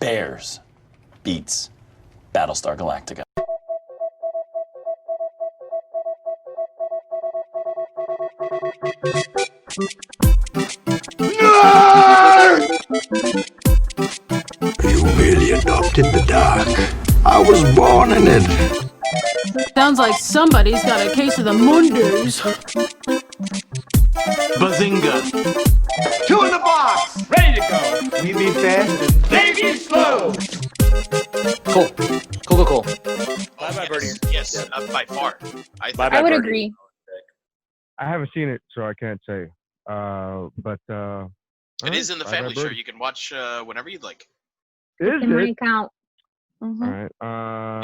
Bears beats Battlestar Galactica. You really adopted the dark. I was born in it. Sounds like somebody's got a case of the Mondays. Bazinga. 2 in the box. Ready to go. We be fast. They be slow. Cool. Bye, Birdie. Yes, by far. I would agree. I haven't seen it, so I can't say. But it is in the family show. You can watch whenever you'd like. Is In my it? account. All right.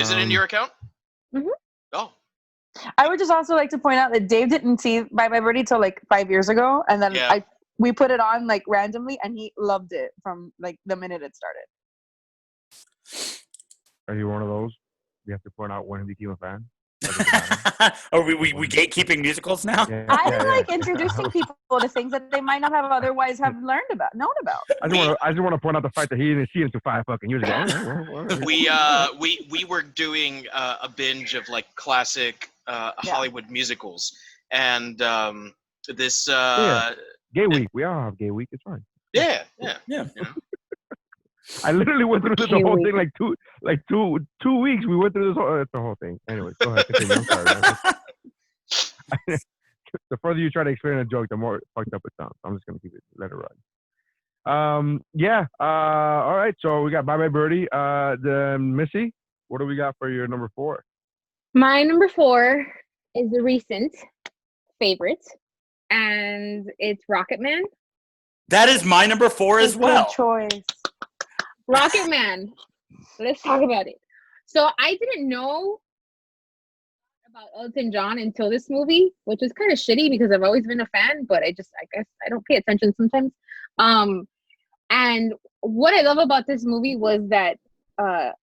Is it in your account? Mhm. Oh. I would just also like to point out that Dave didn't see Bye Bye Birdie till like 5 years ago, and then we put it on like randomly, and he loved it from like the minute it started. Are you one of those? You have to point out when he became a fan. Are we gatekeeping musicals now? I like introducing people to things that they might not have otherwise have known about. I just want to point out the fact that he didn't see it until 5 fucking years ago. We were doing a binge of like classic Hollywood musicals, and this Gay week. We all have gay week. It's fine. Yeah. Yeah. I literally went through the whole thing like two weeks. We went through the whole thing. Anyway, go ahead. Continue. I'm sorry. The further you try to explain a joke, the more fucked up it sounds. I'm just gonna let it run. All right. So we got Bye Bye Birdie. Then Missy, what do we got for your number 4? My number 4 is a recent favorite, and it's Rocket Man. That is my number 4 as well. Good choice. Rocket Man. Let's talk about it. So I didn't know about Elton John until this movie, which is kind of shitty because I've always been a fan, but I guess I don't pay attention sometimes. And what I love about this movie was that I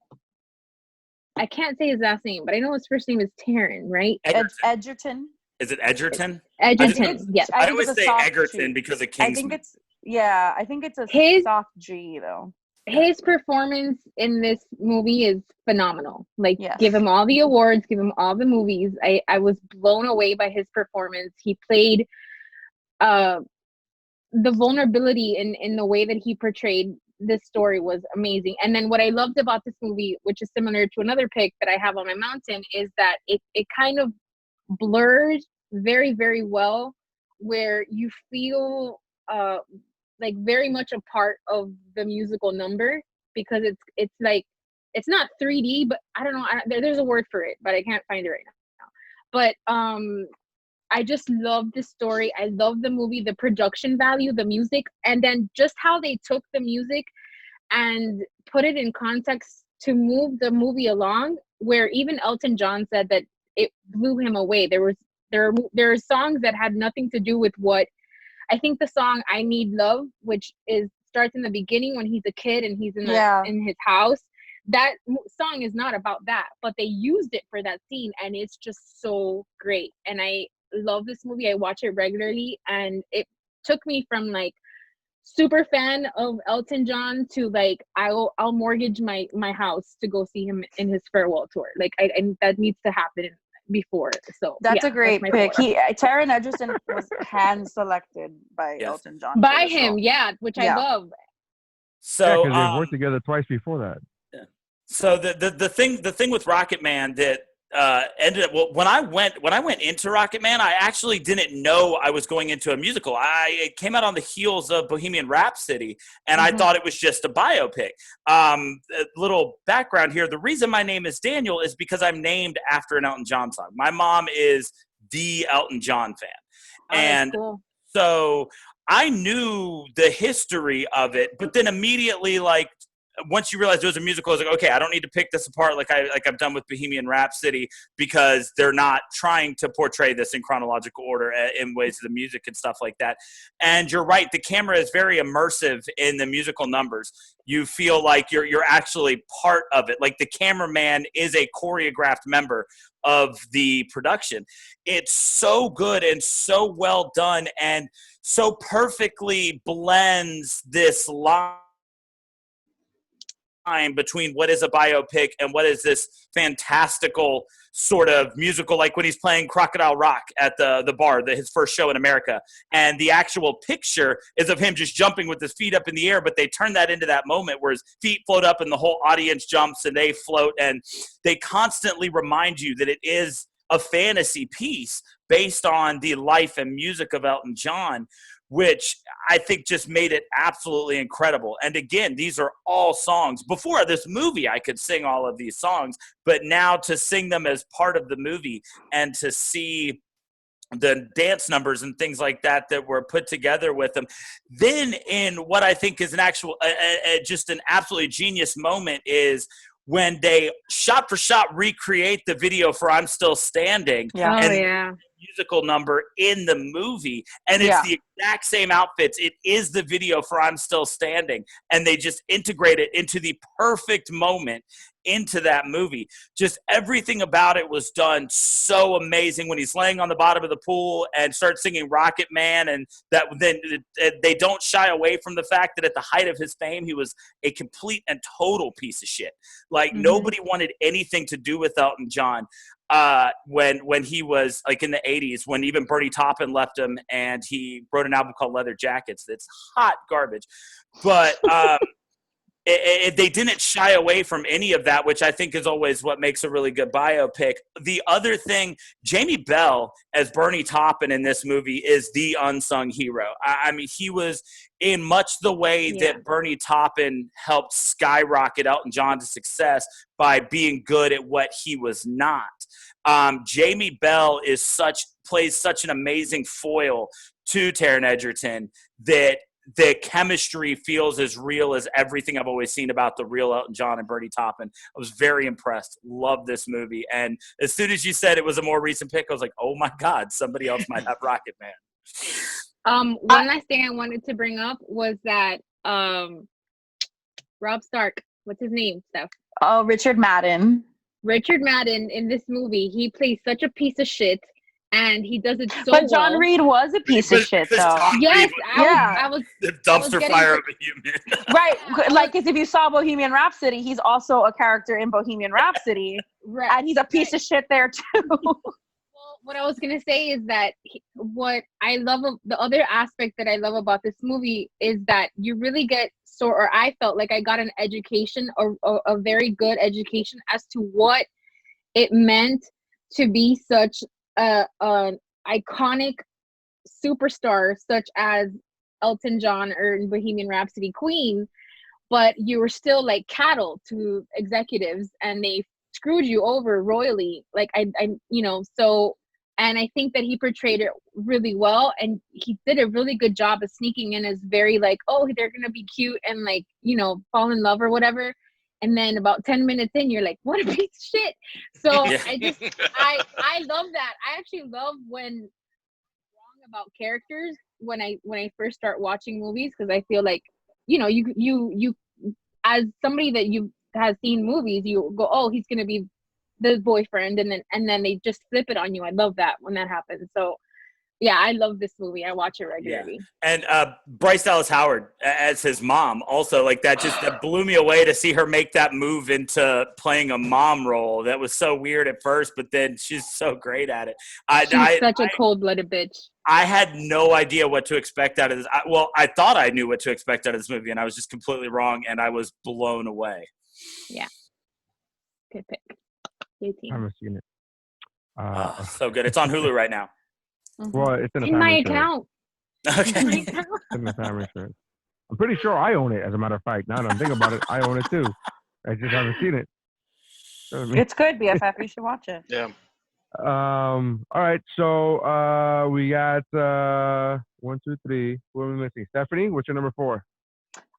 can't say his last name, but I know his first name is Taron, right? Edgerton. Is it Edgerton? Edgerton, yes. I always say Egerton because of Kingsman. I think it's a soft G though. His performance in this movie is phenomenal. Like, give him all the awards, give him all the movies. I was blown away by his performance. He played the vulnerability in the way that he portrayed this story was amazing. And then what I loved about this movie, which is similar to another pick that I have on my mountain, is that it kind of blurred very, very well where you feel like very much a part of the musical number, because it's like, it's not 3D, but I don't know, there's a word for it, but I can't find it right now. But I just love this story. I love the movie, the production value, the music, and then just how they took the music and put it in context to move the movie along, where even Elton John said that it blew him away. There are songs that had nothing to do with what I think the song "I Need Love," which starts in the beginning when he's a kid and he's in his house. That song is not about that, but they used it for that scene, and it's just so great. And I love this movie. I watch it regularly, and it took me from like super fan of Elton John to like I'll mortgage my house to go see him in his farewell tour. Like that needs to happen before. So that's a great pick. Taron Egerton was hand selected by Elton John. By him, which I love. So because they've worked together twice before that. Yeah. So the thing with Rocket Man that ended up when I went into Rocket Man, I actually didn't know I was going into a musical. It came out on the heels of Bohemian Rhapsody, and I thought it was just a biopic. A little background here: the reason my name is Daniel is because I'm named after an Elton John song. My mom is the Elton John fan, and so I knew the history of it, but then immediately, like, once you realize it was a musical, I was like, okay, I don't need to pick this apart like I've done with Bohemian Rhapsody, because they're not trying to portray this in chronological order in ways of the music and stuff like that. And you're right, the camera is very immersive in the musical numbers. You feel like you're actually part of it. Like the cameraman is a choreographed member of the production. It's so good and so well done, and so perfectly blends this line line between what is a biopic and what is this fantastical sort of musical, like when he's playing Crocodile Rock at the bar, his first show in America. And the actual picture is of him just jumping with his feet up in the air, but they turn that into that moment where his feet float up and the whole audience jumps and they float. And they constantly remind you that it is a fantasy piece based on the life and music of Elton John, which I think just made it absolutely incredible. And again, these are all songs. Before this movie, I could sing all of these songs, but now to sing them as part of the movie and to see the dance numbers and things like that that were put together with them. Then in what I think is an actual, just an absolutely genius moment is when they shot for shot recreate the video for I'm Still Standing. Yeah. And musical number in the movie, and it's the exact same outfits. It is the video for I'm Still Standing, and they just integrate it into the perfect moment into that movie. Just everything about it was done so amazing. When he's laying on the bottom of the pool and starts singing Rocket Man, and that then they don't shy away from the fact that at the height of his fame, he was a complete and total piece of shit. Like nobody wanted anything to do with Elton John. When he was like in the 80s, when even Bernie Taupin left him and he wrote an album called Leather Jackets that's hot garbage. But they didn't shy away from any of that, which I think is always what makes a really good biopic. The other thing, Jamie Bell as Bernie Taupin in this movie is the unsung hero. I mean, he was in much the way that Bernie Taupin helped skyrocket Elton John to success by being good at what he was not. Jamie Bell plays such an amazing foil to Taron Egerton that the chemistry feels as real as everything I've always seen about the real Elton John and Bernie Taupin. I was very impressed. Loved this movie. And as soon as you said it was a more recent pick, I was like, oh my God, somebody else might have Rocket Man. One last thing I wanted to bring up was that Rob Stark, what's his name, Steph? Oh, Richard Madden. Richard Madden in this movie, he plays such a piece of shit. And he does it so But John well. Reed was a piece of shit, though. Yes, I was the dumpster fire of a human. Right, like, because if you saw Bohemian Rhapsody, he's also a character in Bohemian Rhapsody, right, and he's a piece of shit there too. Well, what I was gonna say is that what I love, the other aspect that I love about this movie is that you really get or I felt like I got an education, a very good education as to what it meant to be such an iconic superstar such as Elton John or Bohemian Rhapsody Queen, but you were still like cattle to executives and they screwed you over royally. Like I so, and I think that he portrayed it really well, and he did a really good job of sneaking in as very like, oh, they're gonna be cute and like, fall in love or whatever. And then about 10 minutes in, you're like, what a piece of shit. So I love that. I actually love when I'm wrong about characters when I first start watching movies, because I feel like, you as somebody that has seen movies, you go, oh, he's gonna be the boyfriend, and then they just flip it on you. I love that when that happens. So yeah, I love this movie. I watch it regularly. Yeah. And Bryce Dallas Howard as his mom also, like that blew me away to see her make that move into playing a mom role. That was so weird at first, but then she's so great at it. She's such a cold-blooded bitch. I had no idea what to expect out of this. I thought I knew what to expect out of this movie, and I was just completely wrong, and I was blown away. Yeah. Good pick. I haven't seen it. So good. It's on Hulu right now. Well, it's in, in my account. Okay. I'm pretty sure I own it, as a matter of fact. Now that I'm thinking about it, I own it too. I just haven't seen it. It's good, BFF. You should watch it. Yeah. All right. So we got 1, 2, 3. Who are we missing? Stephanie, what's your number 4?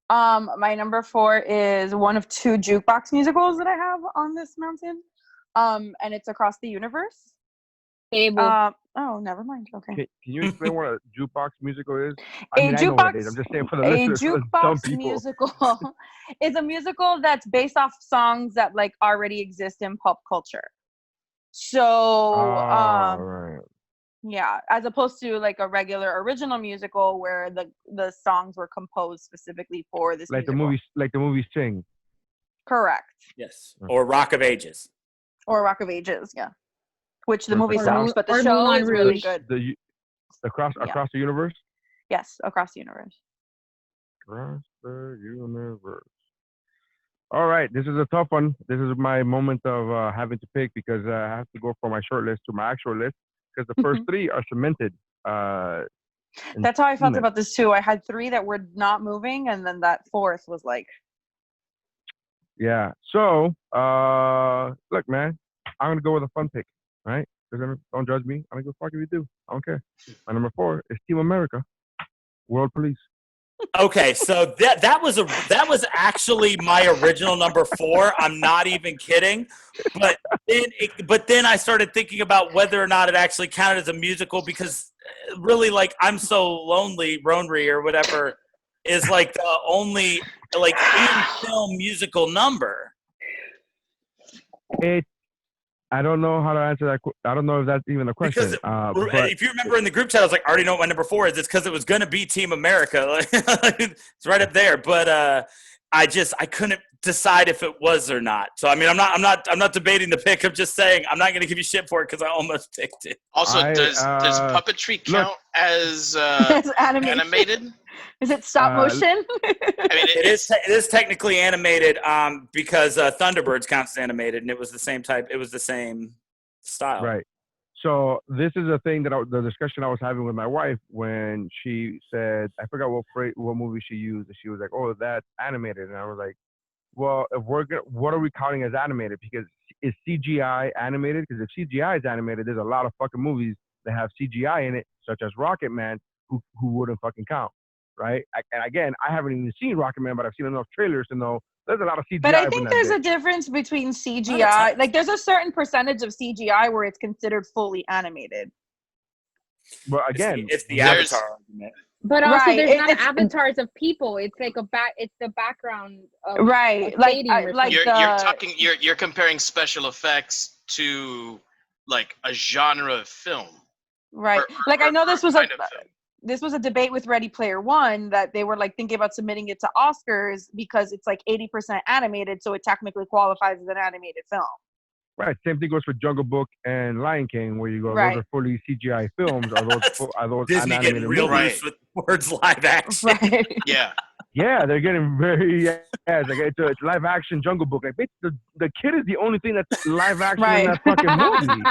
My number 4 is one of 2 jukebox musicals that I have on this mountain. And it's Across the Universe. Oh, never mind. Okay. Can you explain what a jukebox musical is? I know what it is. I'm just saying for the listeners. A jukebox musical is a musical that's based off songs that like already exist in pop culture. So, right. Yeah, as opposed to like a regular original musical where the songs were composed specifically for this. Like musical. the movies Sing. Correct. Yes. Or Rock of Ages. Or Rock of Ages, yeah. Which the Or movie Across- sucks, but the or show Moulin is really Rouge. good. Across the universe. Yes, Across the Universe. Across the universe. All right, this is a tough one. This is my moment of having to pick because I have to go from my short list to my actual list because the first three are cemented. That's how I felt about this too. I had 3 that were not moving, and then that 4th was like. Yeah. So, look, man, I'm gonna go with a fun pick, right? Don't judge me. I'm gonna go fuck if you do. I don't care. My number 4 is Team America, World Police. Okay, so that was actually my original number 4. I'm not even kidding, but then I started thinking about whether or not it actually counted as a musical because really, like, I'm So Lonely, Ronry or whatever is like the only like in film musical number. I don't know how to answer that. I don't know if that's even a question. Because but if you remember in the group chat, I was like, I already know what my number 4 is. It's because it was going to be Team America. It's right up there. But I couldn't decide if it was or not. So I mean, I'm not debating the pick. I'm just saying I'm not going to give you shit for it because I almost picked it. Also, does puppetry count as animated? Is it stop motion? I mean, it is technically animated because Thunderbirds counts as animated, and it was the same type. It was the same style. Right. So this is a thing that the discussion I was having with my wife when she said, I forgot what movie she used, and she was like, "Oh, that's animated," and I was like, "Well, if what are we counting as animated? Because is CGI animated? Because if CGI is animated, there's a lot of fucking movies that have CGI in it, such as Rocket Man, who wouldn't fucking count." Right? And again, I haven't even seen Rocket Man, but I've seen enough trailers to know there's a lot of CGI. But I think there's a difference between CGI. Like, there's a certain percentage of CGI where it's considered fully animated. But again, it's the Avatar argument. But also, there's not avatars of people. It's like it's the background. Of, right, you're comparing special effects to like a genre of film. Right. I know this was a debate with Ready Player One that they were like thinking about submitting it to Oscars because it's like 80% animated, so it technically qualifies as an animated film. Right. Same thing goes for Jungle Book and Lion King, where you go, those are fully CGI films. Are those Disney getting real loose with words live action? Right. Yeah. Yeah, they're getting very it's live action Jungle Book. Like, the kid is the only thing that's live action in that fucking movie.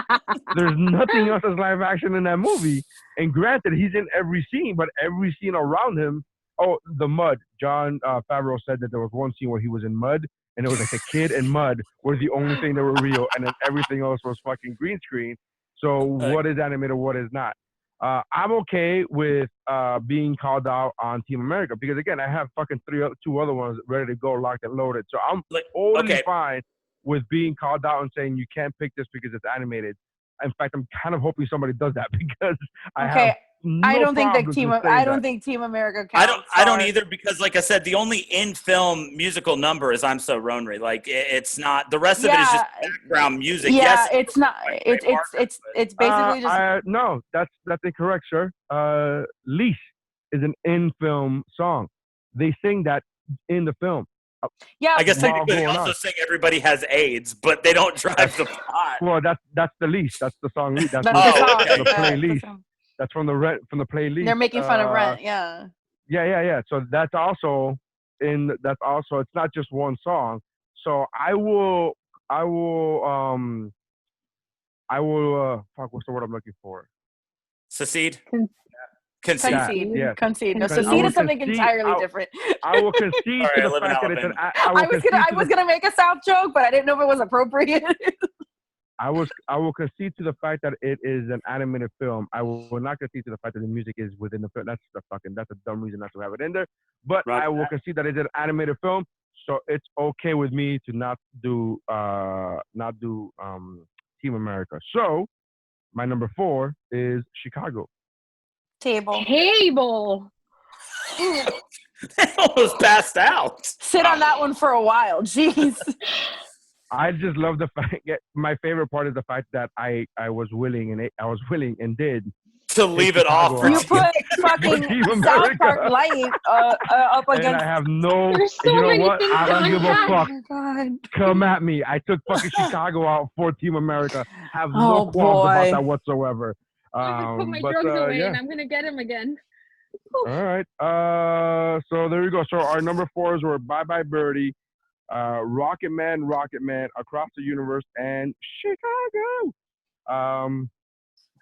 There's nothing else that's live action in that movie. And granted, he's in every scene, but every scene around him. Oh, the mud. Jon Favreau said that there was one scene where he was in mud, and it was like the kid and mud were the only thing that were real, and then everything else was fucking green screen. So what is animated, what is not? I'm okay with being called out on Team America because, again, I have fucking two other ones ready to go, locked and loaded. So I'm totally fine with being called out and saying you can't pick this because it's animated. In fact, I'm kind of hoping somebody does that because I don't think Team America counts. I don't either because, like I said, the only in-film musical number is "I'm So Lonely." Like it's not. The rest of it is just background music. Yeah, yes, it's not. It's basically just. No, that's incorrect, sir. "Leash" is an in-film song. They sing that in the film. Yeah, I guess technically they also sing "Everybody Has AIDS," but they don't drive the plot. Well, that's the Leash. That's the song. That's the play Leash. That's from the play Leash. They're making fun of Rent. Yeah. Yeah. So that's also it's not just one song. So I will fuck, what's the word I'm looking for? Secede. Concede. Yeah. Concede. No, secede is something entirely different. I will concede to the fact that it's an. I was gonna make a South joke, but I didn't know if it was appropriate. I will concede to the fact that it is an animated film. I will not concede to the fact that the music is within the film. That's a dumb reason not to have it in there. But I will concede that it's an animated film, so it's okay with me to not do Team America. So my number 4 is Chicago. Table. Almost passed out. Sit on that one for a while. Jeez. I just love the fact. My favorite part is the fact that I was willing and did to leave it off. Chicago You out. put fucking Team South America. Park Life up And against. I have no. There's so You know many what? things I don't going give a on. fuck. Oh my God. Come at me. I took fucking Chicago out for Team America. Have Oh, no qualms about boy. that whatsoever. I'm gonna put my drugs away and I'm gonna get him again. All right. So there you go. So our number 4s were Bye Bye Birdie, Rocket Man, Across the Universe, and Chicago.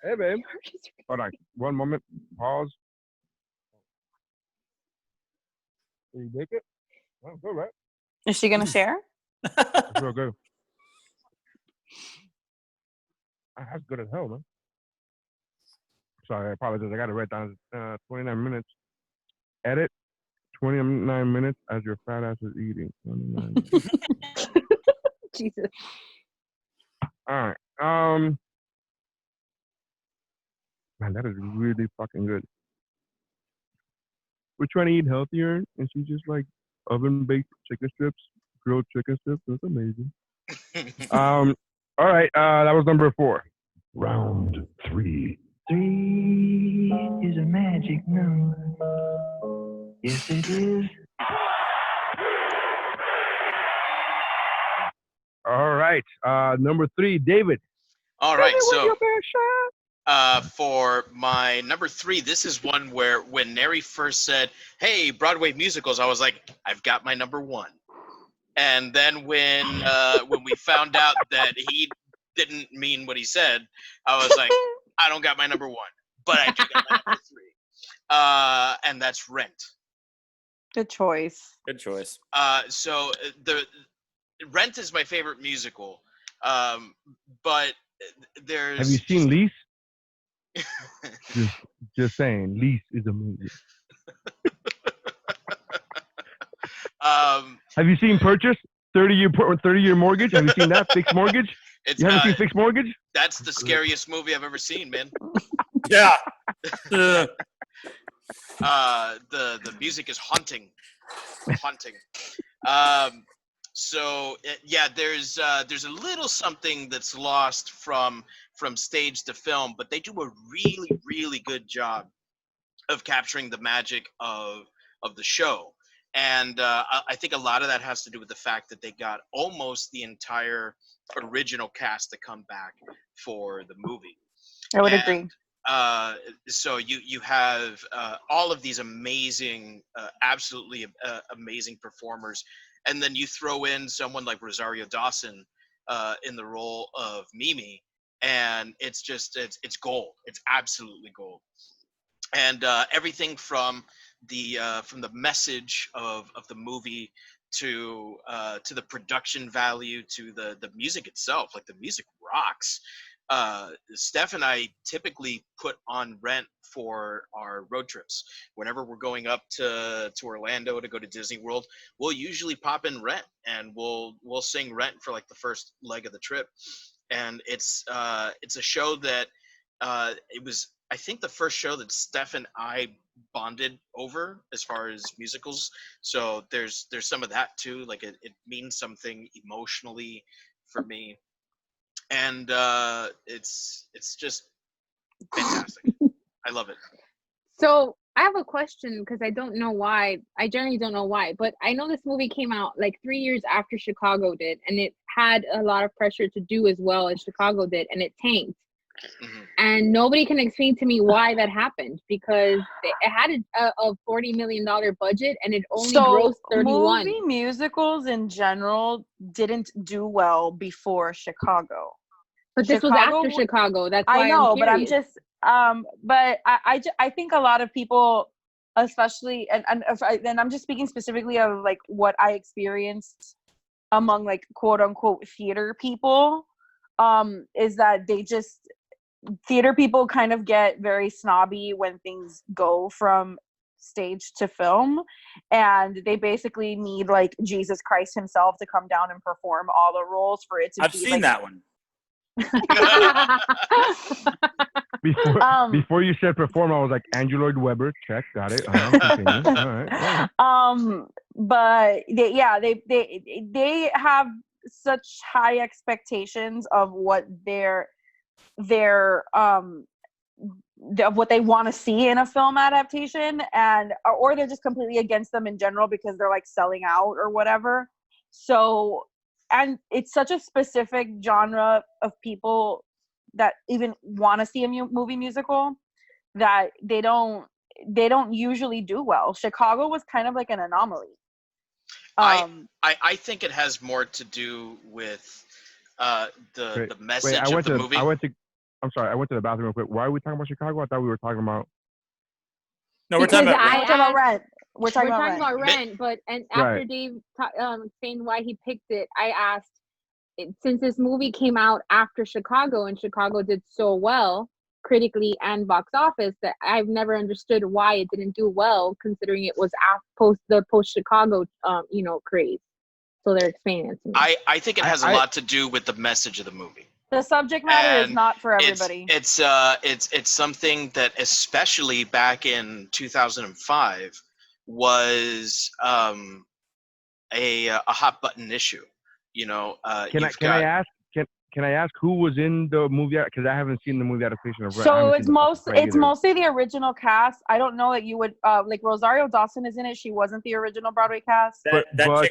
Hey, babe. Hold on. One moment. Pause. Can you make it? Oh, good, right? Is she gonna share? That's real good. That's good as hell, man. Sorry, I apologize. I got to write down 29 minutes. Edit 29 minutes as your fat ass is eating. 29 minutes. Jesus. All right. Man, that is really fucking good. We're trying to eat healthier, and she's just like oven baked chicken strips, grilled chicken strips. That's amazing. All right. That was number 4. Round 3. 3 is a magic number. Yes, it is. All right. Number 3, David. All right, so for my number 3, this is one where when Neri first said, "Hey, Broadway musicals," I was like, "I've got my number 1." And then when we found out that he didn't mean what he said, I was like, "I don't got my number 1, but I do got my number 3." And that's Rent. Good choice. Good choice. So the Rent is my favorite musical, but there's. Have you seen Lease? just saying, Lease is amazing. Have you seen Purchase? 30-year mortgage? Have you seen that? Fixed mortgage? You haven't seen Fixed Mortgage? That's the scariest movie I've ever seen, man. Yeah. The music is haunting. So yeah, there's a little something that's lost from stage to film, but they do a really good job of capturing the magic of the show. And I think a lot of that has to do with the fact that they got almost the entire original cast to come back for the movie. I would agree. So you have all of these amazing, absolutely amazing performers, and then you throw in someone like Rosario Dawson in the role of Mimi, and it's gold. It's absolutely gold. And everything from the message of the movie to the production value to the music itself, like the music rocks. Steph and I typically put on Rent for our road trips. Whenever we're going up to Orlando to go to Disney World, we'll usually pop in Rent and we'll sing Rent for like the first leg of the trip. And it's a show that it was, I think, the first show that Steph and I bonded over as far as musicals. So there's some of that too. Like it means something emotionally for me. And it's just fantastic. I love it. So I have a question because I don't know why. I generally don't know why, but I know this movie came out like 3 years after Chicago did, and it had a lot of pressure to do as well as Chicago did, and it tanked. Mm-hmm. And nobody can explain to me why that happened, because it had a $40 million budget and it only grossed 31. Movie musicals in general didn't do well before Chicago. But this was after Chicago. That's why I know, but I'm curious. just but I think a lot of people, especially and I'm just speaking specifically of like what I experienced among like quote unquote theater people, is that theater people kind of get very snobby when things go from stage to film, and they basically need like Jesus Christ himself to come down and perform all the roles for it to I've be seen like, that one. Before you said perform, I was like, Andrew Lloyd Webber, check, got it. Continue. All right. But they have such high expectations of what their of what they want to see in a film adaptation, and or they're just completely against them in general because they're like selling out or whatever. So, and it's such a specific genre of people that even want to see a movie musical that they don't usually do well. Chicago was kind of like an anomaly. I think it has more to do with the message of the movie. I'm sorry, I went to the bathroom real quick. Why are we talking about Chicago? I thought we were talking about. No, we're talking about Rent. We're talking about Rent, but after Dave explained why he picked it, I asked, since this movie came out after Chicago and Chicago did so well critically and box office, that I've never understood why it didn't do well, considering it was post Chicago craze. So they're explaining it to me. I think it has a lot to do with the message of the movie. The subject matter is not for everybody. It's something that, especially back in 2005, was a hot button issue. Can I ask who was in the movie? Because I haven't seen the movie adaptation of Rent. So it's mostly the original cast. I don't know that you would like Rosario Dawson is in it. She wasn't the original Broadway cast. But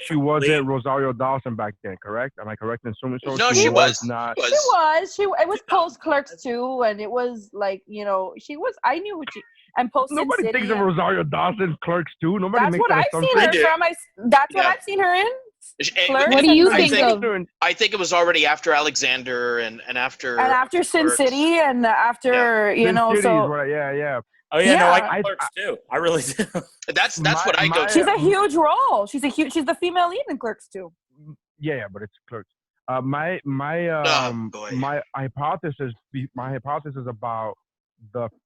she wasn't Rosario Dawson back then, correct? Am I correct in assuming so? No, she was not. She was. It was post Clerks 2, and it was like, she was. I knew who she. And post Nobody City thinks of Rosario Dawson Clerks 2. Nobody that's makes what that I've seen her from. That's what I've seen her in. What do you think of? I think it was already after Alexander and after Sin City and after Sin City so yeah. Oh yeah, no, I like Clerks too. I really do. That's what I go to. She's a huge role. She's the female lead in Clerks too. Yeah, but it's Clerks. My hypothesis about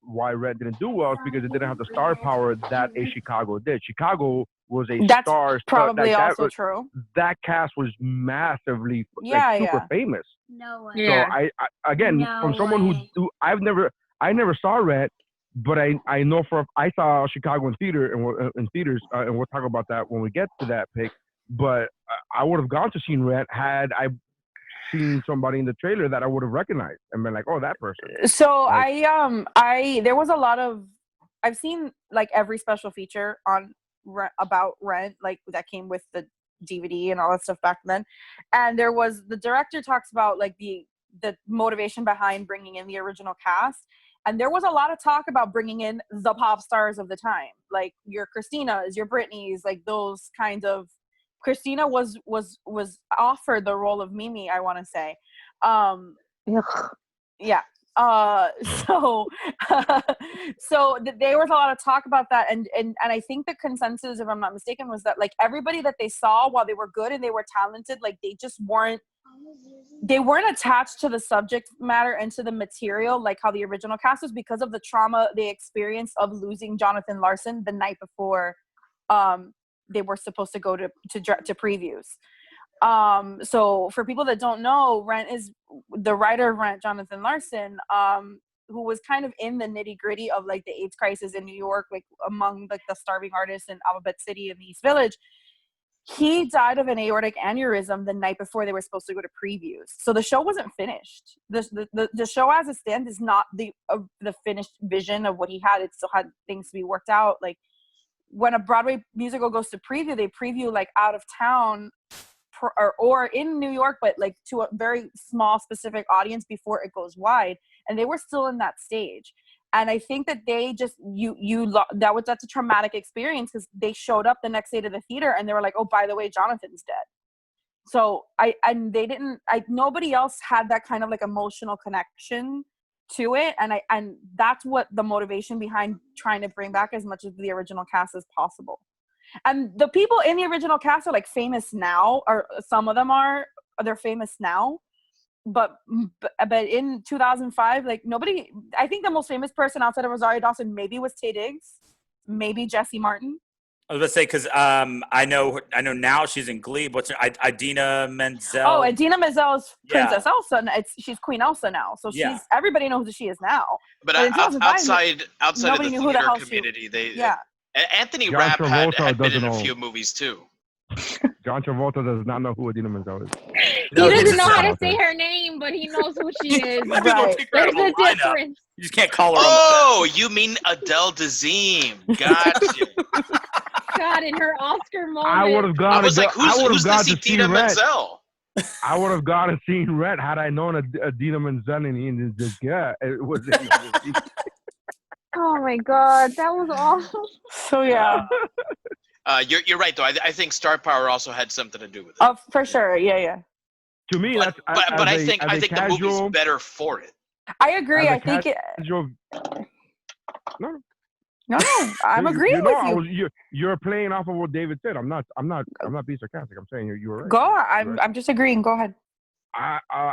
why Red didn't do well is because it didn't have the star power that a Chicago did. Chicago was a That's star. Probably also true. That cast was massively super famous. No way. So I again, from someone who I never saw Red, but I know I saw Chicago in theaters, and we'll talk about that when we get to that pick. But I would have gone to see Red had I seen somebody in the trailer that I would have recognized and been like, oh, that person. So there was a lot of, I've seen like every special feature on about Rent, like that came with the DVD and all that stuff back then. And the director talks about like the motivation behind bringing in the original cast. And there was a lot of talk about bringing in the pop stars of the time, like your Christinas, your Britneys, like those kind of. Christina was offered the role of Mimi, I want to say. Yeah. So there was a lot of talk about that, and I think the consensus, if I'm not mistaken, was that like everybody that they saw, while they were good and they were talented, like they just weren't attached to the subject matter and to the material like how the original cast was, because of the trauma they experienced of losing Jonathan Larson the night before they were supposed to go to previews. So for people that don't know, Rent is the writer of Rent, Jonathan Larson, who was kind of in the nitty gritty of like the AIDS crisis in New York, like among like the starving artists in Alphabet City in the East Village. He died of an aortic aneurysm the night before they were supposed to go to previews. So the show wasn't finished. The show as it stands is not the finished vision of what he had. It still had things to be worked out. Like, when a Broadway musical goes to preview, they preview like out of town or in New York, but like to a very small specific audience before it goes wide. And they were still in that stage. And I think that they just, that's a traumatic experience, because they showed up the next day to the theater and they were like, oh, by the way, Jonathan's dead. So nobody else had that kind of like emotional connection to it, and that's what the motivation behind trying to bring back as much of the original cast as possible. And the people in the original cast are like famous now, or some of them they're famous now, but in 2005, like nobody, I think the most famous person outside of Rosario Dawson maybe was Taye Diggs, maybe Jesse Martin. I was gonna say, because I know now she's in Glee. What's her, Idina Menzel? Oh, Idina Menzel's Princess Elsa. She's Queen Elsa now, so everybody knows who she is now. But outside of the theater community, Anthony Rapp had been in a few movies too. John Travolta does not know who Adina Menzel is. He doesn't know how to out say there. her name, but he knows who she is. You might be able to pick her out There's of a a lineup. difference. You just can't call her on Oh, you mean Adele Dazeem? Gotcha. God, in her Oscar moment. I would have gone. I was like, who's this to see Idina Red. Menzel? I would have gone and seen Red had I known Adina Menzel and just it was in the movie. Oh my God, that was awful. So yeah. You're right though. I think star power also had something to do with it. Oh, for sure. Yeah. To me, but I think the movie's better for it. I agree. I think it. No, I'm agreeing with you. You're playing off of what David said. I'm not being sarcastic. I'm saying you're right. Go. I'm just agreeing. Go ahead.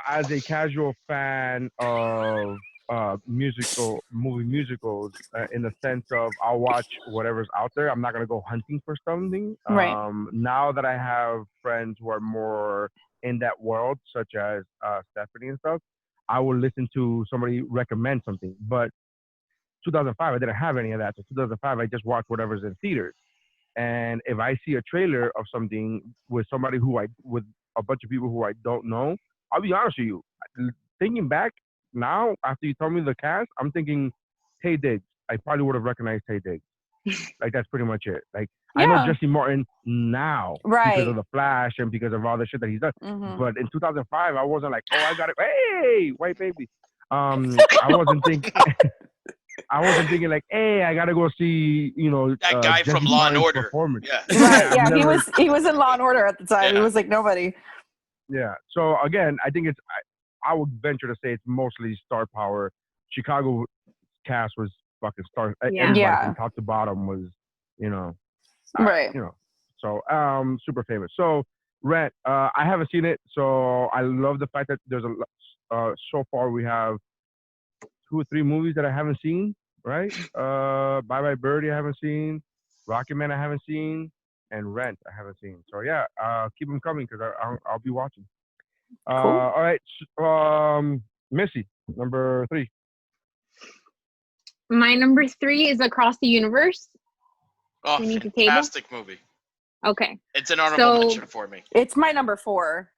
As a casual fan of movie musicals, in the sense of I'll watch whatever's out there. I'm not gonna go hunting for something. Right. Now that I have friends who are more in that world, such as Stephanie and stuff, I will listen to somebody recommend something. But 2005, I didn't have any of that. So 2005, I just watched whatever's in theaters. And if I see a trailer of something with somebody with a bunch of people who I don't know, I'll be honest with you. Thinking back now, after you told me the cast, I'm thinking Taye Diggs. I probably would have recognized Taye Diggs. Like, that's pretty much it. Like, yeah. I know Jesse Martin now because of The Flash and because of all the shit that he's done. Mm-hmm. But in 2005, I wasn't like, oh, I got it. Hey, white baby. I wasn't thinking. I wasn't thinking like, hey, I gotta go see, that guy Jesse from Law and Martin's Order. Yeah, right. Yeah, he was in Law and Order at the time. Yeah. He was like nobody. Yeah. So again, I think I would venture to say it's mostly star power. Chicago cast was fucking star. Yeah. Everybody from top to bottom was, right. So super famous. So Rent, I haven't seen it, so I love the fact that there's so far we have 2 or 3 movies that I haven't seen, right? Bye Bye Birdie I haven't seen, Rocket Man I haven't seen, and Rent I haven't seen. So yeah, keep them coming because I'll be watching. Cool. All right, Missy, number 3. My number 3 is Across the Universe. Oh, fantastic movie. Okay. It's an honorable mention for me. It's my number 4.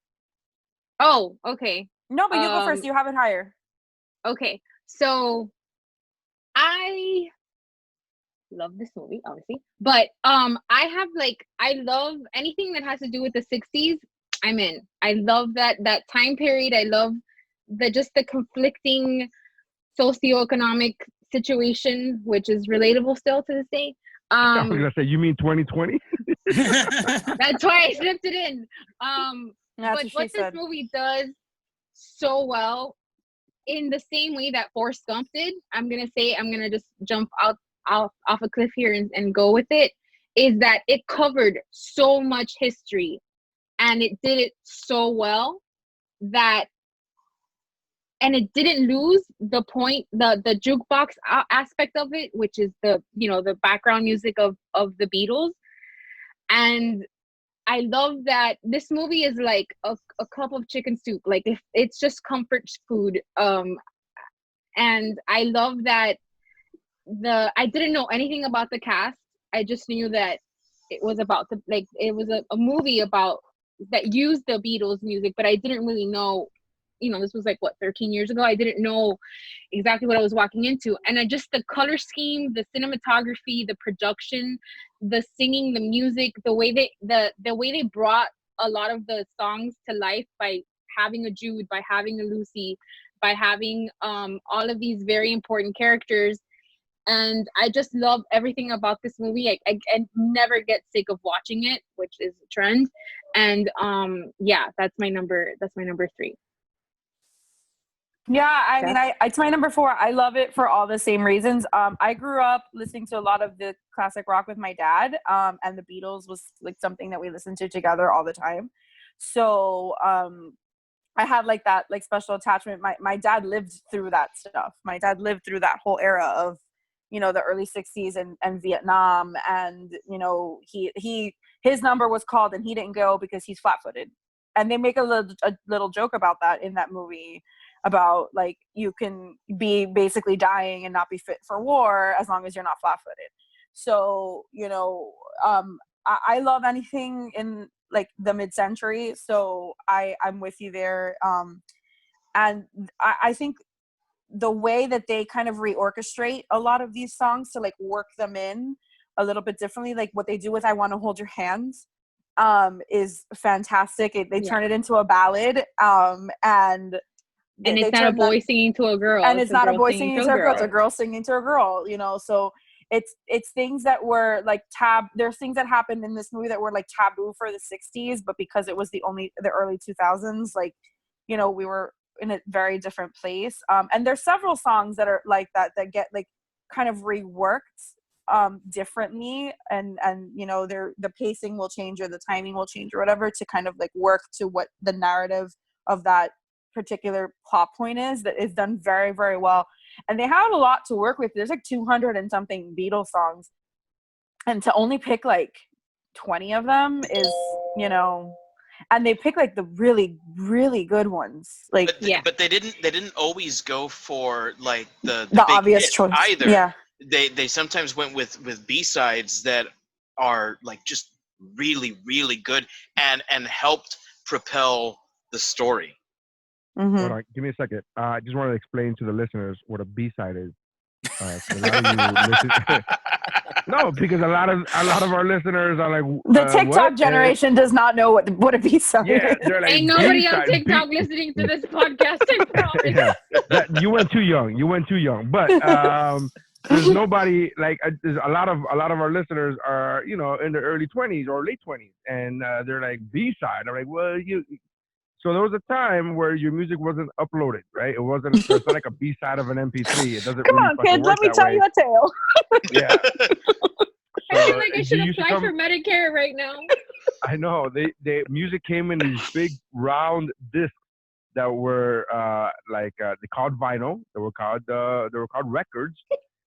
Oh, okay. No, but you go first. You have it higher. Okay. So I love this movie, obviously, but I love anything that has to do with the 60s. I'm in. I love that time period. I love the conflicting socioeconomic situation, which is relatable still to this day. I was gonna say, you mean 2020? That's why I slipped it in. But what this movie does so well, in the same way that Forrest Gump did, I'm gonna just jump off a cliff here and go with it, is that it covered so much history and it did it so well and it didn't lose the point, the jukebox aspect of it, which is the background music of the Beatles. And I love that this movie is like a cup of chicken soup. Like, if it's just comfort food. And I love that I didn't know anything about the cast. I just knew that it was about it was a movie about that used the Beatles music, but I didn't really know, this was 13 years ago. I didn't know exactly what I was walking into. And the color scheme, the cinematography, the production, the singing, the music, the way they brought a lot of the songs to life by having a Jude, by having a Lucy, by having all of these very important characters. And I just love everything about this movie. I never get sick of watching it, which is a trend. And that's my number 3. Yeah, I mean, it's my number 4. I love it for all the same reasons. I grew up listening to a lot of the classic rock with my dad, and the Beatles was something that we listened to together all the time. So I had that special attachment. My dad lived through that stuff. My dad lived through that whole era of the early 60s and Vietnam, and his number was called and he didn't go because he's flat-footed. And they make a little joke about that in that movie, about you can be basically dying and not be fit for war as long as you're not flat-footed. So I love anything in like the mid-century, so I'm with you there. And I think the way that they kind of reorchestrate a lot of these songs to like work them in a little bit differently, like what they do with I Want to Hold Your Hands, is fantastic. They turn it into a ballad, and it's not a boy singing to a girl, and it's not a boy singing to a girl, it's a girl singing to a girl, you know. So it's things that were like there's things that happened in this movie that were like taboo for the 60s, but because it was the early 2000s, like, you know, we were in a very different place. And there's several songs that are like that get like kind of reworked differently, and you know, the pacing will change or the timing will change or whatever to kind of like work to what the narrative of that particular plot point is. That is done very, very well. And they have a lot to work with. There's like 200 and something Beatles songs, and to only pick like 20 of them is, you know, and they pick like the really, really good ones. Like, but they didn't always go for like the the big obvious hit choice either. Yeah, they sometimes went with B-sides that are like just really, really good and helped propel the story. Mm-hmm. Hold on, give me a second. I just want to explain to the listeners what a B-side is. A lot of you listen. No, because a lot of our listeners are like the TikTok what? generation does not know what a B-side is. They're like, ain't nobody on B-side, TikTok listening to this podcast, I promise. Yeah, you went too young. But there's nobody like there's a lot of our listeners are, you know, in their early 20s or late 20s, and they're like B-side. I'm like, well, so there was a time where your music wasn't uploaded, right? It wasn't. So it's not like a B-side of an MP3. It doesn't. Come really on, kids, let me work that tell way. you a tale. Yeah. I feel like I should apply for Medicare right now. I know they music came in these big round discs that were they called vinyl. They were called records,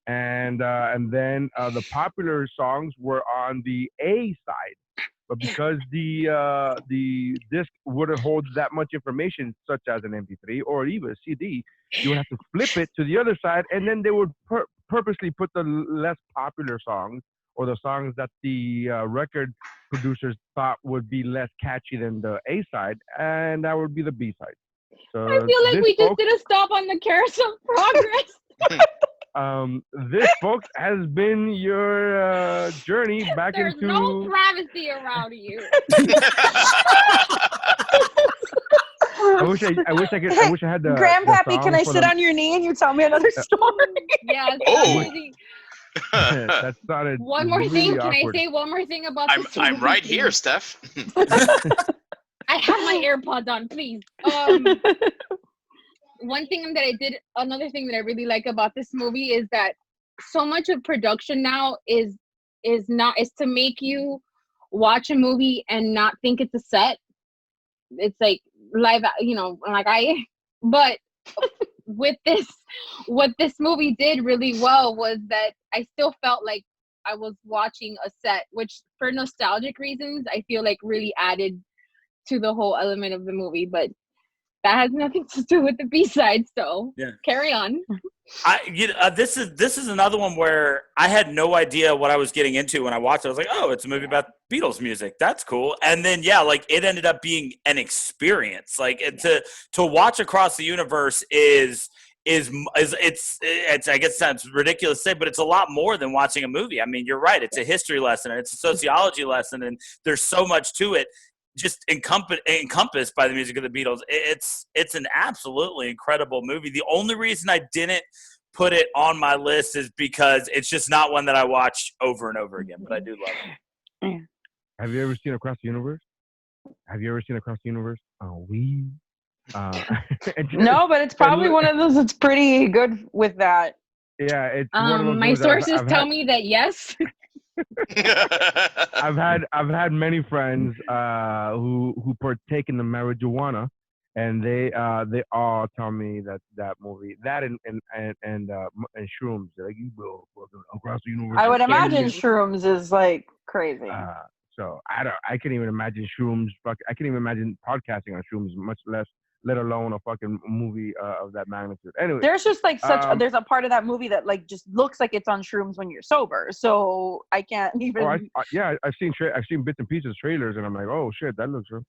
and then the popular songs were on the A side. But because the disc wouldn't hold that much information, such as an MP3 or even a CD, you would have to flip it to the other side, and then they would purposely put the less popular songs or the songs that the record producers thought would be less catchy than the A side, and that would be the B side. So I feel like we just did a stop on the carousel of progress. This, folks, has been your journey back There's into. There's no privacy around you. I wish I had the. Grandpappy, can I sit on your knee and you tell me another story? Yes. Oh. That started. One more really thing. awkward. Can I say one more thing about this? I'm right here, Steph. I have my AirPods on, please. One thing that I did, another thing that I really like about this movie is that so much of production now is to make you watch a movie and not think it's a set. It's like live, you know, but with this, what this movie did really well was that I still felt like I was watching a set, which for nostalgic reasons, I feel like really added to the whole element of the movie, but that has nothing to do with the B-side, so carry on. This is another one where I had no idea what I was getting into when I watched it. I was like, oh, it's a movie about Beatles music. That's cool. And then, it ended up being an experience. Like, to watch Across the Universe is I guess sounds ridiculous to say, but it's a lot more than watching a movie. I mean, you're right. It's a history lesson, and it's a sociology lesson, and there's so much to it. Just encompassed by the music of the Beatles. It's an absolutely incredible movie. The only reason I didn't put it on my list is because it's just not one that I watch over and over again, but I do love it. Have you ever seen Across the Universe? Oh, we. No, but it's probably one of those that's pretty good with that. Yeah, it's one of those my sources tell me that yes. I've had many friends who partake in the marijuana, and they all tell me that movie, that and shrooms. They're like, you go Across the Universe. I would imagine shrooms is like crazy. So I can't even imagine shrooms. I can't even imagine podcasting on shrooms, much less let alone a fucking movie of that magnitude. Anyway, there's just like there's a part of that movie that like just looks like it's on shrooms when you're sober. So I can't even. I've seen bits and pieces, trailers, and I'm like, oh shit, that looks real.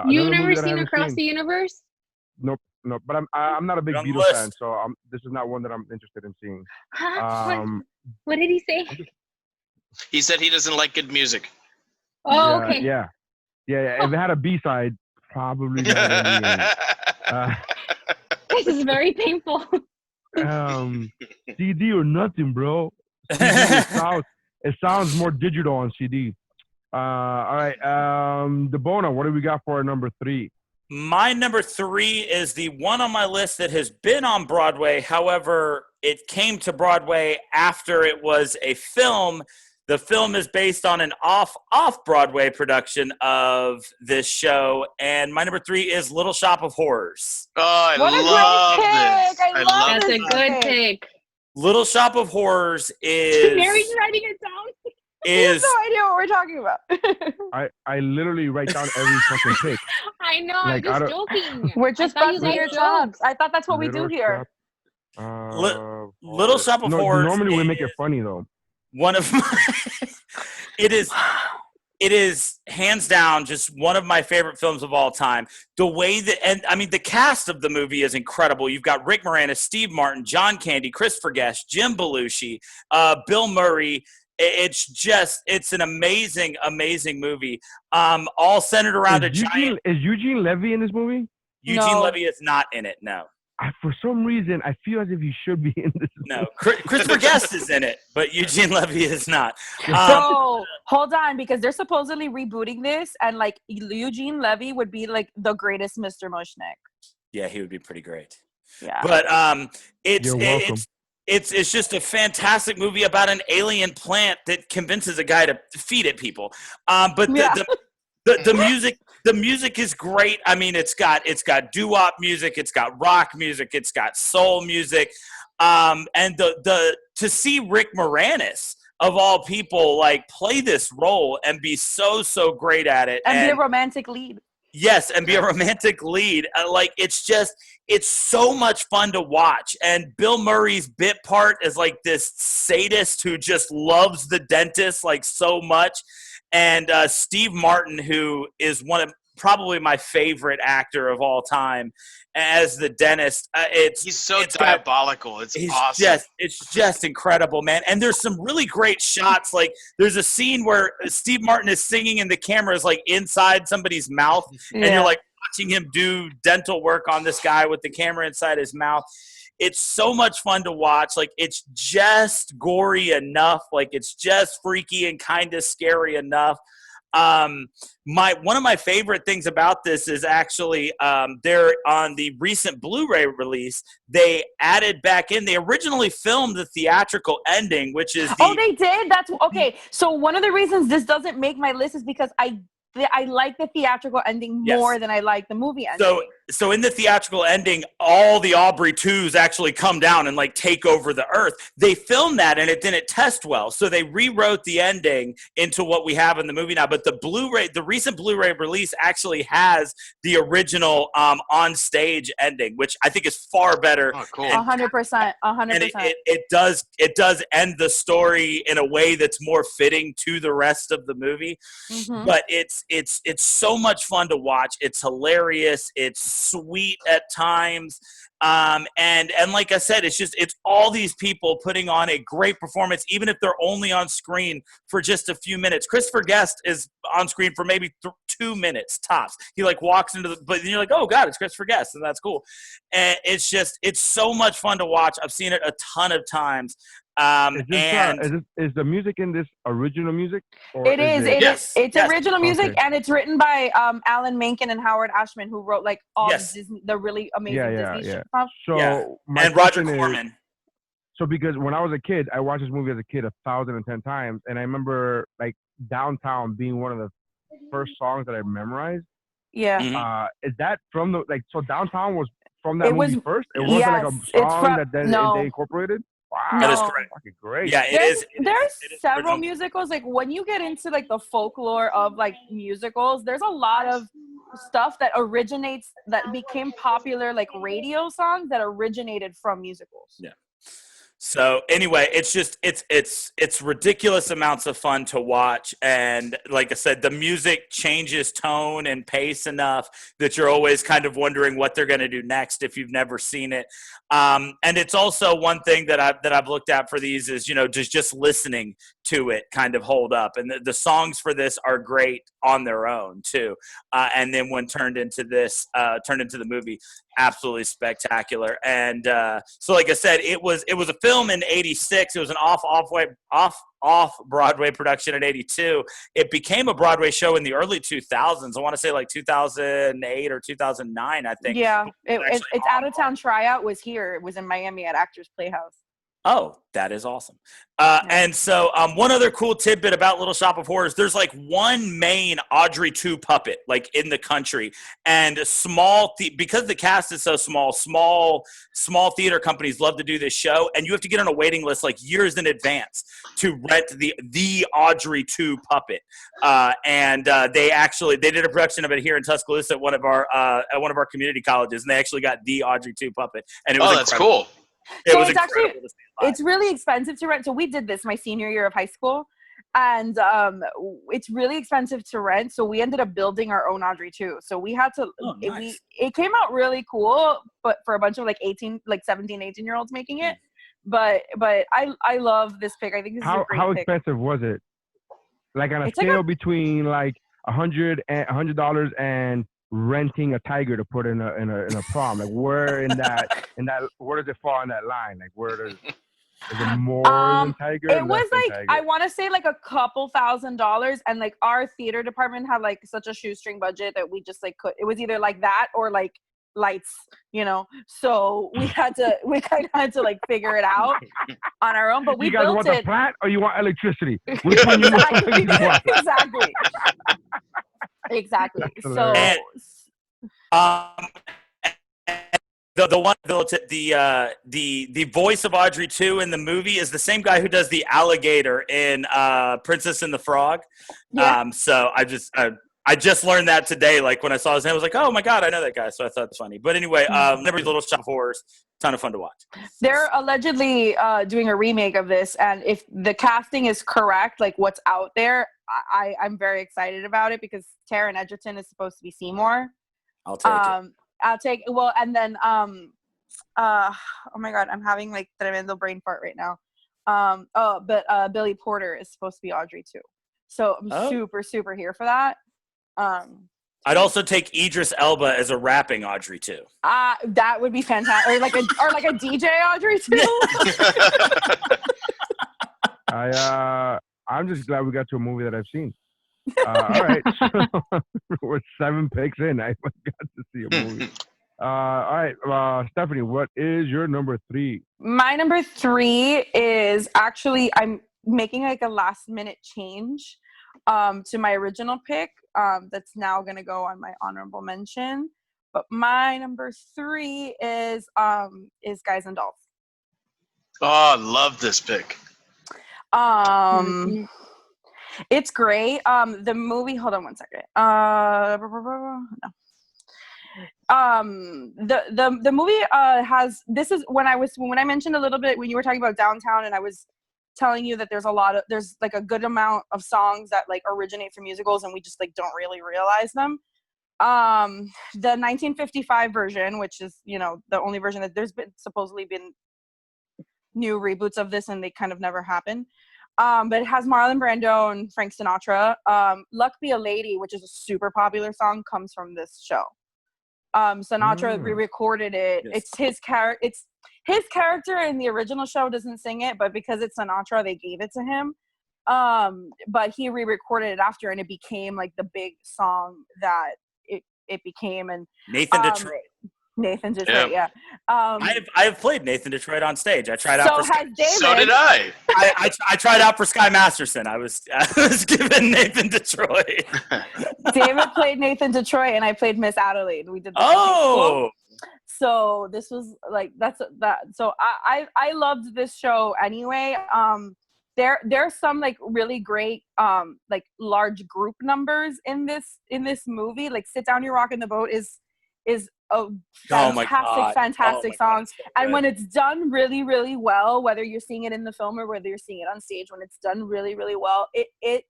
You've never seen Across the Universe? Nope. But I'm not a big Beatles fan, so this is not one that I'm interested in seeing. What did he say? He said he doesn't like good music. Oh, okay. Yeah. If it had a B-side, probably. This is very painful. CD or nothing, bro. It sounds more digital on CD. All right. DeBona, what do we got for our number 3? My number 3 is the one on my list that has been on Broadway. However, it came to Broadway after it was a film. The film is based on an off-Broadway production of this show. And my number 3 is Little Shop of Horrors. Oh, I love this. I love That's a good pick. Little Shop of Horrors is... Mary's writing it down. I have no idea what we're talking about. I literally write down every fucking pick. I know, like, I'm just joking. We're just busting your chops. I thought that's what we do here. Little Shop of Horrors. Normally we make it funny though. One of my it is hands down just one of my favorite films of all time. The way that, and I mean, the cast of the movie is incredible. You've got Rick Moranis, Steve Martin, John Candy, Christopher Guest, Jim Belushi, Bill Murray. It's an amazing movie. All centered around Is Eugene Levy in this movie? Eugene Levy is not in it. No. For some reason, I feel as if he should be in this movie. No, Christopher Guest is in it, but Eugene Levy is not. So hold on, because they're supposedly rebooting this, and like Eugene Levy would be like the greatest Mr. Mushnick. Yeah, he would be pretty great. Yeah, but it's just a fantastic movie about an alien plant that convinces a guy to feed it people. But the music is great. I mean, it's got doo-wop music, it's got rock music, it's got soul music, and to see Rick Moranis of all people like play this role and be so great at it, and be a romantic lead. Yes, and be a romantic lead. It's so much fun to watch. And Bill Murray's bit part is like this sadist who just loves the dentist like so much. And Steve Martin, who is probably my favorite actor of all time as the dentist. He's so diabolical. It's awesome. It's just incredible, man. And there's some really great shots. Like there's a scene where Steve Martin is singing and the camera is like inside somebody's mouth, and you're like watching him do dental work on this guy with the camera inside his mouth. It's so much fun to watch. Like it's just gory enough. Like it's just freaky and kind of scary enough. One of my favorite things about this is actually they're on the recent Blu-ray release. They added back in. They originally filmed the theatrical ending, which is they did. That's okay. So one of the reasons this doesn't make my list is because I like the theatrical ending more than I like the movie ending. So in the theatrical ending, all the Aubrey 2s actually come down and like take over the earth. They filmed that and it didn't test well. So they rewrote the ending into what we have in the movie now. But the recent Blu-ray release actually has the original on stage ending, which I think is far better. Oh, cool. 100%. And it does end the story in a way that's more fitting to the rest of the movie. Mm-hmm. But it's so much fun to watch. It's hilarious. It's sweet at times. And like I said, it's all these people putting on a great performance, even if they're only on screen for just a few minutes. Christopher Guest is on screen for maybe 2 minutes tops. He like walks into but you're like, oh God, it's Christopher Guest, and that's cool. And it's so much fun to watch. I've seen it a ton of times. Is the music in this original music? It is. It's original music, and it's written by Alan Menken and Howard Ashman, who wrote like all the really amazing Disney stuff. So and Roger Corman. So because when I was a kid, I watched this movie as a kid 1,010 times, and I remember like Downtown being one of the first songs that I memorized. Yeah. Mm-hmm. Is that from the so Downtown was from that movie first? It wasn't like a song that then they incorporated. Wow, That is No. correct. fucking great. Yeah, There's it is several original. musicals. Like when you get into like the folklore of like musicals, there's a lot of stuff that became popular, like radio songs that originated from musicals. Yeah. So anyway, it's just it's ridiculous amounts of fun to watch, and like I said, the music changes tone and pace enough that you're always kind of wondering what they're going to do next if you've never seen it. And it's also one thing that I've looked at for these is just listening to it kind of hold up, and the songs for this are great on their own too. And then when turned into the movie, absolutely spectacular. And so like I said, it was a film in '86. It was an off Broadway production in '82. It became a Broadway show in the early 2000s. I want to say like 2008 or 2009, I think. Yeah, its out of town tryout was here. It was in Miami at Actors Playhouse. Oh, that is awesome. And so one other cool tidbit about Little Shop of Horrors, there's like one main Audrey 2 puppet like in the country, and because the cast is so small theater companies love to do this show, and you have to get on a waiting list like years in advance to rent the Audrey 2 puppet. And they did a production of it here in Tuscaloosa at one of our community colleges, and they actually got the Audrey 2 puppet, and it was that's cool. It's really expensive to rent. So we did this my senior year of high school, and it's really expensive to rent. So we ended up building our own Audrey 2. So we had to. Nice. It came out really cool, but for a bunch of like 17, 18-year-olds making it. But I love this pick. I think this is a great how pick. expensive was it? Like on a scale between like $100 and renting a tiger to put in a prom, like where in that where does it fall on that line? Like is it more than tiger? It was like tiger? I want to say like a couple $1,000s, and like our theater department had like such a shoestring budget that we just like it was either like that or like lights, so we kind of had to like figure it out on our own, but we you guys built want it. the plat or you want electricity? Which one you want? Exactly. So the voice of Audrey 2 in the movie is the same guy who does the alligator in Princess and the Frog. Yeah. So I just learned that today. Like when I saw his name, I was like, oh my God, I know that guy. So I thought it was funny. But anyway, Little Shop of Horrors, ton of fun to watch. They're allegedly doing a remake of this, and if the casting is correct, like what's out there, I'm very excited about it because Taron Egerton is supposed to be Seymour. I'll take it. Well, and then oh my God, I'm having like tremendo brain fart right now. But Billy Porter is supposed to be Audrey 2. So I'm super here for that. I'd also take Idris Elba as a rapping Audrey 2. That would be fantastic. Or like a DJ Audrey 2. I'm just glad we got to a movie that I've seen. All right, so we're 7 picks in. I got to see a movie. All right, Stephanie, what is your number 3? My number 3 is actually I'm making like a last minute change to my original pick. That's now gonna go on my honorable mention. But my number 3 is Guys and Dolls. Oh, I love this pick. It's great. The movie. Hold on one second. No. The movie has. This is when I mentioned a little bit when you were talking about downtown, and I was telling you that there's like a good amount of songs that like originate from musicals, and we just like don't really realize them. The 1955 version, which is the only version that there's supposedly been new reboots of this, and they kind of never happen. But it has Marlon Brando and Frank Sinatra. Luck Be a Lady, which is a super popular song, comes from this show. Sinatra re-recorded it. Yes. It's his character. It's his character in the original show doesn't sing it, but because it's Sinatra, they gave it to him. But he re-recorded it after, and it became like the big song that it became. And Nathan Detroit. Yeah. I have played Nathan Detroit on stage. I tried out for has David. So did I. I tried out for Sky Masterson. I was given Nathan Detroit. David played Nathan Detroit, and I played Miss Adelaide. We did. Oh. So this was like So I loved this show anyway. There's some like really great like large group numbers in this movie. Like Sit Down, You're Rocking the Boat is a fantastic song. And when it's done really, really well, whether you're seeing it in the film or whether you're seeing it on stage, when it's done really, really well, it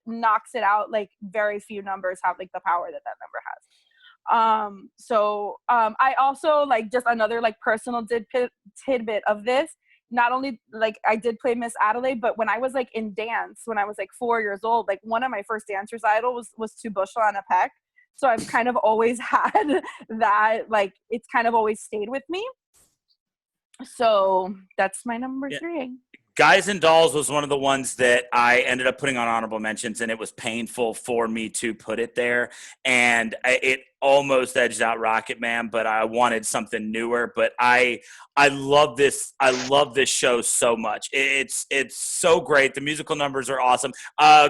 knocks it out. Like very few numbers have like the power that number has. I also like just another like personal tidbit of this. Not only like I did play Miss Adelaide, but when I was like in dance, when I was like 4 years old, like one of my first dance recitals was To Bushel and a Peck. So I've kind of always had that, like it's kind of always stayed with me. So that's my number 3. Guys and Dolls was one of the ones that I ended up putting on honorable mentions, and it was painful for me to put it there. And it almost edged out Rocket Man, but I wanted something newer. But I love this. I love this show so much. It's so great. The musical numbers are awesome.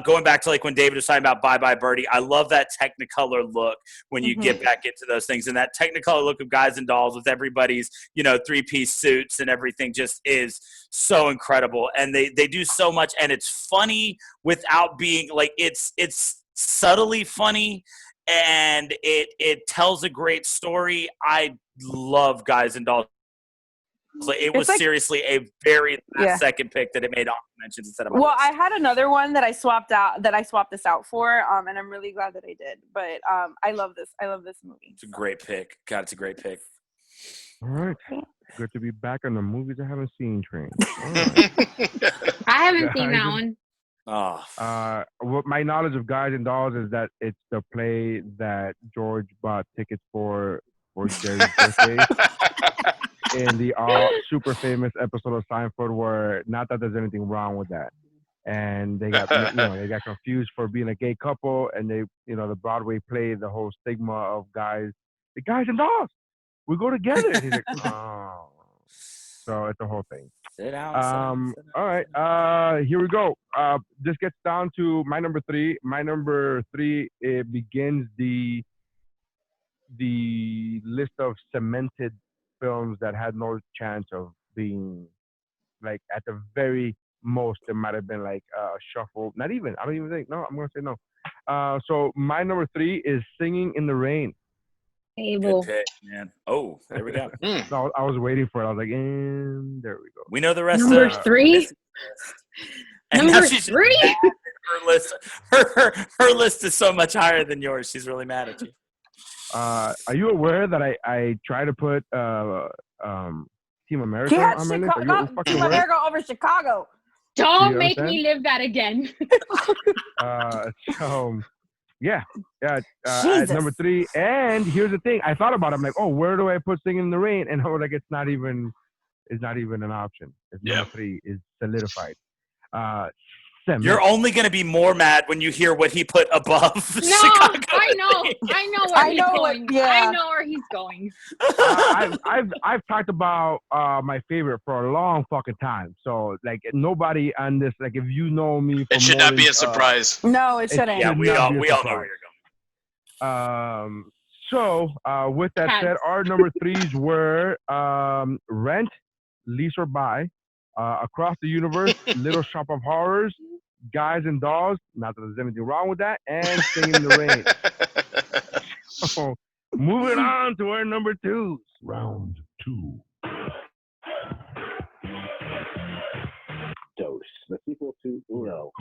Going back to like when David was talking about Bye Bye Birdie, I love that Technicolor look when you get back into those things, and that Technicolor look of Guys and Dolls with everybody's 3-piece suits and everything just is so incredible. And they do so much, and it's funny without being like it's subtly funny. And it tells a great story. I love Guys and Dolls. It was like, seriously a very last second pick that it made honorable mentions instead of my list. I had another one that I swapped this out for, and I'm really glad that I did. But I love this movie. It's a great pick. God, it's a great pick. All right. Good to be back on the movies I haven't seen train. All right. I haven't seen that one. What my knowledge of Guys and Dolls is that it's the play that George bought tickets for Jerry's birthday in the super famous episode of Seinfeld, where not that there's anything wrong with that, and they got they got confused for being a gay couple, and they the Broadway play, the whole stigma of the Guys and Dolls, we go together. And he's like, oh. So it's a whole thing. Sit down. All right. Here we go. This gets down to my number 3. My number 3, it begins the list of cemented films that had no chance of being like at the very most. It might have been like shuffled. Not even. I don't even think. No, I'm gonna say no. So my number 3 is Singing in the Rain. Good pick, man. Oh, there we go. No, I was waiting for it. I was like, and there we go. We know the rest. Number 3. And number now she's 3. Her list. Her list is so much higher than yours. She's really mad at you. Are you aware that I try to put Team America He had on my list? Are you fucking Team aware? America over Chicago. Don't make me live that again. So yeah, at number 3. And here's the thing: I thought about it. I'm like, oh, where do I put Singing in the Rain? And I was like, it's not even an option. It's number 3 is solidified. You're only going to be more mad when you hear what he put above No, Chicago. I know where he's going. I know where he's going. I've talked about my favorite for a long fucking time. So like nobody on this, like if you know me, it should not be a surprise. No, it shouldn't. Yeah, we all know where you're going. So with that said, our number 3s were Rent, Lease or Buy, Across the Universe, Little Shop of Horrors, Guys and Dolls, not that there's anything wrong with that, and Singing in the Rain. So, moving on to our number 2s. Round 2. Dose. The sequel to Uno.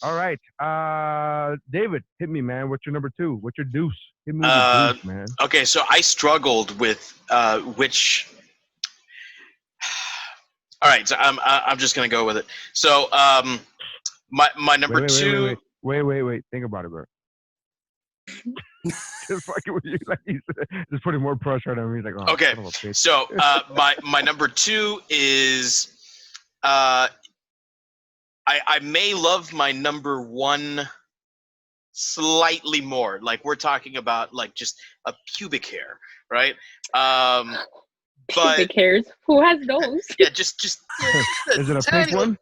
All right. David, hit me, man. What's your number 2? What's your deuce? Hit me with your deuce, man. Okay, so I struggled with which. All right, so I'm just gonna go with it. So my number 2. Wait. Think about it, bro. Just fucking with you, like he said, just putting more pressure on me. He's like, oh, okay. So my number 2 is I may love my number 1 slightly more. Like we're talking about like just a pubic hair, right? But pubic hairs. Who has those? yeah, just Is it a pink one?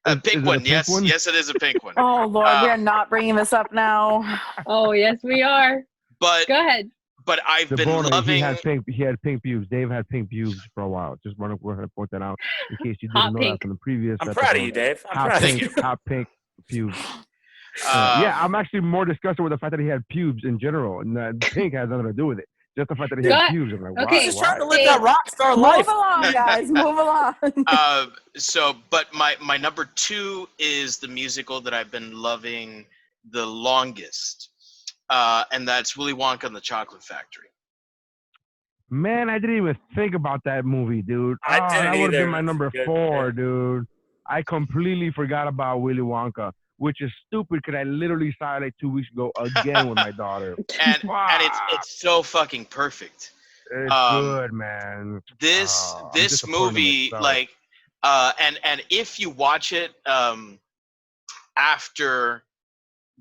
A pink Is it one, a pink yes, one? yes, it is a pink one. Oh Lord, we are not bringing this up now. Oh yes, we are. But Go ahead. But I've been Devona, loving. He had pink pubes. Dave had pink pubes for a while. Just want to go ahead and point that out in case you Hot didn't know pink. that from the previous. I'm episode. proud of you, Dave. I'm proud of you. Hot pink pubes. Yeah, I'm actually more disgusted with the fact that he had pubes in general, and that pink has nothing to do with it. Just the fact that he had pubes. I'm like, Okay, why? He's just trying to Why? live that rock star Move life. along, guys. Move along. But my number 2 is the musical that I've been loving the longest, and that's Willy Wonka and the Chocolate Factory. Man, I didn't even think about that movie, dude. I didn't that would have either. been my number Good, 4, dude. I completely forgot about Willy Wonka, which is stupid because I literally saw it like 2 weeks ago again with my daughter. And it's so fucking perfect. It's good, man. This I'm this disappointed in movie, myself. like, and if you watch it after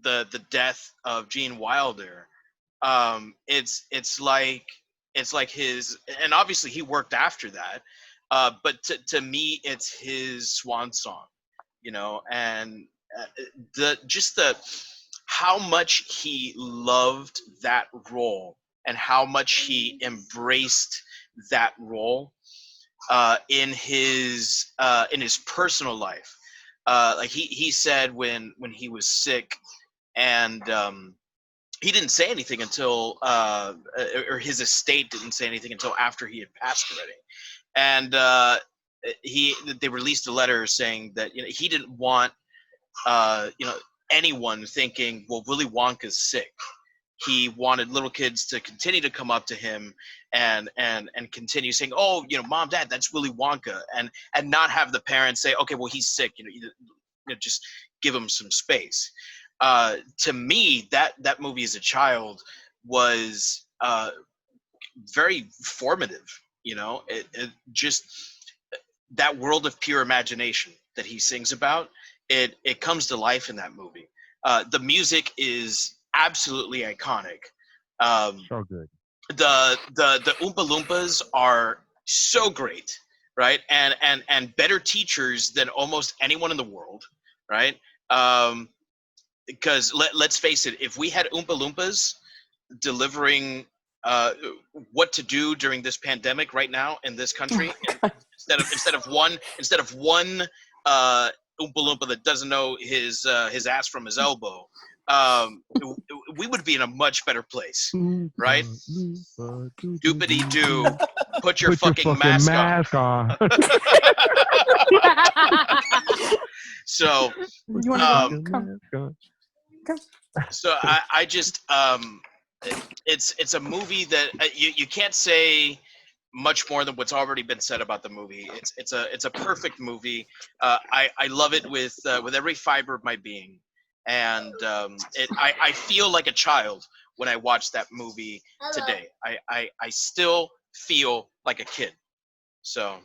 the death of Gene Wilder, it's like his, and obviously he worked after that, but to me it's his swan song, you know, and the how much he loved that role and how much he embraced that role in his personal life. Like he said when he was sick, and he didn't say anything until or his estate didn't say anything until after he had passed already. And they released a letter saying that he didn't want anyone thinking, well, Willy Wonka's sick. He wanted little kids to continue to come up to him and continue saying, oh, Mom, Dad, that's Willy Wonka, and not have the parents say, okay, well, he's sick, just give him some space. To me, that movie as a child was very formative. It just, that world of pure imagination that he sings about, it comes to life in that movie. The music is absolutely iconic. So good. The Oompa Loompas are so great, right? And better teachers than almost anyone in the world, right? Because let's face it, if we had Oompa Loompas delivering what to do during this pandemic right now in this country, instead of one Oompa Loompa that doesn't know his ass from his elbow, we would be in a much better place, right? Doopity doo, put your fucking mask on. So, You want to go? so I just it's a movie that you can't say much more than what's already been said about the movie. It's a perfect movie. I love it with every fiber of my being, and I feel like a child when I watch that movie today. I still feel like a kid. So,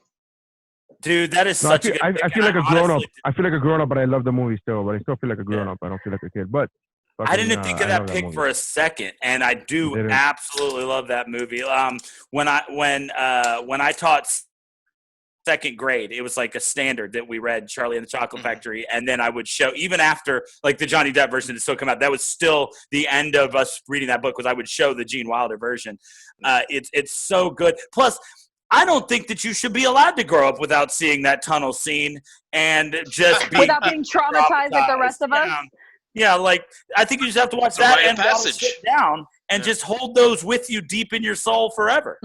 dude, that is No, such a good I pick, feel like and a grown up. honestly, I feel like a grown up, but I love the movie still. But I still feel like a grown up. I don't feel like a kid. But I didn't think of I that love pick movie. for a second, and I do didn't? absolutely love that movie. When I taught second grade, it was like a standard that we read Charlie and the Chocolate Factory, and then I would show, even after like the Johnny Depp version had still come out, that was still the end of us reading that book, was I would show the Gene Wilder version. It's so good. Plus, I don't think that you should be allowed to grow up without seeing that tunnel scene and just be Without being traumatized like the rest of us. Yeah, like I think you just have to watch It's a that rite of and while passage. sit down and just hold those with you deep in your soul forever.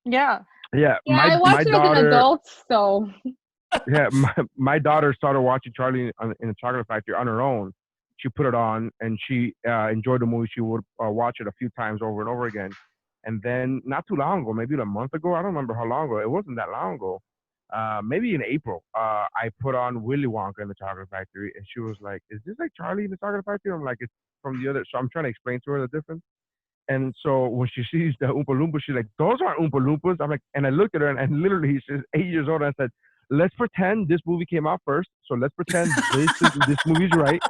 Yeah. Yeah, Yeah, my I watched it as an daughter. adult, so Yeah, my daughter started watching Charlie in the Chocolate Factory on her own. She put it on, and she enjoyed the movie. She would watch it a few times over and over again. And then not too long ago, maybe a month ago, I don't remember how long ago. It wasn't that long ago. Maybe in April, I put on Willy Wonka in the Chocolate Factory, and she was like, "Is this like Charlie in the Chocolate Factory?" I'm like, "It's from the other." So I'm trying to explain to her the difference. And so when she sees the Oompa Loompas, she's like, "Those aren't Oompa Loompas." I'm like, and I looked at her, and literally, she's 8 years old, and I said, "Let's pretend this movie came out first. So let's pretend this movie's right,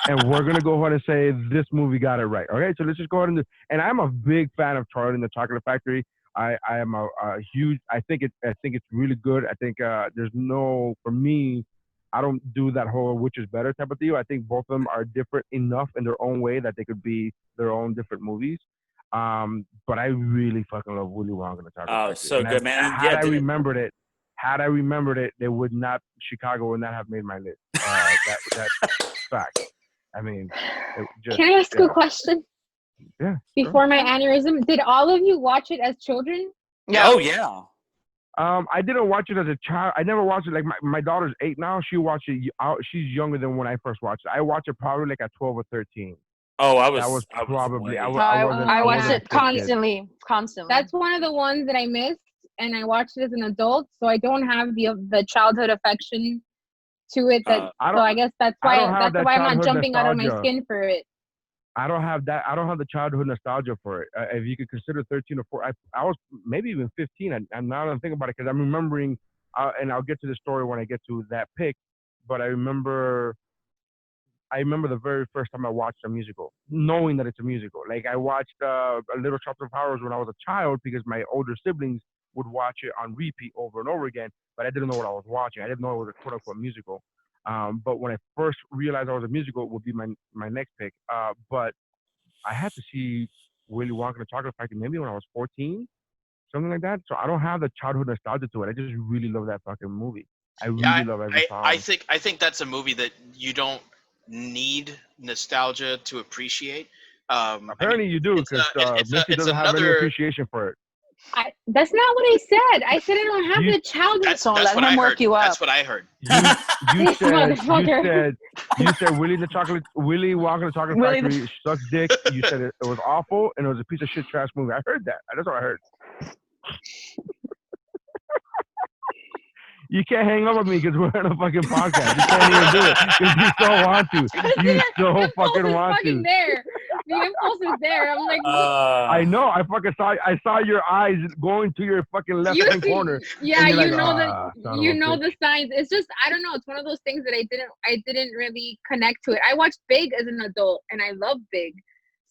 and we're gonna go ahead and say this movie got it right. Okay, so let's just go ahead and do. And I'm a big fan of Charlie and the Chocolate Factory. I am a huge. I think it's really good. I think there's no for me. I don't do that whole which is better type of deal. I think both of them are different enough in their own way that they could be their own different movies. But I really fucking love Willy Wonka and the Chocolate Factory. Oh, so and good, man. Had I remembered it, they would not. Chicago would not have made my list. That's fact. I mean, can I ask a question? Yeah. Before my aneurysm, did all of you watch it as children? Yeah. Oh yeah. I didn't watch it as a child. I never watched it. Like my daughter's 8 now. She watched it. She's younger than when I first watched it. I watched it probably like at 12 or 13. Oh, I watched it constantly. That's one of the ones that I missed, and I watched it as an adult, so I don't have the childhood affection to it. So I guess that's why I'm not jumping out of my skin for it. I don't have that. I don't have the childhood nostalgia for it. If you could consider 13 or 14, I was maybe even 15. And now that I'm thinking about it, because I'm remembering, and I'll get to the story when I get to that pick. But I remember the very first time I watched a musical, knowing that it's a musical. Like I watched A Little Shop of Horrors when I was a child because my older siblings would watch it on repeat over and over again. But I didn't know what I was watching. I didn't know it was a quote unquote musical. But when I first realized I was a musical, it would be my next pick. But I had to see Willy Wonka and the Chocolate Factory maybe when I was 14, something like that. So I don't have the childhood nostalgia to it. I just really love that fucking movie. I really love every song. I think that's a movie that you don't need nostalgia to appreciate. Apparently you do, because Missy doesn't have any appreciation for it. That's not what I said. I said I don't have the childhood. That's what I heard. That's what I heard. You said Willy Wonka and the Chocolate Factory sucks dick. You said it was awful and it was a piece of shit trash movie. I heard that. That's what I heard. You can't hang up with me because we're on a fucking podcast. You can't even do it because you so want to. You so fucking want to. There. The impulse is there. I'm like, I know. I saw your eyes going to your fucking left hand corner. Yeah, you know the signs. It's just I don't know. It's one of those things that I didn't really connect to it. I watched Big as an adult, and I love Big.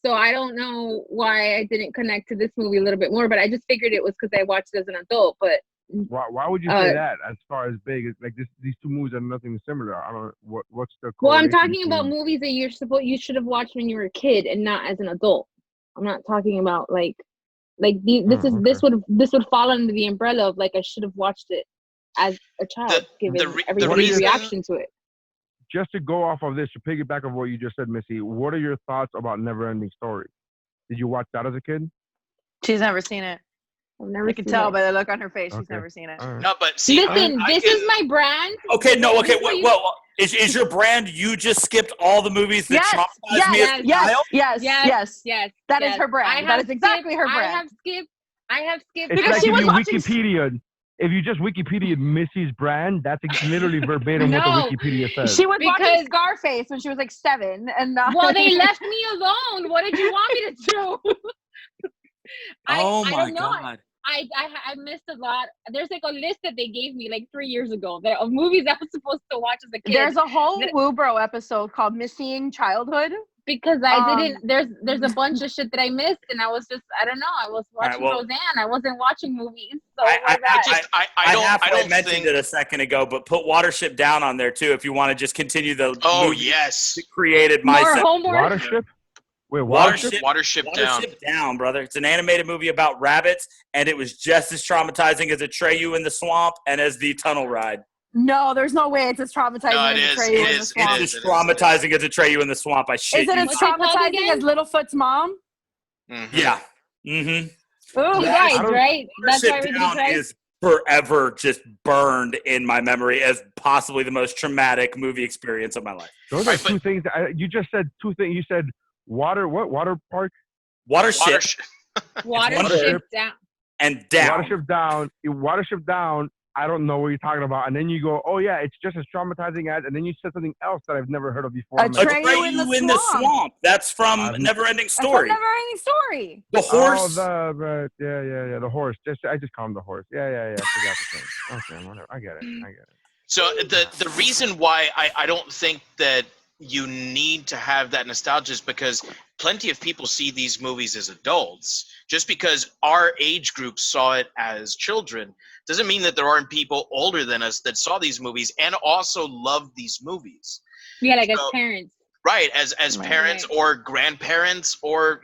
So I don't know why I didn't connect to this movie a little bit more, but I just figured it was because I watched it as an adult. But why would you say that? As far as Big, it's like these two movies are nothing similar. I don't. What's the? Well, I'm talking about movies that you should have watched when you were a kid and not as an adult. I'm not talking about this would fall under the umbrella of like I should have watched it as a child, given everybody's reaction to it. Just to go off of this, to piggyback of what you just said, Missy, what are your thoughts about Neverending Story? Did you watch that as a kid? She's never seen it. You can tell by the look on her face. She's never seen it. Right. No, but see, listen, this is my brand. Okay, no, okay. Well, is your brand? You just skipped all the movies that traumatized me as a child. Yes. That is her brand. That is exactly her brand. I have skipped it's because like she was watching Wikipedia. If you just Wikipedia Missy's brand, that's literally verbatim what the Wikipedia says. She was watching Scarface when she was like 7, and well, they left me alone. What did you want me to do? Oh my God. I missed a lot. There's like a list that they gave me like 3 years ago of movies I was supposed to watch as a kid. There's a whole Woobro episode called Missing Childhood. Because I didn't, there's a bunch of shit that I missed, and I was just, I don't know, I was watching Roseanne. I wasn't watching movies. So I mentioned it a second ago, but put Watership Down on there too if you want to just continue the movie that created my Watership? Wait, Watership Down, brother. It's an animated movie about rabbits, and it was just as traumatizing as Atreyu in the swamp and as the tunnel ride. No, there's no way it's as traumatizing as Atreyu in the swamp. It's as traumatizing as Atreyu in the swamp. I shit you. Is it as traumatizing as Littlefoot's mom? Mm-hmm. Yeah. Mm-hmm. Oh, right. That's why Down is forever just burned in my memory as possibly the most traumatic movie experience of my life. Those are two things. You just said two things. You said water park? Watership. Watership Down. And Down. Watership Down. I don't know what you're talking about. And then you go, oh, yeah, it's just as traumatizing as, and then you said something else that I've never heard of before. Atreyu in the swamp. That's from Neverending Story. Neverending Story. The horse. Oh, yeah, the horse. I just call him the horse. Yeah. I forgot the thing. Okay, whatever. I get it. So the reason why I don't think that you need to have that nostalgia because plenty of people see these movies as adults. Just because our age group saw it as children doesn't mean that there aren't people older than us that saw these movies and also loved these movies. Yeah, like as parents. Right, as parents or grandparents or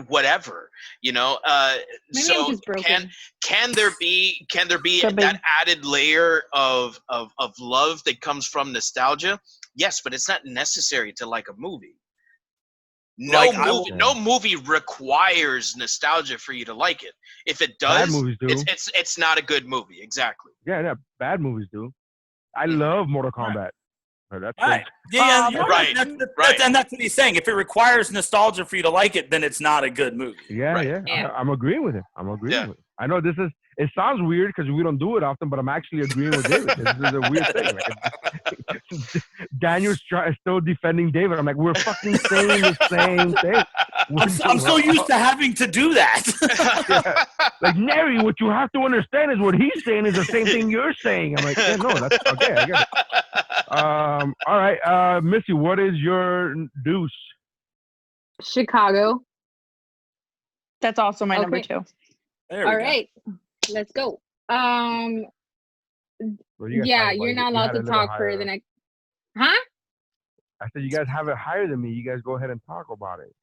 whatever, Maybe I'm just broken. Can there be that added layer of love that comes from nostalgia? Yes, but it's not necessary to like a movie. No movie requires nostalgia for you to like it. If it does, bad movies do. It's not a good movie. Exactly. Yeah, bad movies do. I love Mortal Kombat. That's right. Right. And that's what he's saying. If it requires nostalgia for you to like it, then it's not a good movie. Yeah. I'm agreeing with him. with it. I know it sounds weird because we don't do it often, but I'm actually agreeing with David. This is a weird thing. Like, Daniel's still defending David. I'm like, we're fucking saying the same thing. I'm so used to having to do that. Like, Neri, what you have to understand is what he's saying is the same thing you're saying. I'm like, yeah, no, that's okay. I get it. All right, Missy, what is your deuce? Chicago. That's also my number 2. All right, let's go. Yeah, you're not allowed to talk for the next. Huh? I said you guys have it higher than me. You guys go ahead and talk about it.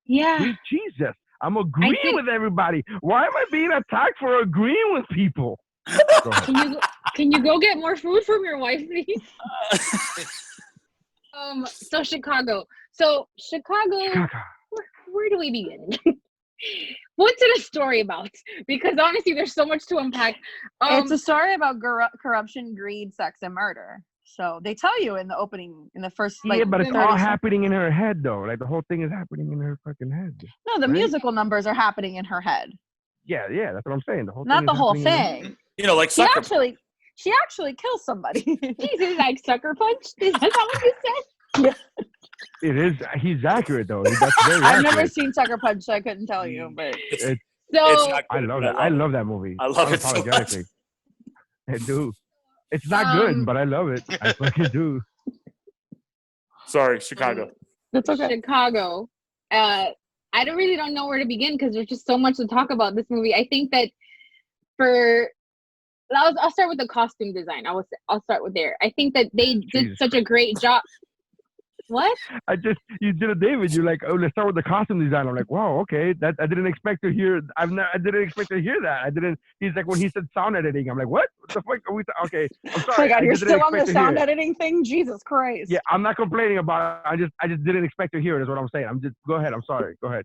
Yeah. Sweet Jesus, I'm agreeing with everybody. Why am I being attacked for agreeing with people? Can you go get more food from your wife, please? So Chicago. Where do we begin? What's it a story about? Because honestly, there's so much to unpack. It's a story about corruption, greed, sex, and murder. So they tell you in the opening, in the first. Yeah, but it's all happening in her head, though. Like the whole thing is happening in her fucking head. No, the musical numbers are happening in her head. Yeah, that's what I'm saying. The whole not thing the whole thing. Like sucker. She actually kills somebody. Jesus, like sucker punch. Is that what you said? Yeah. It is. He's accurate though. That's very I've accurate. never seen Sucker Punch, so I couldn't tell you. But I love that. I love that movie. I love it so much. I do. It's not good, but I love it. I fucking do. Sorry, Chicago. That's okay. Chicago. I don't know where to begin because there's just so much to talk about this movie. I think that I'll start with the costume design. I'll start with there. I think that they did such a great job. What? You did a David. You're like, oh, let's start with the costume design. I'm like, wow, okay. That I didn't expect to hear. I didn't expect to hear that. He's like, when he said sound editing, I'm like, what? What the fuck are we? Okay, I'm sorry. Oh my God, you're still on the sound editing thing? Jesus Christ. Yeah, I'm not complaining about it. I just didn't expect to hear it. Is what I'm saying. Go ahead. I'm sorry. Go ahead.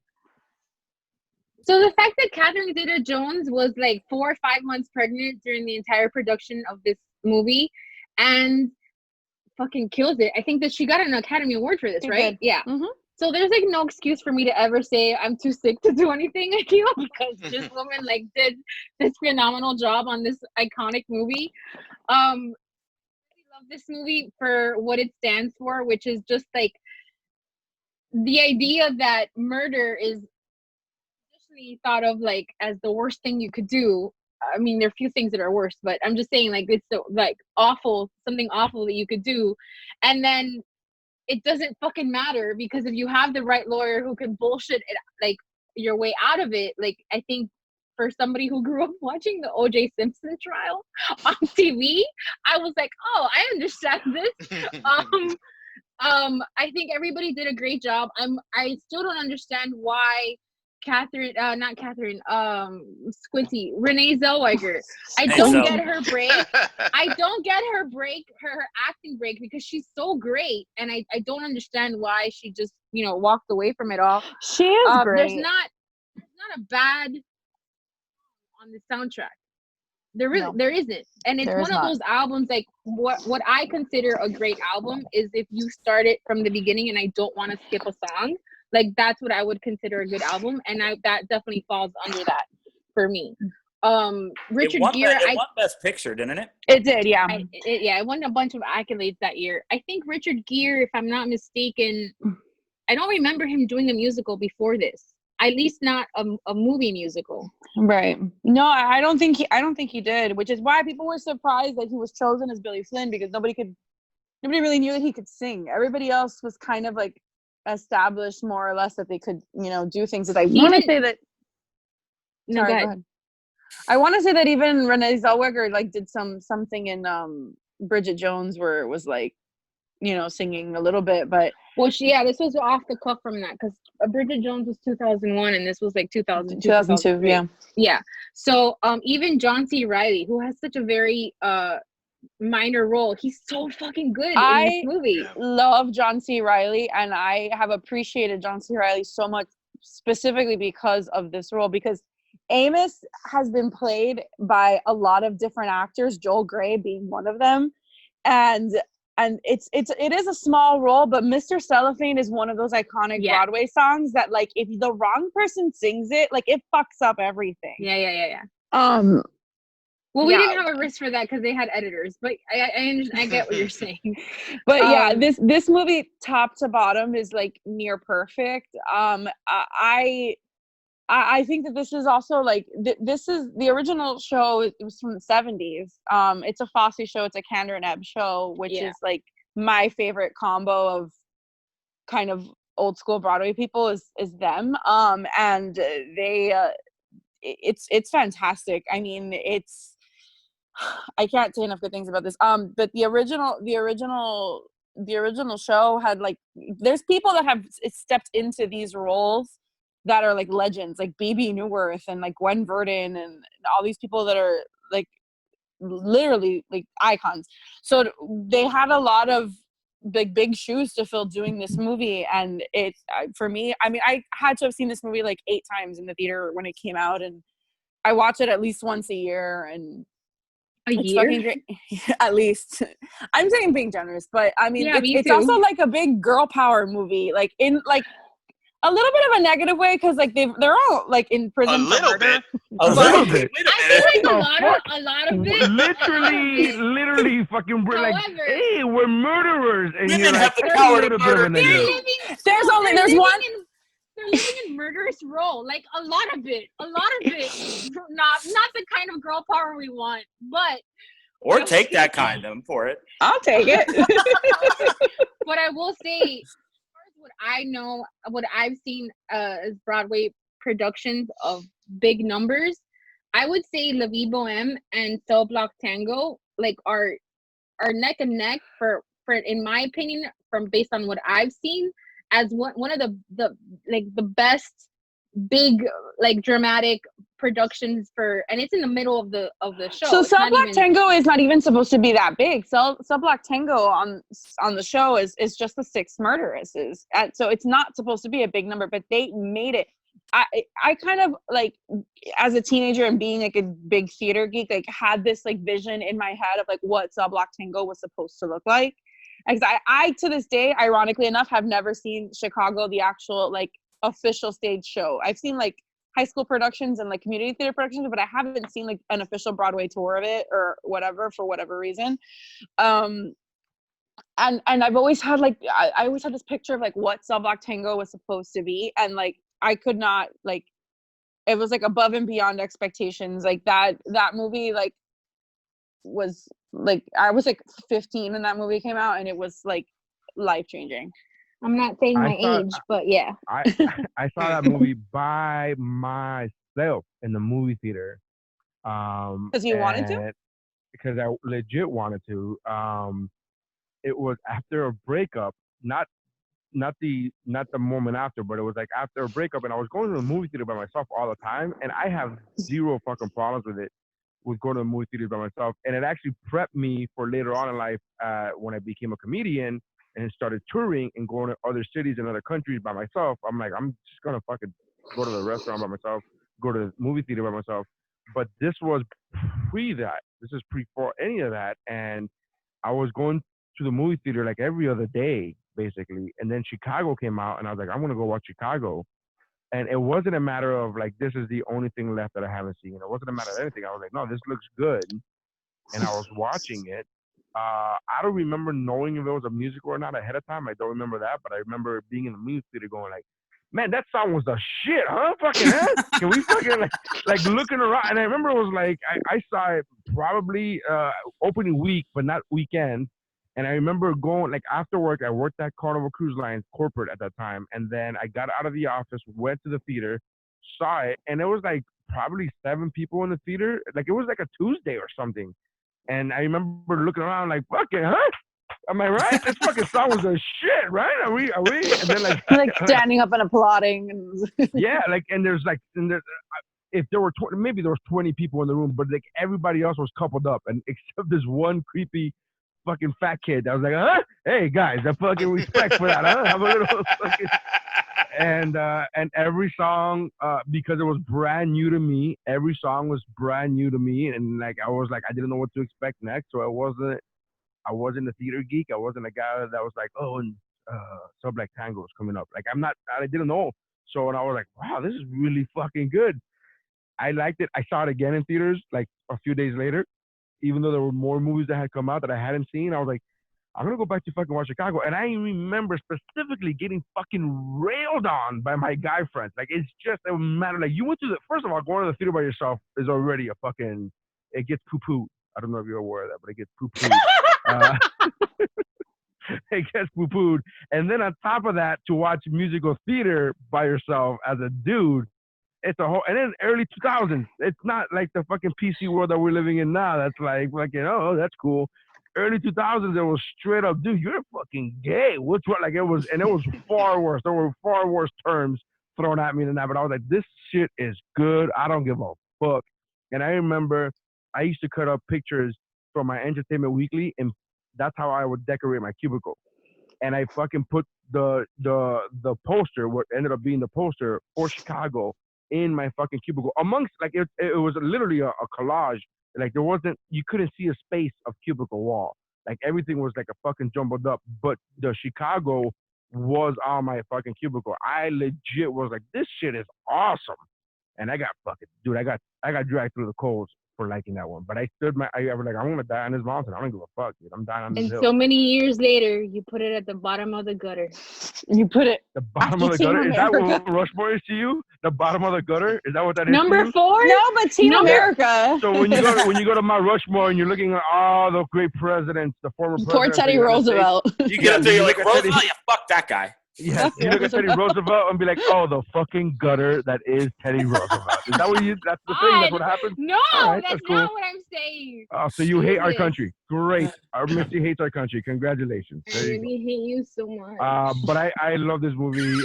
So the fact that Catherine Zeta-Jones was like 4 or 5 months pregnant during the entire production of this movie, and fucking kills it. I think that she got an Academy Award for this, right? Yeah. Mm-hmm. So there's like no excuse for me to ever say I'm too sick to do anything, because this woman like did this phenomenal job on this iconic movie. I love this movie for what it stands for, which is just like the idea that murder is traditionally thought of like as the worst thing you could do. I mean, there are a few things that are worse, but I'm just saying, like, it's so, like something awful that you could do, and then it doesn't fucking matter because if you have the right lawyer who can bullshit it, like your way out of it, like I think for somebody who grew up watching the O.J. Simpson trial on TV, I was like, oh, I understand this. I think everybody did a great job. I still don't understand why. Squinty, Renee Zellweger. I don't get her break. I don't get her break, her acting break, because she's so great, and I don't understand why she just walked away from it all. She is great. There's not a bad on the soundtrack. There isn't, and it's one of those albums like what I consider a great album is if you start it from the beginning, and I don't want to skip a song. Like that's what I would consider a good album, and that definitely falls under that for me. Richard Gere, it won Best Picture, didn't it? It did, yeah. It won a bunch of accolades that year. I think Richard Gere, if I'm not mistaken, I don't remember him doing a musical before this. At least not a movie musical. Right. No, I don't think he did, which is why people were surprised that he was chosen as Billy Flynn, because nobody could nobody really knew that he could sing. Everybody else was kind of like established more or less that they could, do things. That I want to say that. No, Sorry, go go ahead. ahead. I want to say that even Renee Zellweger like did something in Bridget Jones where it was like, singing a little bit, but this was off the cuff from that because Bridget Jones was 2001 and this was like 2002, 2002, yeah. So even John C. Reilly, who has such a very minor role, he's so fucking good in this movie. I love John C. Reilly, and I have appreciated John C. Reilly so much specifically because of this role, because Amos has been played by a lot of different actors, Joel Grey being one of them, and it is a small role, but Mr. Cellophane is one of those iconic Broadway songs that, like, if the wrong person sings it, like, it fucks up everything. Yeah. Well, we didn't have a risk for that because they had editors, but I get what you're saying. But yeah, this movie top to bottom is like near perfect. I think that this is also like this is the original show. It was from the 70s. It's a Fosse show. It's a Kander and Ebb show, which is like my favorite combo of kind of old school Broadway people is them. And they it's fantastic. I mean, I can't say enough good things about this. But the original show had like, there's people that have stepped into these roles that are like legends, like Bebe Neuwirth and like Gwen Verdon and all these people that are like literally like icons. So they had a lot of big shoes to fill doing this movie, and it's for me. I mean, I had to have seen this movie like 8 times in the theater when it came out, and I watch it at least once a year. And it's fucking great. At least I'm saying being generous, but I mean, it's also like a big girl power movie, like in like a little bit of a negative way, because like they're all like in prison. A little bit. A little bit. I feel like a lot of it. Literally fucking like, hey, we're murderers, and women you're have like, the power to "You're murder." There's one. They're living in murderous role, like a lot of it. Not the kind of girl power we want, but or take that kind. I'm for it. I'll take it. But I will say, what I know, what I've seen as Broadway productions of big numbers, I would say La Vie Boheme and Cell Block Tango like are neck and neck for in my opinion, from based on what I've seen, as one of the best big like dramatic productions for, and it's in the middle of the show. So Cell Block Tango is not even supposed to be that big. Cell Block Tango on the show is just the 6 murderesses, and so it's not supposed to be a big number, but they made it. I kind of like, as a teenager and being like a big theater geek, like had this like vision in my head of like what Cell Block Tango was supposed to look like. Because I to this day, ironically enough, have never seen Chicago, the actual like official stage show. I've seen like high school productions and like community theater productions, but I haven't seen like an official Broadway tour of it or whatever, for whatever reason. And I've always had like, I always had this picture of like what Cell Block Tango was supposed to be, and like I could not, like, it was like above and beyond expectations. Like that movie like was like, I was like 15 when that movie came out, and it was like life-changing. I'm not saying my age, but yeah. I saw that movie by myself in the movie theater. Because you wanted to? Because I legit wanted to. It was after a breakup, not the moment after, but it was like after a breakup, and I was going to the movie theater by myself all the time, and I have zero fucking problems with going to the movie theater by myself, and it actually prepped me for later on in life when I became a comedian and started touring and going to other cities and other countries by myself. I'm like, I'm just gonna fucking go to the restaurant by myself, go to the movie theater by myself. But this was pre that. This is pre-for any of that, and I was going to the movie theater like every other day, basically. And then Chicago came out, and I was like, I'm gonna go watch Chicago. And it wasn't a matter of like, this is the only thing left that I haven't seen. It wasn't a matter of anything. I was like, no, this looks good. And I was watching it. I don't remember knowing if it was a musical or not ahead of time. I don't remember that, but I remember being in the movie theater going like, man, that song was the shit, huh? Fucking hell? Can we fucking like looking around? And I remember it was like, I saw it probably opening week, but not weekend. And I remember going, like, after work, I worked at Carnival Cruise Lines corporate at that time. And then I got out of the office, went to the theater, saw it, and there was like probably 7 people in the theater. Like, it was like a Tuesday or something. And I remember looking around like, fucking, huh? Am I right? This fucking song was a shit, right? Are we? And then like standing up and applauding. Yeah, like, and there's if there were maybe there was 20 people in the room, but like everybody else was coupled up, and except this one creepy fucking fat kid. I was like, huh? Hey guys, I fucking respect for that, huh? Have a little fucking. And every song, because it was brand new to me, every song was brand new to me, and like I was like, I didn't know what to expect next, so I wasn't a theater geek. I wasn't a guy that was like, oh, and Sub Black Tango is coming up. Like, I didn't know. So when I was like, wow, this is really fucking good. I liked it. I saw it again in theaters like a few days later, even though there were more movies that had come out that I hadn't seen. I was like, I'm going to go back to fucking watch Chicago. And I remember specifically getting fucking railed on by my guy friends. Like, it's just a matter. Like, you went to first of all, going to the theater by yourself is already a fucking, it gets poo-pooed. I don't know if you're aware of that, but it gets poo-pooed. It gets poo-pooed. And then on top of that, to watch musical theater by yourself as a dude, it's a whole, and then early 2000s, it's not like the fucking PC world that we're living in now. That's like, oh, that's cool. Early 2000s, it was straight up, dude, you're fucking gay. What's what? Like, it was far worse. There were far worse terms thrown at me than that. But I was like, this shit is good. I don't give a fuck. And I remember I used to cut up pictures from my Entertainment Weekly, and that's how I would decorate my cubicle. And I fucking put the poster, what ended up being the poster for Chicago, in my fucking cubicle. Amongst, like, it was literally a collage. Like, you couldn't see a space of cubicle wall. Like, everything was like a fucking jumbled up. But the Chicago was on my fucking cubicle. I legit was like, this shit is awesome. And I got dragged through the coals for liking that one. But I was like, I'm gonna die on this mountain. I don't give a fuck, dude. I'm dying on this hill. And so many years later, you put it at the bottom of the gutter. You put it the bottom of the gutter. Is that what Rushmore is to you? The bottom of the gutter? Is that what that is? Number 4? No, but Team America. So when you go to Mount Rushmore and you're looking at all the great presidents, the former presidents. Poor Teddy Roosevelt. You get up there, you're like, Roosevelt, yeah, fuck that guy. Yeah, you look at Teddy Roosevelt and be like, oh, the fucking gutter that is Teddy Roosevelt. Is that what that's the thing? That's what happens? No, right, that's cool. not what I'm saying. Oh, so you hate our country. Great. Our Missy hates our country. Congratulations. I really hate you so much. But I love this movie.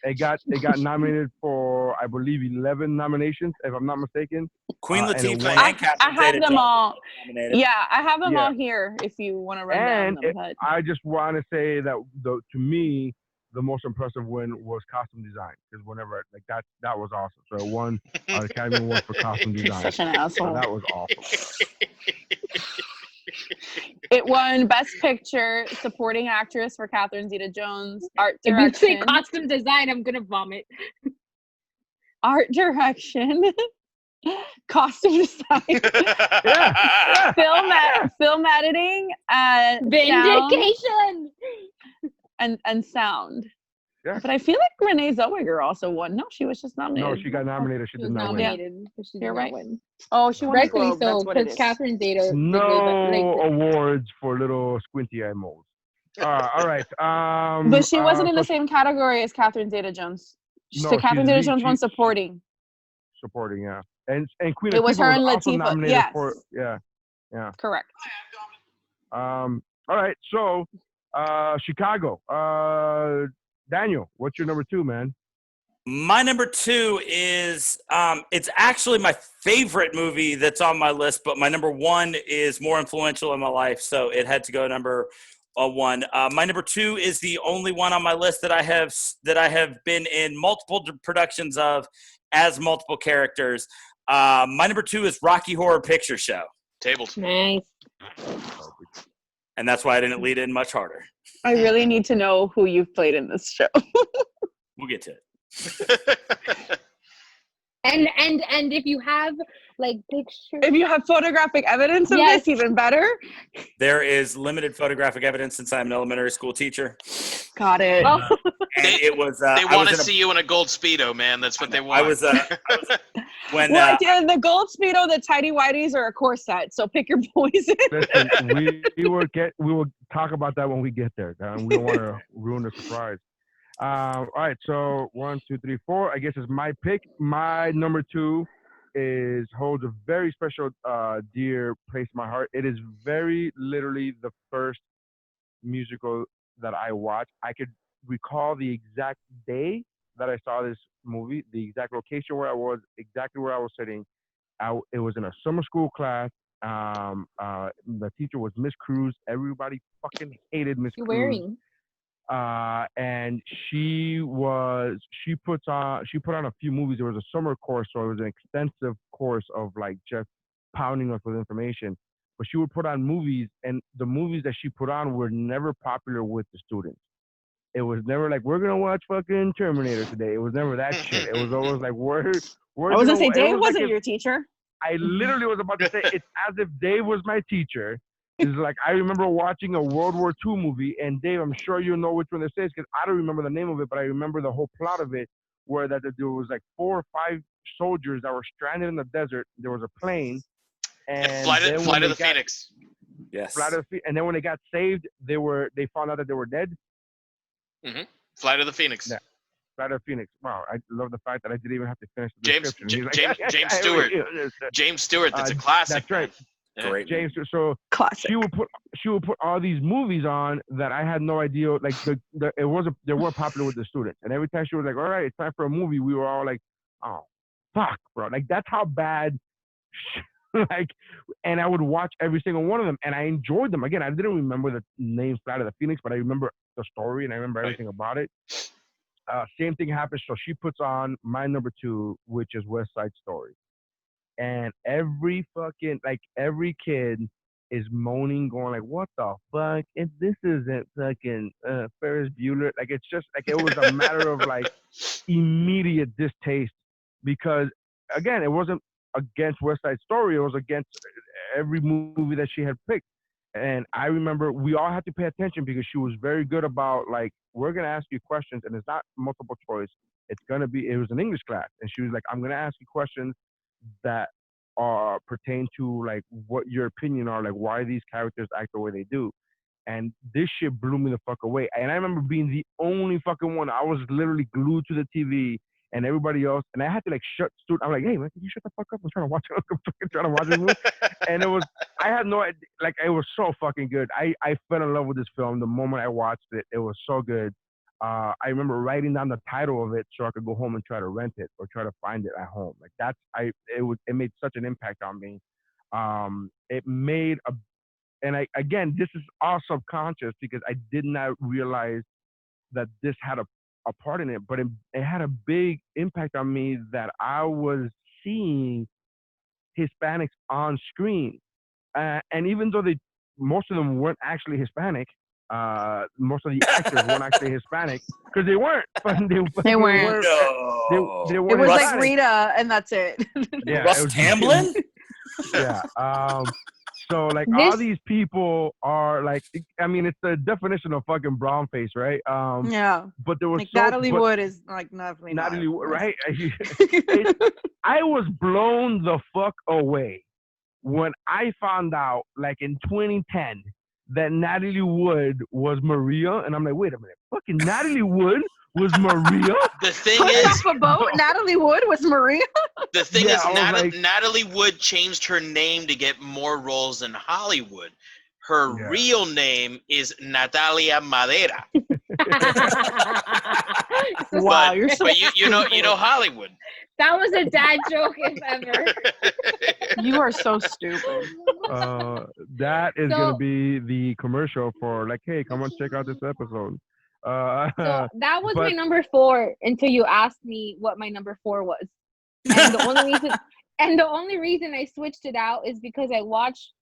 It got nominated for, I believe, 11 nominations, if I'm not mistaken. Queen Latifah and Catherine I have them all. Yeah, I have them all here if you want to run down them. But I just want to say that, to me, the most impressive win was costume design, because whenever that was awesome. So it won the Academy Award for costume design. Such an asshole. So that was awesome. It won Best Picture, Supporting Actress for Catherine Zeta-Jones, Art Direction. If you say costume design, I'm gonna vomit. Art Direction, Costume Design, Film Editing, Vindication. And sound. Yeah. But I feel like Renee Zellweger also won. No, she was just nominated. No, she got nominated. She did not win. You're right. Oh, she won. Rightfully so, because Catherine Zeta. No awards for little squinty-eyed moles. All right. But she wasn't in the same category as Catherine Zeta-Jones. No, so Catherine Zeta-Jones won supporting. Supporting, yeah. And Queen It was her and Latifah. Yes. Yeah. Correct. All right. So, Chicago. Daniel, what's your number 2, man? My number 2 is it's actually my favorite movie that's on my list, but my number 1 is more influential in my life, so it had to go number 1. My number 2 is the only one on my list that I have been in multiple productions of as multiple characters. My number 2 is Rocky Horror Picture Show. Tables. Nice. And that's why I didn't lead in much harder. I really need to know who you've played in this show. We'll get to it. And if you have like pictures, if you have photographic evidence of this, even better. There is limited photographic evidence since I'm an elementary school teacher. Got it. And it was. They want to see you in a gold Speedo, man. That's what they want. When well, the gold speedo, the tidy whities are a corset, so pick your poison. Listen, we will talk about that when we get there. We don't want to ruin the surprise. All right, so 1, 2, 3, 4. I guess it's my pick. My number 2 holds a very special, dear place in my heart. It is very literally the first musical that I watched. I could recall the exact day that I saw this movie, the exact location where I was, exactly where I was sitting. It was in a summer school class. The teacher was Miss Cruz. Everybody fucking hated Miss Cruz. Wearing? And she put on a few movies. There was a summer course, so it was an extensive course of like just pounding us with information. But she would put on movies, and the movies that she put on were never popular with the students. It was never like, we're gonna watch fucking Terminator today. It was never that shit. It was always like, I was gonna say Dave wasn't your teacher. I literally was about to say, it's as if Dave was my teacher. It's like, I remember watching a World War II movie, and Dave, I'm sure you know which one this is, because I don't remember the name of it, but I remember the whole plot of it, where there was like 4 or 5 soldiers that were stranded in the desert. There was a plane, and Flight of the Phoenix. Yes. And then when they got saved, they found out that they were dead. Mm-hmm. Flight of the Phoenix. Yeah. Flight of the Phoenix. Wow, I love the fact that I didn't even have to finish the description. James Stewart. James Stewart. That's a classic. That's right. Great. James. So classic. She would put all these movies on that I had no idea. Like they weren't popular with the students. And every time she was like, "All right, it's time for a movie," we were all like, "Oh, fuck, bro!" Like that's how bad. Like, and I would watch every single one of them, and I enjoyed them. Again, I didn't remember the name Flight of the Phoenix, but I remember the story and I remember everything about it. Same thing happens. So she puts on my number 2, which is West Side Story. And every kid is moaning, going like, "What the fuck? If this isn't fucking Ferris Bueller," like it's just like it was a matter of like immediate distaste, because again, it wasn't against West Side Story, it was against every movie that she had picked. And I remember we all had to pay attention because she was very good about like, we're gonna ask you questions, and it's not multiple choice. It was an English class, and she was like, "I'm gonna ask you questions that pertain to like what your opinion are, like why these characters act the way they do." And this shit blew me the fuck away. And I remember being the only fucking one. I was literally glued to the TV, and everybody else, and I had to like I'm like, "Hey man, can you shut the fuck up? I'm trying to watch it. I'm trying to watch this movie." And I had no idea, like it was so fucking good. I fell in love with this film the moment I watched it. It was so good. I remember writing down the title of it so I could go home and try to rent it or try to find it at home. Like it made such an impact on me. It made again, this is all subconscious because I did not realize that this had a part in it, but it had a big impact on me that I was seeing Hispanics on screen. And even though most of them weren't actually Hispanic, most of the actors weren't actually Hispanic because they weren't. They weren't. They weren't. It was Hispanic. like Rita, and that's it. Yeah, Russ Tamblyn? Yeah. So like all these people are like, I mean, it's the definition of fucking brown face, right? Yeah. But there was like Natalie Wood is like Natalie Wood, right? I was blown the fuck away when I found out, like in 2010, that Natalie Wood was Maria, and I'm like, wait a minute, fucking Natalie Wood was Maria? The thing is, a boat. Natalie Wood was Maria. The thing is, Natalie Wood changed her name to get more roles in Hollywood. Her real name is Natalia Madera. Wow, but you know Hollywood. That was a dad joke, if ever. You are so stupid. That is gonna be the commercial for like, hey, come on, check out this episode. So that was my number 4 until you asked me what my number 4 was. And the only reason I switched it out is because I watched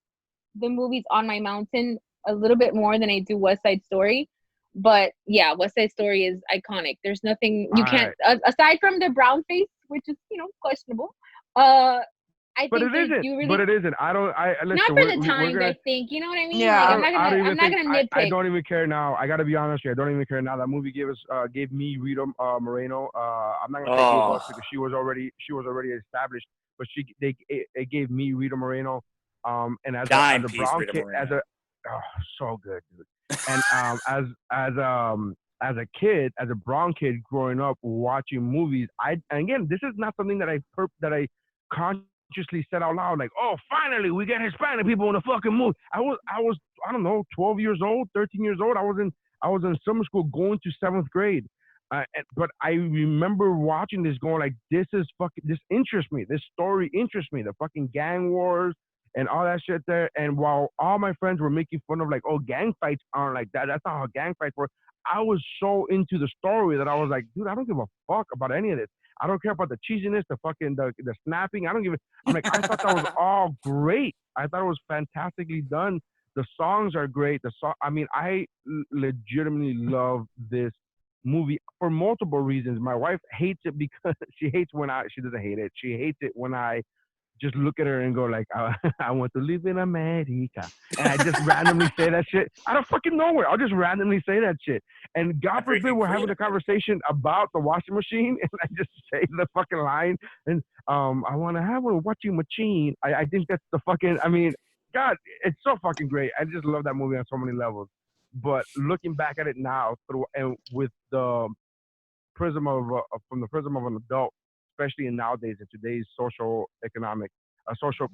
the movies on my mountain a little bit more than I do West Side Story. But yeah, West Side Story is iconic. There's nothing you can't aside from the brown face, which is questionable. I But think it isn't. you really But it isn't. I don't. Listen, not for the times. gonna, I think you know what I mean. Yeah. Like, I'm not gonna nitpick. I don't even care now. I gotta be honest here. I don't even care now. That movie gave me Rita Moreno. I'm not gonna say gave us because she was already established. But it gave me Rita Moreno. And as a brown kid, so good, dude. And as a kid, as a brown kid growing up watching movies, and again, this is not something that I consciously said out loud, like, oh, finally we get Hispanic people in a fucking movie. I was I don't know, 12 years old, 13 years old. I was in summer school going to 7th grade. But I remember watching this going like, this interests me. This story interests me. The fucking gang wars and all that shit there. And while all my friends were making fun of like, oh, gang fights aren't like that. That's not how gang fights work. I was so into the story that I was like, dude, I don't give a fuck about any of this. I don't care about the cheesiness, the fucking the snapping. I don't give it. I'm like, I thought that was all great. I thought it was fantastically done. The songs are great. I mean, I legitimately love this movie for multiple reasons. My wife hates it because she doesn't hate it. She hates it when I just look at her and go like, I want to live in America. And I just randomly say that shit out of fucking nowhere. I'll just randomly say that shit. And God forbid we're having a conversation about the washing machine and I just say the fucking line and I want to have a washing machine. I think that's the fucking, I mean, God, it's so fucking great. I just love that movie on so many levels. But looking back at it now with the prism from the prism of an adult, especially nowadays in today's social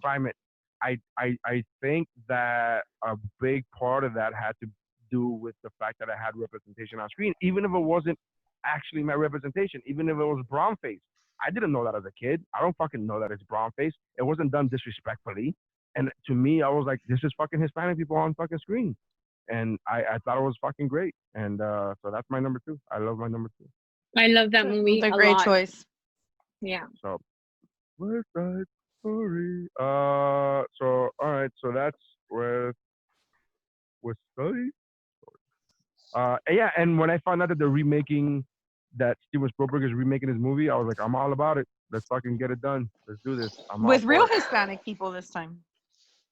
climate, I think that a big part of that had to do with the fact that I had representation on screen, even if it wasn't actually my representation, even if it was brown face. I didn't know that as a kid. I don't fucking know that it's brown face. It wasn't done disrespectfully. And to me, I was like, this is fucking Hispanic people on fucking screen. And I thought it was fucking great. And so that's my number 2. I love my number 2. I love that movie. It's a great choice. Yeah. So, West Side Story. So all right. So that's West Side Story. Yeah. And when I found out that they're remaking, that Steven Spielberg is remaking his movie, I was like, I'm all about it. Let's fucking get it done. Let's do this. With real Hispanic people this time.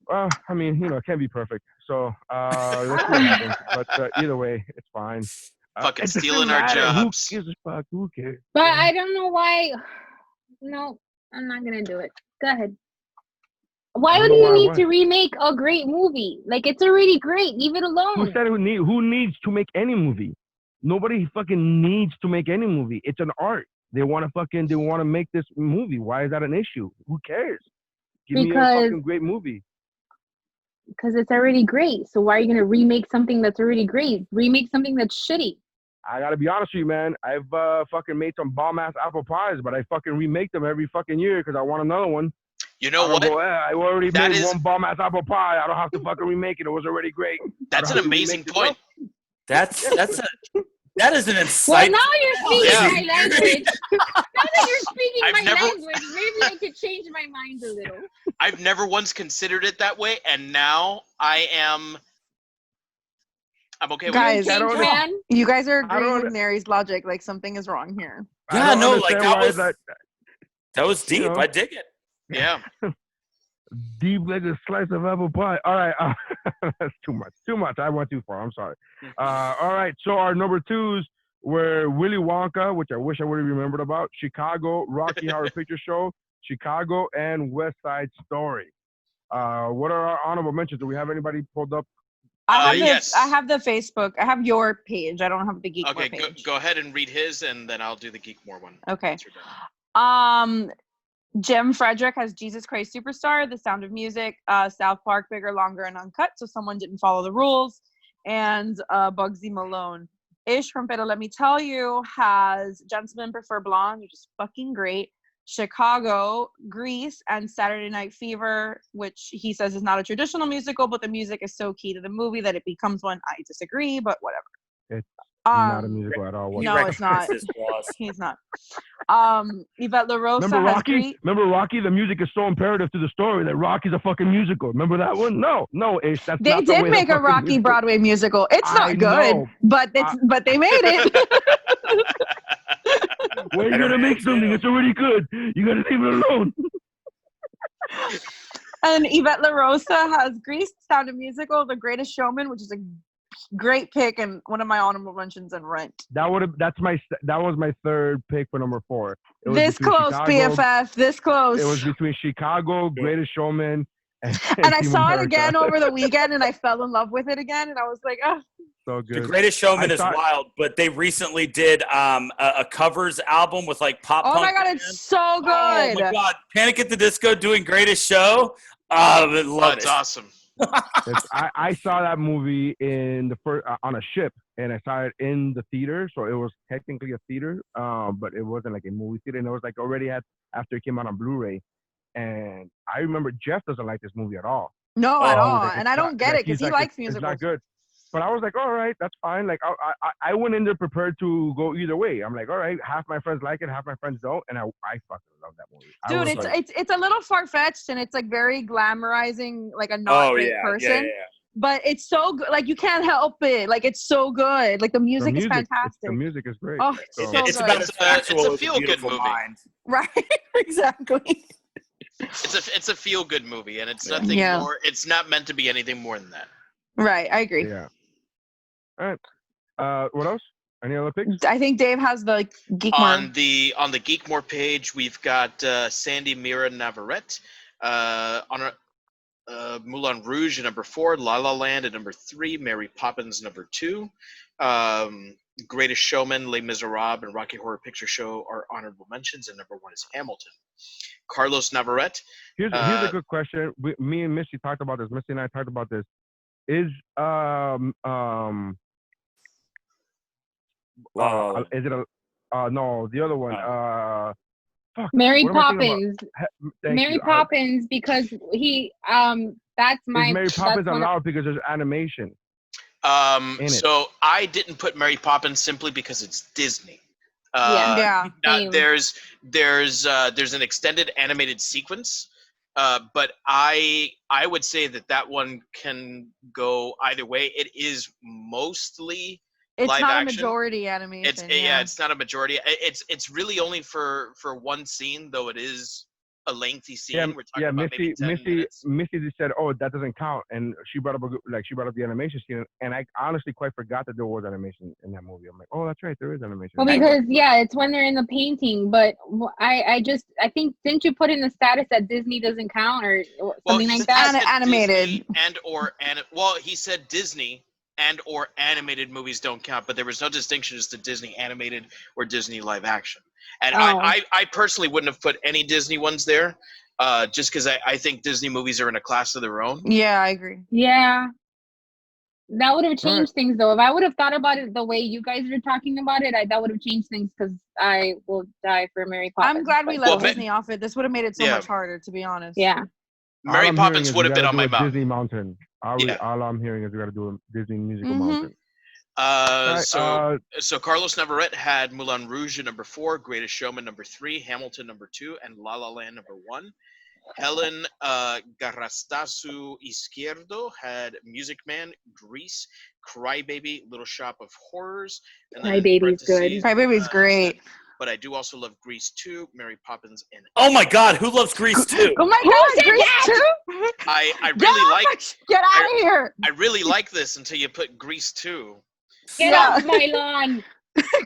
Well, I mean, it can't be perfect. So let's see what happens. But either way, it's fine. Fucking stealing our jobs. Who gives a fuck? Who cares? But I don't know why. No, I'm not gonna do it. Go ahead. Why would you need to remake a great movie? Like, it's already great. Leave it alone. Who said who needs to make any movie? Nobody fucking needs to make any movie. It's an art. They want to make this movie. Why is that an issue? Who cares? Give me a fucking great movie. Because it's already great. So why are you going to remake something that's already great? Remake something that's shitty. I got to be honest with you, man. I've fucking made some bomb-ass apple pies, but I fucking remake them every fucking year because I want another one. You know what? I already made one bomb-ass apple pie. I don't have to fucking remake it. It was already great. That's an amazing point. That is an insightful. Well, now you're speaking my language. Now that you're speaking my language, maybe I could change my mind a little. I've never once considered it that way, and now I'm okay with it. You guys are agreeing with Mary's logic. Like, something is wrong here. Yeah, no, like that was deep. I dig it. Yeah. Deep like a slice of apple pie. All right. That's too much. Too much. I went too far. I'm sorry. All right. So our number 2s were Willy Wonka, which I wish I would have remembered about, Chicago, Rocky Horror Picture Show, Chicago, and West Side Story. What are our honorable mentions? Do we have anybody pulled up? Yes. I have the Facebook. I have your page. I don't have the Geekmore page. Okay, go ahead and read his, and then I'll do the Geekmore one. Okay. Jim Frederick has Jesus Christ Superstar, The Sound of Music, South Park, Bigger, Longer, and Uncut, so someone didn't follow the rules, and Bugsy Malone. Ish from Pero Let Me Tell You has Gentlemen Prefer Blonde, which is fucking great, Chicago, Grease, and Saturday Night Fever, which he says is not a traditional musical, but the music is so key to the movie that it becomes one. I disagree, but whatever. It's not a musical at all. No, it's not. He's not. Yvette LaRosa Remember Rocky? The music is so imperative to the story that Rocky's a fucking musical. Remember that one? No, Ish. That's they not the did way make a Rocky musical. Broadway musical. It's not good, but they made it. When you're gonna make something, it's already good. You gotta leave it alone. And Yvette La Rosa has Grease, Sound of Musical, The Greatest Showman, which is a great pick, and one of my honorable mentions, and Rent. That was my third pick for number 4. This close, BFF. This close. It was between Chicago, Greatest Showman, and I Team saw America. it again over the weekend, and I fell in love with it again, and I was like, oh. So good. The Greatest Showman is wild, but they recently did a covers album with like pop punk. Oh my god, it's so good. Oh my god, Panic at the Disco doing Greatest Show. I love it. It's awesome. I saw that movie in the first on a ship, and I saw it in the theater, so it was technically a theater, but it wasn't like a movie theater, and it was like already after it came out on Blu-ray. And I remember Jeff doesn't like this movie at all. No, at all, like, and I don't get it because he likes musicals. It's not good. But I was like, all right, that's fine. Like I went in there prepared to go either way. I'm like, all right, half my friends like it, half my friends don't, and I fucking love that movie. Dude, it's a little far fetched, and it's like very glamorizing, like a not great person. Yeah. But it's so good. Like you can't help it. Like it's so good. Like the music is fantastic. The music is great. Oh, it's a feel-good movie. Right. Exactly. It's a feel-good movie, and it's nothing more. It's not meant to be anything more than that. Right. I agree. Yeah. All right. What else? Any other picks? I think Dave has the Geekmore. On the Geekmore page, we've got Sandy Mira Navarrete on Moulin Rouge at number 4, La La Land at number 3, Mary Poppins number 2, Greatest Showman, Les Miserables, and Rocky Horror Picture Show are honorable mentions, and number 1 is Hamilton. Carlos Navarrete. Here's a good question. Me and Missy talked about this. Missy and I talked about this. Is is it no, the other one, Mary Poppins. Mary Poppins, because he that's my is Mary Poppins allowed because there's animation. So I didn't put Mary Poppins simply because it's Disney. There's an extended animated sequence. But I would say that one can go either way. It is mostly live not action. A majority animation. It's not a majority. It's really only for one scene, though it is a lengthy scene. We're talking about maybe 10 minutes. Missy just said, "Oh, that doesn't count," and she brought up the animation scene, and I honestly quite forgot that there was animation in that movie. I'm like, "Oh, that's right, there is animation." Well, because it's when they're in the painting, but I think didn't you put in the status that Disney doesn't count or something like that? Animated he said Disney and or animated movies don't count, but there was no distinction as to Disney animated or Disney live action. And I personally wouldn't have put any Disney ones there, just because I think Disney movies are in a class of their own. Yeah, I agree. Yeah. That would have changed things, though. If I would have thought about it the way you guys are talking about it, that would have changed things, because I will die for Mary Poppins. I'm glad we left Disney off it. This would have made it so much harder, to be honest. Yeah. Mary Poppins would have been on my mouth. Disney Mountain. All I'm hearing is we got to do a Disney musical mountain. So Carlos Navarrete had Moulin Rouge at number 4, Greatest Showman number 3, Hamilton number 2, and La La Land number 1. Helen Garrastazu Izquierdo had Music Man, Grease, Crybaby, Little Shop of Horrors. And Crybaby's good. Crybaby's great. But I do also love Grease 2, Mary Poppins, and oh my God, who loves Grease 2? Oh my God, Grease 2? I really like. Get out of here! I really like this until you put Grease 2. Get off my lawn!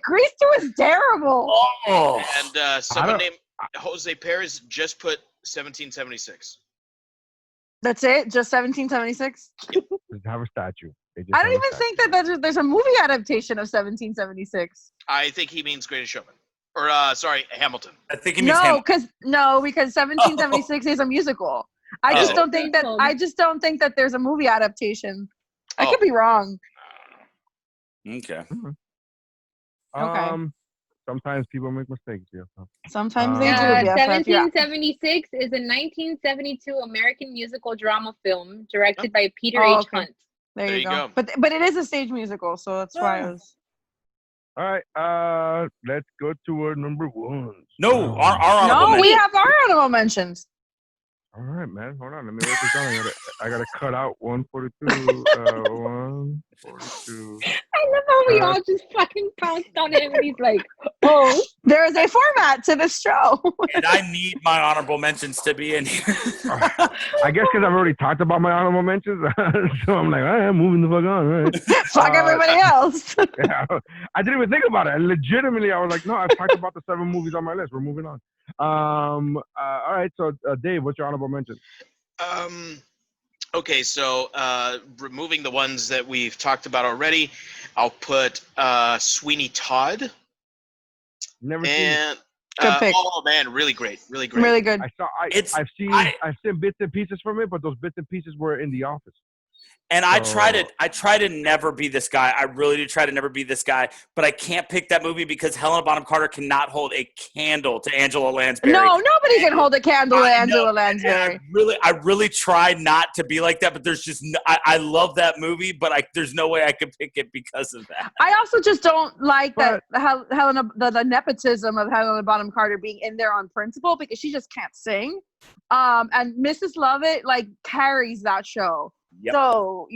Grease 2 is terrible. Oh. And someone named Jose Perez just put 1776. That's it? Just 1776? Just have a statue. I don't even think that there's a movie adaptation of 1776. I think he means Greatest Showman. Or, Hamilton. I think he means Hamilton. Because 1776 is a musical. I just don't think that there's a movie adaptation. I could be wrong. Okay. Sometimes people make mistakes. Yeah. Sometimes they do. 1776 is a 1972 American musical drama film directed by Peter H. Hunt. There you go. But it is a stage musical, so that's why I was. All right. Let's go to our number 1. No, our honorable mentions. We have our honorable mentions. All right, man. Hold on. Let me write this down. I gotta cut out 142. 142. I love how we all just fucking pounced on him, and he's like, "Oh, there is a format to this show." And I need my honorable mentions to be in here. I guess because I've already talked about my honorable mentions, so I'm like, all right, I'm moving the fuck on. All right. Fuck everybody else. Yeah, I didn't even think about it. And legitimately, I was like, no, I've talked about the 7 movies on my list. We're moving on. All right. So, Dave, what's your honorable mention? Okay, so removing the ones that we've talked about already, I'll put Sweeney Todd. Never seen it. Good pick. Oh man, really great, really great. Really good. I've seen bits and pieces from it, but those bits and pieces were in The Office. And I try to never be this guy. I really do try to never be this guy, but I can't pick that movie because Helena Bonham Carter cannot hold a candle to Angela Lansbury. No, nobody can hold a candle to Angela Lansbury. I really try not to be like that, but there's just I love that movie, but there's no way I could pick it because of that. I also just don't like that the nepotism of Helena Bonham Carter being in there on principle because she just can't sing. And Mrs. Lovett like carries that show. Yep. So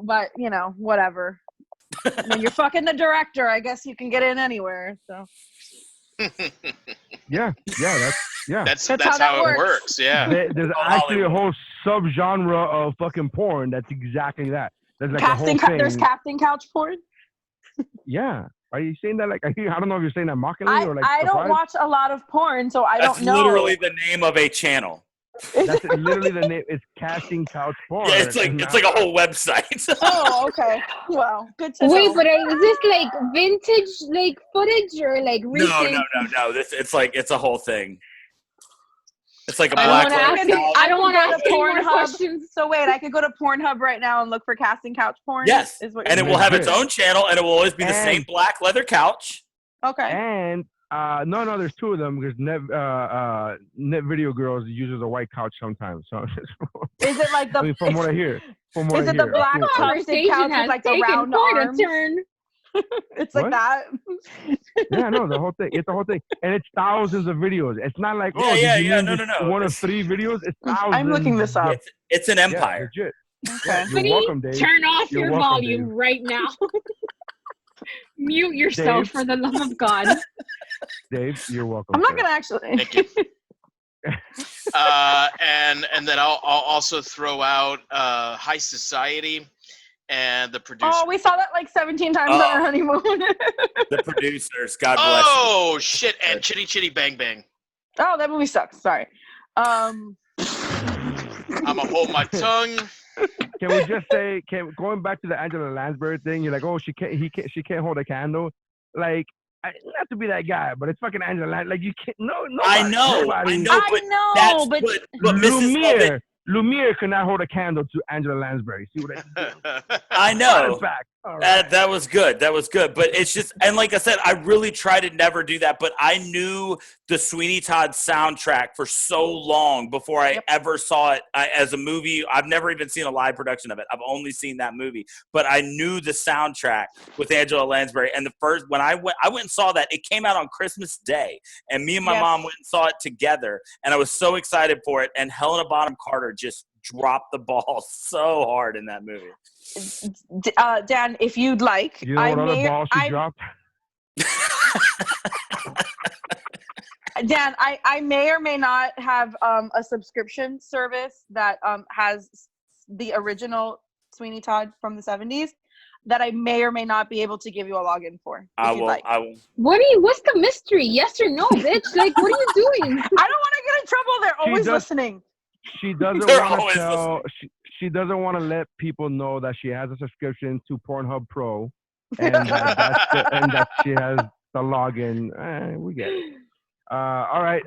but whatever. When you're fucking the director, I guess you can get in anywhere. So. That's how it works. Yeah. There's actually a whole subgenre of fucking porn that's exactly that. There's like There's casting couch porn. Yeah. Are you saying that like I don't know if you're saying that mockingly or like I don't watch a lot of porn, so I don't know. That's literally the name of a channel. That's literally the name. It's casting couch porn. Yeah, it's like a whole website. Oh, okay. Well, good to know. Wait, but is this like vintage like footage or like recent? No. It's a whole thing. It's like a black. I don't want to ask Pornhub. So wait, I could go to Pornhub right now and look for casting couch porn. Yes, and it will have its own channel, and it will always be the same black leather couch. Okay. And no, there's 2 of them because Net Video Girls uses a white couch sometimes. So is it like the? From what I hear, is it the black plastic couch with like the round arms? It's like that. Yeah, no, the whole thing. It's the whole thing, and it's thousands of videos. It's not like no. One of 3 videos. It's thousands. I'm looking this up. It's an empire. Yeah, okay. You're welcome, Dave. Turn off your volume Dave. right now. Mute yourself, Dave, for the love of God. Dave, you're welcome. I'm not gonna actually. Thank you. And then I'll also throw out High Society and The Producers. Oh, we saw that like 17 times on our honeymoon. The Producers, God bless you. Oh shit! And Chitty Chitty Bang Bang. Oh, that movie sucks. Sorry. I'ma hold my tongue. Can we just say, going back to the Angela Lansbury thing, you're like, oh, she can't hold a candle. Like, not to be that guy, but it's fucking Angela Lansbury. Like, you can't, I know, but Lumiere. Lumiere could not hold a candle to Angela Lansbury. See what I mean? I know. Right. That was good. That was good. But it's just, and like I said, I really try to never do that. But I knew the Sweeney Todd soundtrack for so long before I ever saw it as a movie. I've never even seen a live production of it. I've only seen that movie. But I knew the soundtrack with Angela Lansbury. And when I went and saw that, it came out on Christmas Day. And me and my mom went and saw it together. And I was so excited for it. And Helena Bonham Carter just dropped the ball so hard in that movie. Dan, if you'd like, you know what other ball she dropped? Dan, I may or may not have a subscription service that has the original Sweeney Todd from the 70s that I may or may not be able to give you a login for. I will. What's the mystery? Yes or no, bitch? Like, what are you doing? I don't want to get in trouble. They're always listening. She doesn't want to tell. She doesn't want to let people know that she has a subscription to Pornhub Pro, and that she has the login. We get it. All right,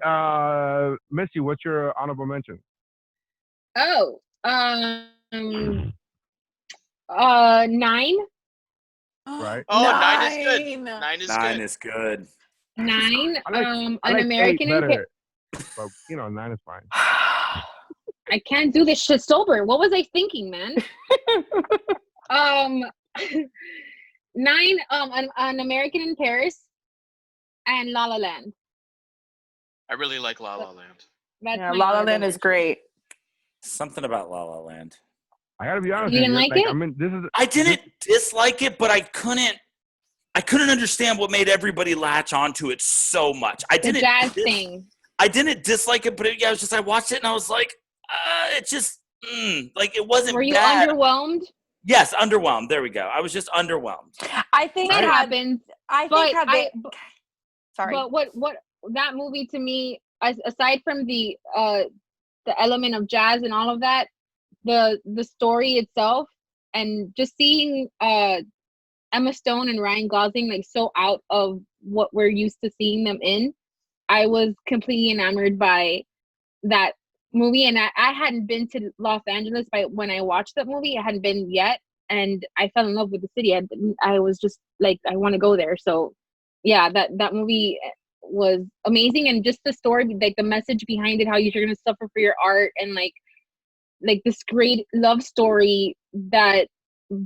Missy, what's your honorable mention? Oh, 9. Right. Oh, 9 is good. 9 is good. 9 is good. 9. I An American in Paris. But 9 is fine. I can't do this shit sober. What was I thinking, man? 9. An American in Paris, and La La Land. I really like La La Land. La La Land is great. Something about La La Land. I gotta be honest. You didn't like it? I mean, this is. I didn't dislike it, but I couldn't understand what made everybody latch onto it so much. The jazz thing. I didn't dislike it, but I was just, I watched it and I was like, it just, like it wasn't. Were you bad. underwhelmed? Yes, underwhelmed. There we go. I was just underwhelmed. I think that happens. Sorry. But what that movie to me, aside from the element of jazz and all of that, the story itself, and just seeing Emma Stone and Ryan Gosling like so out of what we're used to seeing them in, I was completely enamored by that movie. And I hadn't been to Los Angeles when I watched that movie. I hadn't been yet, and I fell in love with the city. I was just like, I want to go there. So yeah, that movie was amazing, and just the story, like the message behind it, how you're gonna suffer for your art, and like this great love story that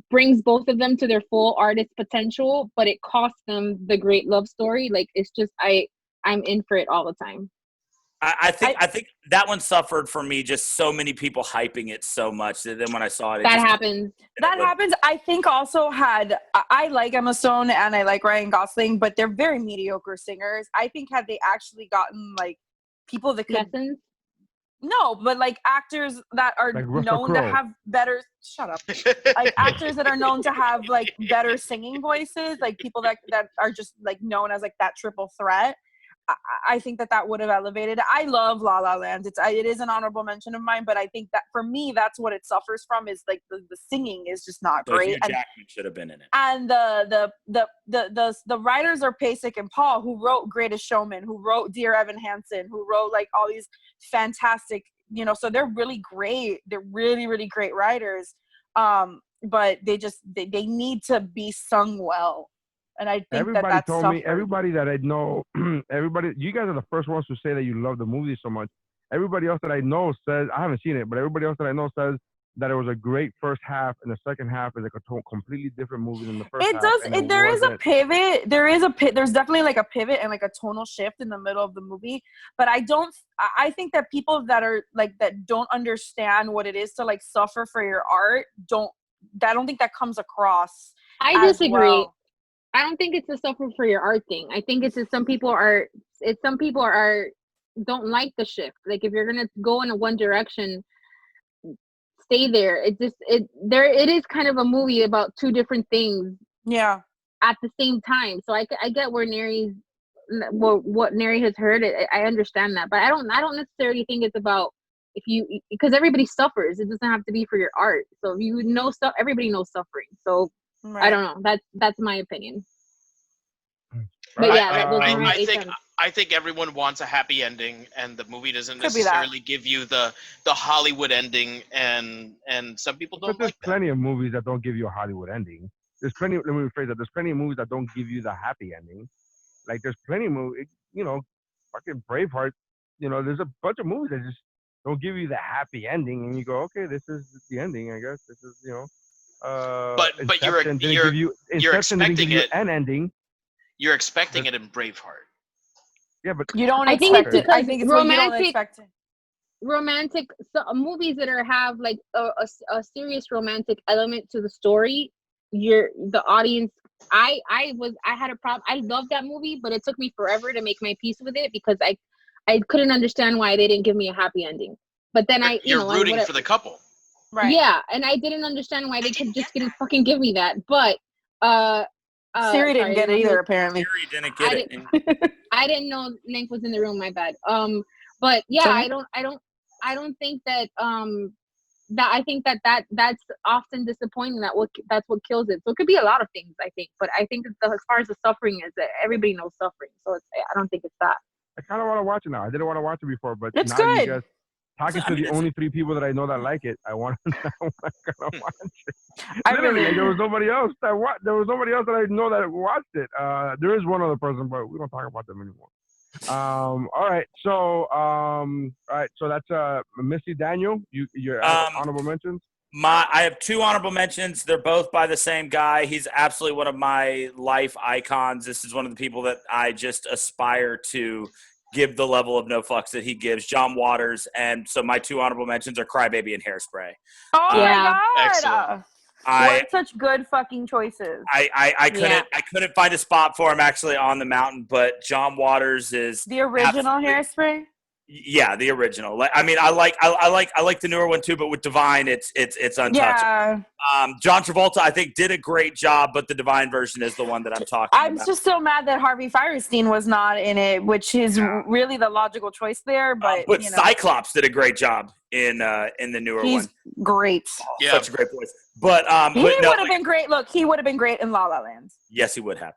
brings both of them to their full artist potential, but it costs them the great love story. Like, it's just, I'm in for it all the time. I think that one suffered for me, just so many people hyping it so much that then when I saw it, that happens. I think also I like Emma Stone and I like Ryan Gosling, but they're very mediocre singers. I think had they actually gotten like people that could lessons. No, but like actors that are Like known to have better. Shut up. Like actors that are known to have like better singing voices, like people that are just like known as like that triple threat. I think that would have elevated. I love La La Land. It is an honorable mention of mine, but I think that for me, that's what it suffers from, is like the singing is just not great. Hugh Jackman should have been in it. And the writers are Pasek and Paul, who wrote Greatest Showman, who wrote Dear Evan Hansen, who wrote like all these fantastic, so they're really great. They're really, really great writers. But they need to be sung well. And I think everybody that's told me, everybody that I know, you guys are the first ones to say that you love the movie so much. Everybody else that I know says, I haven't seen it, but everybody else that I know says that it was a great first half, and the second half is like a completely different movie than the first half. There is a pivot. There's definitely like a pivot and like a tonal shift in the middle of the movie. But I think that people that are like, that don't understand what it is to like suffer for your art, I don't think that comes across. I disagree. Well. I don't think it's a suffer for your art thing. I think it's just some people don't like the shift. Like, if you're gonna go in a one direction, stay there. It is kind of a movie about two different things. Yeah. At the same time. So I get where what Neri has heard. I understand that, but I don't necessarily think it's about because everybody suffers. It doesn't have to be for your art. So if everybody knows suffering. So. Right. I don't know. That's my opinion. But yeah, I think everyone wants a happy ending, and the movie doesn't necessarily give you the Hollywood ending, and some people don't. But there's plenty of movies that don't give you a Hollywood ending. Let me rephrase that. There's plenty of movies that don't give you the happy ending. Like, there's plenty of movies, fucking Braveheart. There's a bunch of movies that just don't give you the happy ending, and you go, okay, this is the ending, I guess. This is but you're expecting it an ending. You're expecting it in Braveheart. Yeah, but you don't expect it. I think it's romantic. Romantic movies that have like a serious romantic element to the story. The audience. I had a problem. I loved that movie, but it took me forever to make my peace with it because I couldn't understand why they didn't give me a happy ending. But then you're rooting for the couple. Right. Yeah, and I didn't understand why they could just didn't fucking give me that. But Siri didn't get it either, apparently. Siri didn't get it. I didn't know Link was in the room, my bad. But yeah, I don't think that I think that's often disappointing. That's what kills it. So it could be a lot of things, I think. But I think as far as the suffering is, that everybody knows suffering. So I don't think it's that. I kind of want to watch it now. I didn't want to watch it before, but it's now good. You guys talking to the only three people that I know that like it, I want to watch it. Literally, there was nobody else that I know that watched it. There is one other person, but we don't talk about them anymore. All right, so that's Missy Daniel. Your honorable mentions. I have two honorable mentions. They're both by the same guy. He's absolutely one of my life icons. This is one of the people that I just aspire to give the level of no fucks that he gives. John Waters, and so my 2 honorable mentions are Crybaby and Hairspray. Oh my god! Excellent. What such good fucking choices. I couldn't find a spot for him actually on the mountain, but John Waters is the original Hairspray. Yeah, the original. I mean, I like the newer one too, but with Divine, it's untouchable. Yeah. John Travolta, I think, did a great job, but the Divine version is the one that I'm talking about. I'm just so mad that Harvey Fierstein was not in it, which is really the logical choice there. But you know. Cyclops did a great job in the newer one. He's great. Yeah, such a great voice. But he would have been great. Look, he would have been great in La La Land. Yes, he would have.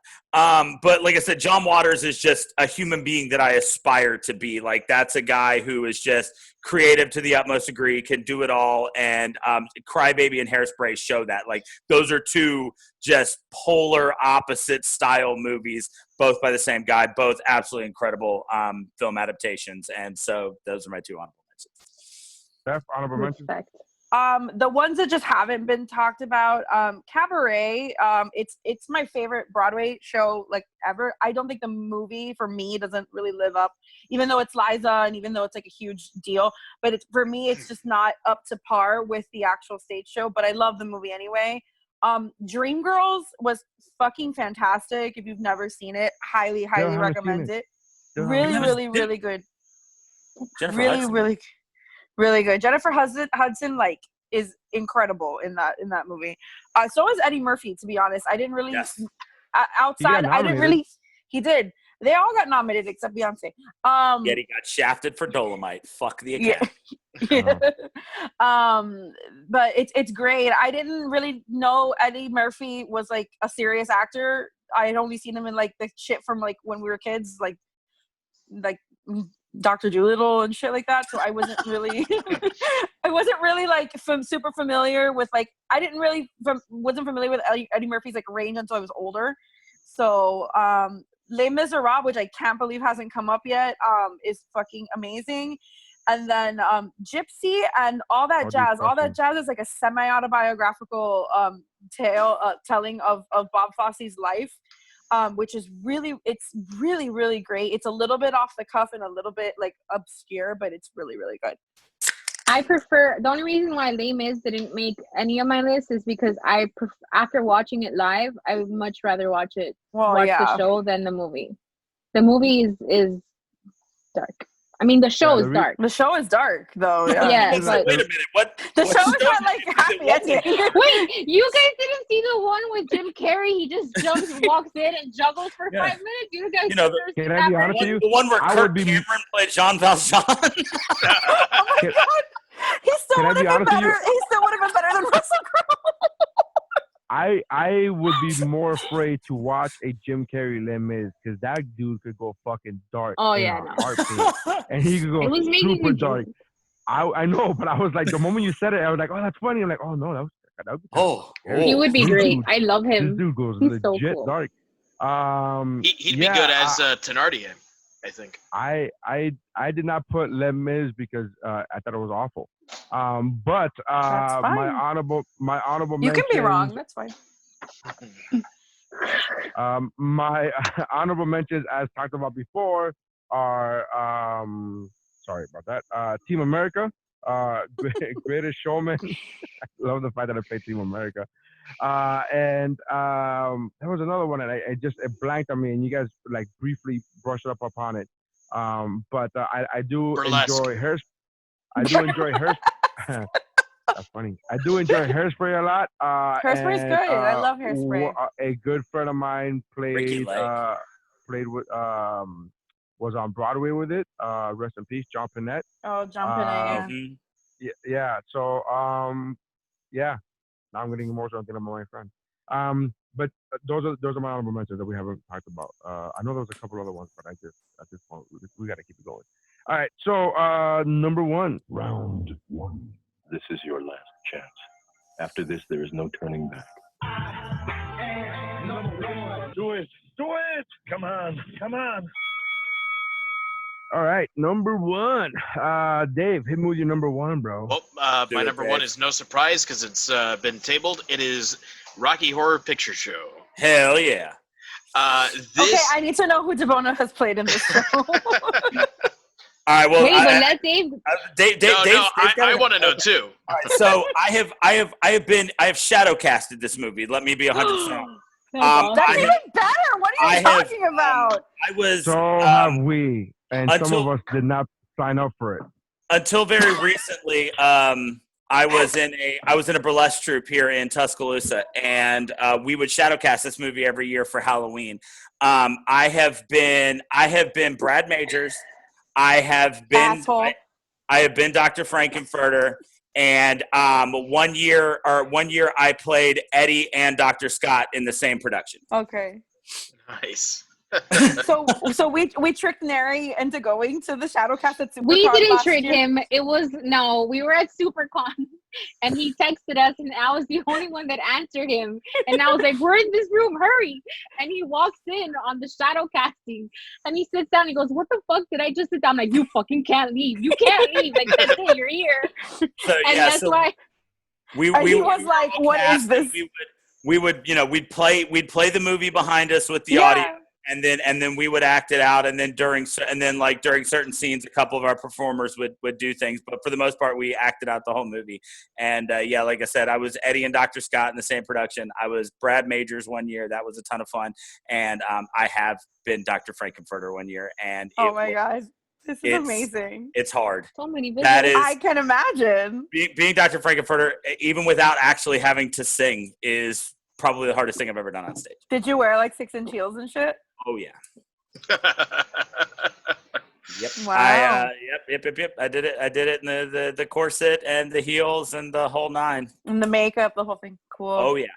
But like I said, John Waters is just a human being that I aspire to be. Like, that's a guy who is just creative to the utmost degree, can do it all. And Crybaby and Hairspray show that. Like, those are 2 just polar opposite style movies, both by the same guy, both absolutely incredible film adaptations. And so those are my 2 honorable mentions. Steph, honorable mentions? The ones that just haven't been talked about, Cabaret, it's my favorite Broadway show like ever. I don't think the movie for me doesn't really live up, even though it's Liza and even though it's like a huge deal, but for me it's just not up to par with the actual stage show, but I love the movie anyway. Dreamgirls was fucking fantastic. If you've never seen it, highly recommend it. Really good. Really good. Jennifer Hudson like is incredible in that movie. So is Eddie Murphy, to be honest. I didn't really outside. I didn't really. He did. They all got nominated except Beyonce. Yet he got shafted for Dolomite. Fuck the Academy. But it's great. I didn't really know Eddie Murphy was like a serious actor. I had only seen him in like the shit from like when we were kids, like Dr. Dolittle and shit like that. So I wasn't really, like super familiar with like, wasn't familiar with Eddie Murphy's like range until I was older. So Les Miserables, which I can't believe hasn't come up yet, is fucking amazing. And then Gypsy and All That Jazz. All That Jazz is like a semi-autobiographical telling of Bob Fosse's life. Which is really great. It's a little bit off the cuff and a little bit like obscure, but it's really good. I prefer, the only reason why Les Mis didn't make any of my list is because after watching it live, I would much rather watch the show than the movie. The movie is dark. I mean, the show is dark. The show is dark, though. Yeah, but wait a minute. The show is not like happy ending. Wait, you guys didn't see the one with Jim Carrey? He just walks in and juggles for 5 minutes. You guys, can I be honest with you? The one where Kirk Cameron played Jean Valjean. Oh my god, he still would have been better. He still would have been better than Russell Crowe. I would be more afraid to watch a Jim Carrey Les Mis because that dude could go fucking dark. Oh yeah, and he could go super dark. I know, but I was like, the moment you said it, I was like, oh, that's funny. I'm like, oh no, that was he would be great. Dude, I love him. This dude goes He's legit so cool. dark. He'd be good as Thenardier, I think. I did not put Les Mis because I thought it was awful. But my honorable you can be wrong. That's fine. My honorable mentions, as talked about before, are sorry about that. Team America, Greatest Showman. I love the fact that I played Team America. And there was another one, and it blanked on me, and you guys like briefly brushed up upon it. But I do enjoy Hairspray. I do enjoy Hairspray. That's funny. I do enjoy Hairspray a lot. Hairspray's good. I love Hairspray. A good friend of mine played with was on Broadway with it. Rest in peace, John Pinette. Oh, John Pinette. Yeah. So yeah. Now I'm getting emotional thinking about my friend. But those are my honorable mentions that we haven't talked about. I know there was a couple other ones, but at this point we got to keep it going. All right. So number one. Round one. This is your last chance. After this, there is no turning back. Do it. Come on. All right, number one. Dave, hit me with your number one, bro. Well, my number one is no surprise because it's been tabled. It is Rocky Horror Picture Show. Hell yeah. Okay, I need to know who DeBona has played in this show. All right. Well, wait, but let Dave. I want to know too. All right, so I have shadow casted this movie. Let me be 100%. That's even better. What are you talking about? I was. So have we, and some until- of us did not sign up for it. Until very recently, I was in a burlesque troupe here in Tuscaloosa, and we would shadow cast this movie every year for Halloween. I have been Brad Majors. I have been Dr. Frankenfurter, and one year I played Eddie and Dr. Scott in the same production. Okay. Nice. So we tricked Neri into going to the Shadowcast at SuperCon. We didn't last trick year. him. We were at SuperCon, and he texted us, and I was the only one that answered him. And I was like, "We're in this room, hurry!" And he walks in on the shadow casting, and he sits down. He goes, "What the fuck did I just sit down?" I'm like, "You fucking can't leave. You can't leave. Like that's it. You're here." So, and that's why. He was like, "What is this?" We'd play the movie behind us with the audience. And then we would act it out, and then during certain scenes, a couple of our performers would do things, but for the most part, we acted out the whole movie. And like I said, I was Eddie and Dr. Scott in the same production. I was Brad Majors one year. That was a ton of fun, and I have been Dr. Frankenfurter one year. And oh my gosh, this is amazing! It's hard. So many videos. That is, I can imagine being Dr. Frankenfurter, even without actually having to sing, is probably the hardest thing I've ever done on stage. Did you wear like 6-inch heels and shit? Oh yeah. Yep. Wow. Yep. I did it in the corset and the heels and the whole nine. And the makeup, the whole thing. Cool. Oh yeah.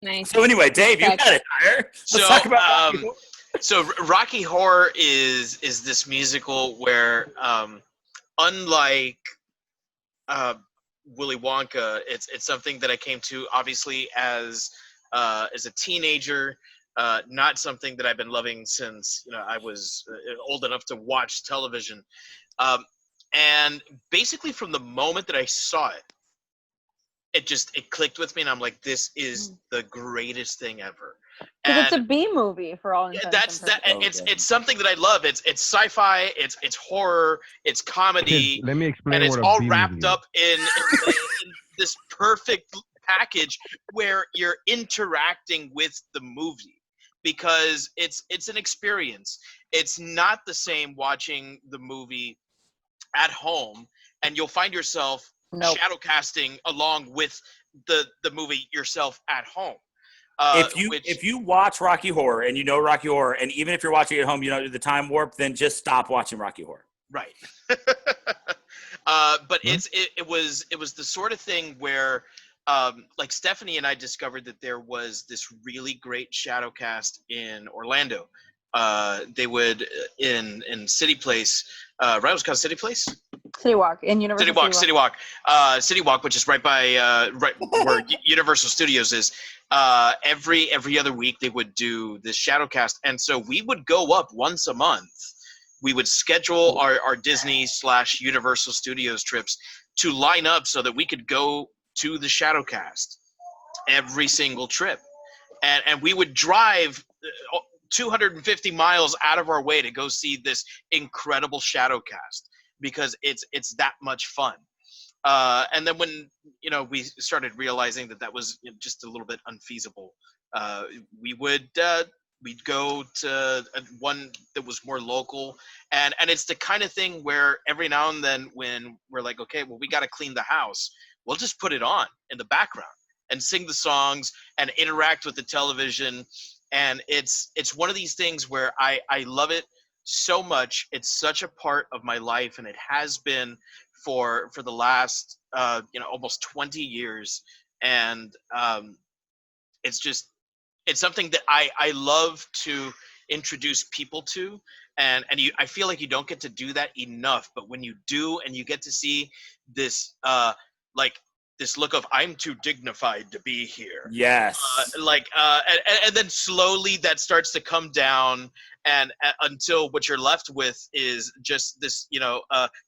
Nice. So anyway, Dave, you got it. Let's talk about Rocky Horror. So Rocky Horror is this musical where, unlike Willy Wonka, it's something that I came to obviously as a teenager. Not something that I've been loving since I was old enough to watch television. And basically from the moment that I saw it, it clicked with me, and I'm like, this is the greatest thing ever. Because it's a B movie for all intents and purposes. It's something that I love. It's sci-fi, it's horror, it's comedy. Let me explain. And it's what a all B wrapped movie up in this perfect package where you're interacting with the movie, because it's an experience. It's not the same watching the movie at home, and you'll find yourself shadow casting along with the movie yourself at home. If you watch Rocky Horror and you know Rocky Horror, and even if you're watching it at home, you know the time warp, then just stop watching Rocky Horror. Right. But it was the sort of thing where, like Stephanie and I discovered that there was this really great shadow cast in Orlando. They would in City Place, right? It was called City Place. City Walk in Universal. City Walk, which is right by right where Universal Studios is. Every other week they would do this shadow cast, and so we would go up once a month. We would schedule our Disney / Universal Studios trips to line up so that we could go to the shadow cast every single trip, and we would drive 250 miles out of our way to go see this incredible shadow cast, because it's that much fun. And then when we started realizing that was just a little bit unfeasible, we'd go to one that was more local, and it's the kind of thing where every now and then when we're like, okay, well, we got to clean the house, we'll just put it on in the background and sing the songs and interact with the television. And it's one of these things where I love it so much. It's such a part of my life, and it has been for the last almost 20 years. And it's something that I love to introduce people to, and I feel like you don't get to do that enough. But when you do, and you get to see this this look of, I'm too dignified to be here. Yes. And then slowly that starts to come down, and until what you're left with is just this,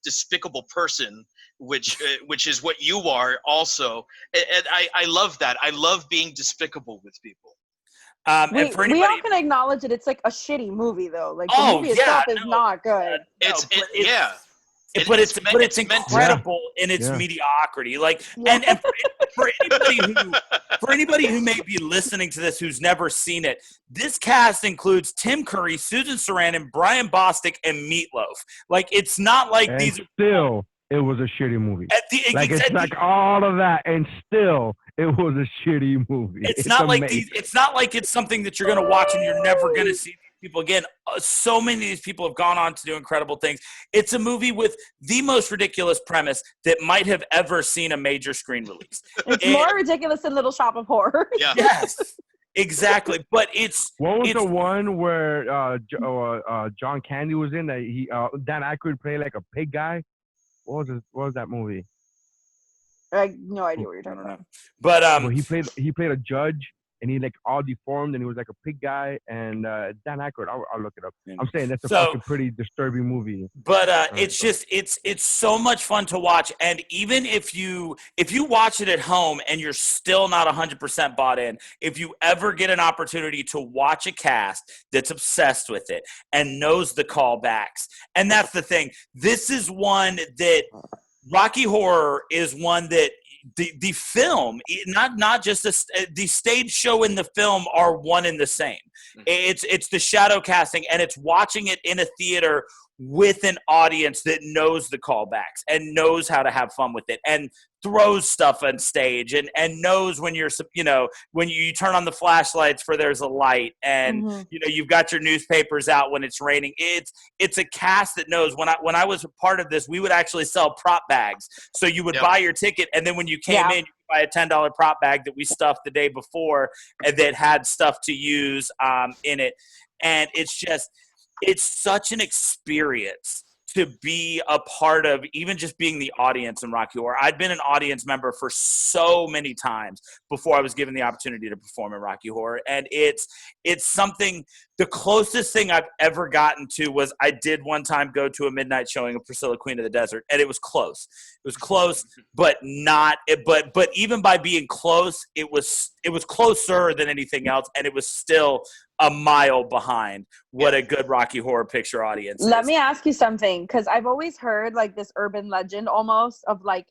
despicable person, which is what you are also. And I love that. I love being despicable with people. We all can acknowledge it. It's like a shitty movie, though. Like the movie itself is not good. But it's incredible in its mediocrity. Like, and for anybody who may be listening to this who's never seen it, this cast includes Tim Curry, Susan Sarandon, Brian Bostic, and Meatloaf. Like, it's not like and these. Still, it was a shitty movie. It's like all of that, and still, it was a shitty movie. It's not like these. It's not like it's something that you're gonna watch and you're never gonna see people again. So many of these people have gone on to do incredible things. It's a movie with the most ridiculous premise that might have ever seen a major screen release. It's more ridiculous than Little Shop of Horrors. Yeah. Yes, exactly. But what was the one where John Candy was in that Dan Aykroyd played like a pig guy? What was that movie? I have no idea what you're talking about. But well, he played a judge, and he like all deformed, and he was like a pig guy. And Dan Aykroyd, I'll look it up. I'm saying that's a fucking pretty disturbing movie. But it's just it's so much fun to watch, and even if you watch it at home and you're still not 100% bought in, if you ever get an opportunity to watch a cast that's obsessed with it and knows the callbacks, and that's the thing. This is one that Rocky Horror is one that the film, not just the stage show and the film are one and the same. It's the shadow casting, and it's watching it in a theater with an audience that knows the callbacks and knows how to have fun with it and throws stuff on stage and knows when when you turn on the flashlights for there's a light and you've got your newspapers out when it's raining. It's a cast that knows. When I was a part of this, we would actually sell prop bags. So you would buy your ticket, and then when you came in, you could buy a $10 prop bag that we stuffed the day before and that had stuff to use in it. And it's such an experience to be a part of, even just being the audience in Rocky Horror. I'd been an audience member for so many times before I was given the opportunity to perform in Rocky Horror. And it's something, the closest thing I've ever gotten to was I did one time go to a midnight showing of Priscilla, Queen of the Desert, and it was close. It was close, but even by being close, it was closer than anything else, and it was still a mile behind what a good Rocky Horror Picture audience is. Let me ask you something, because I've always heard like this urban legend almost of like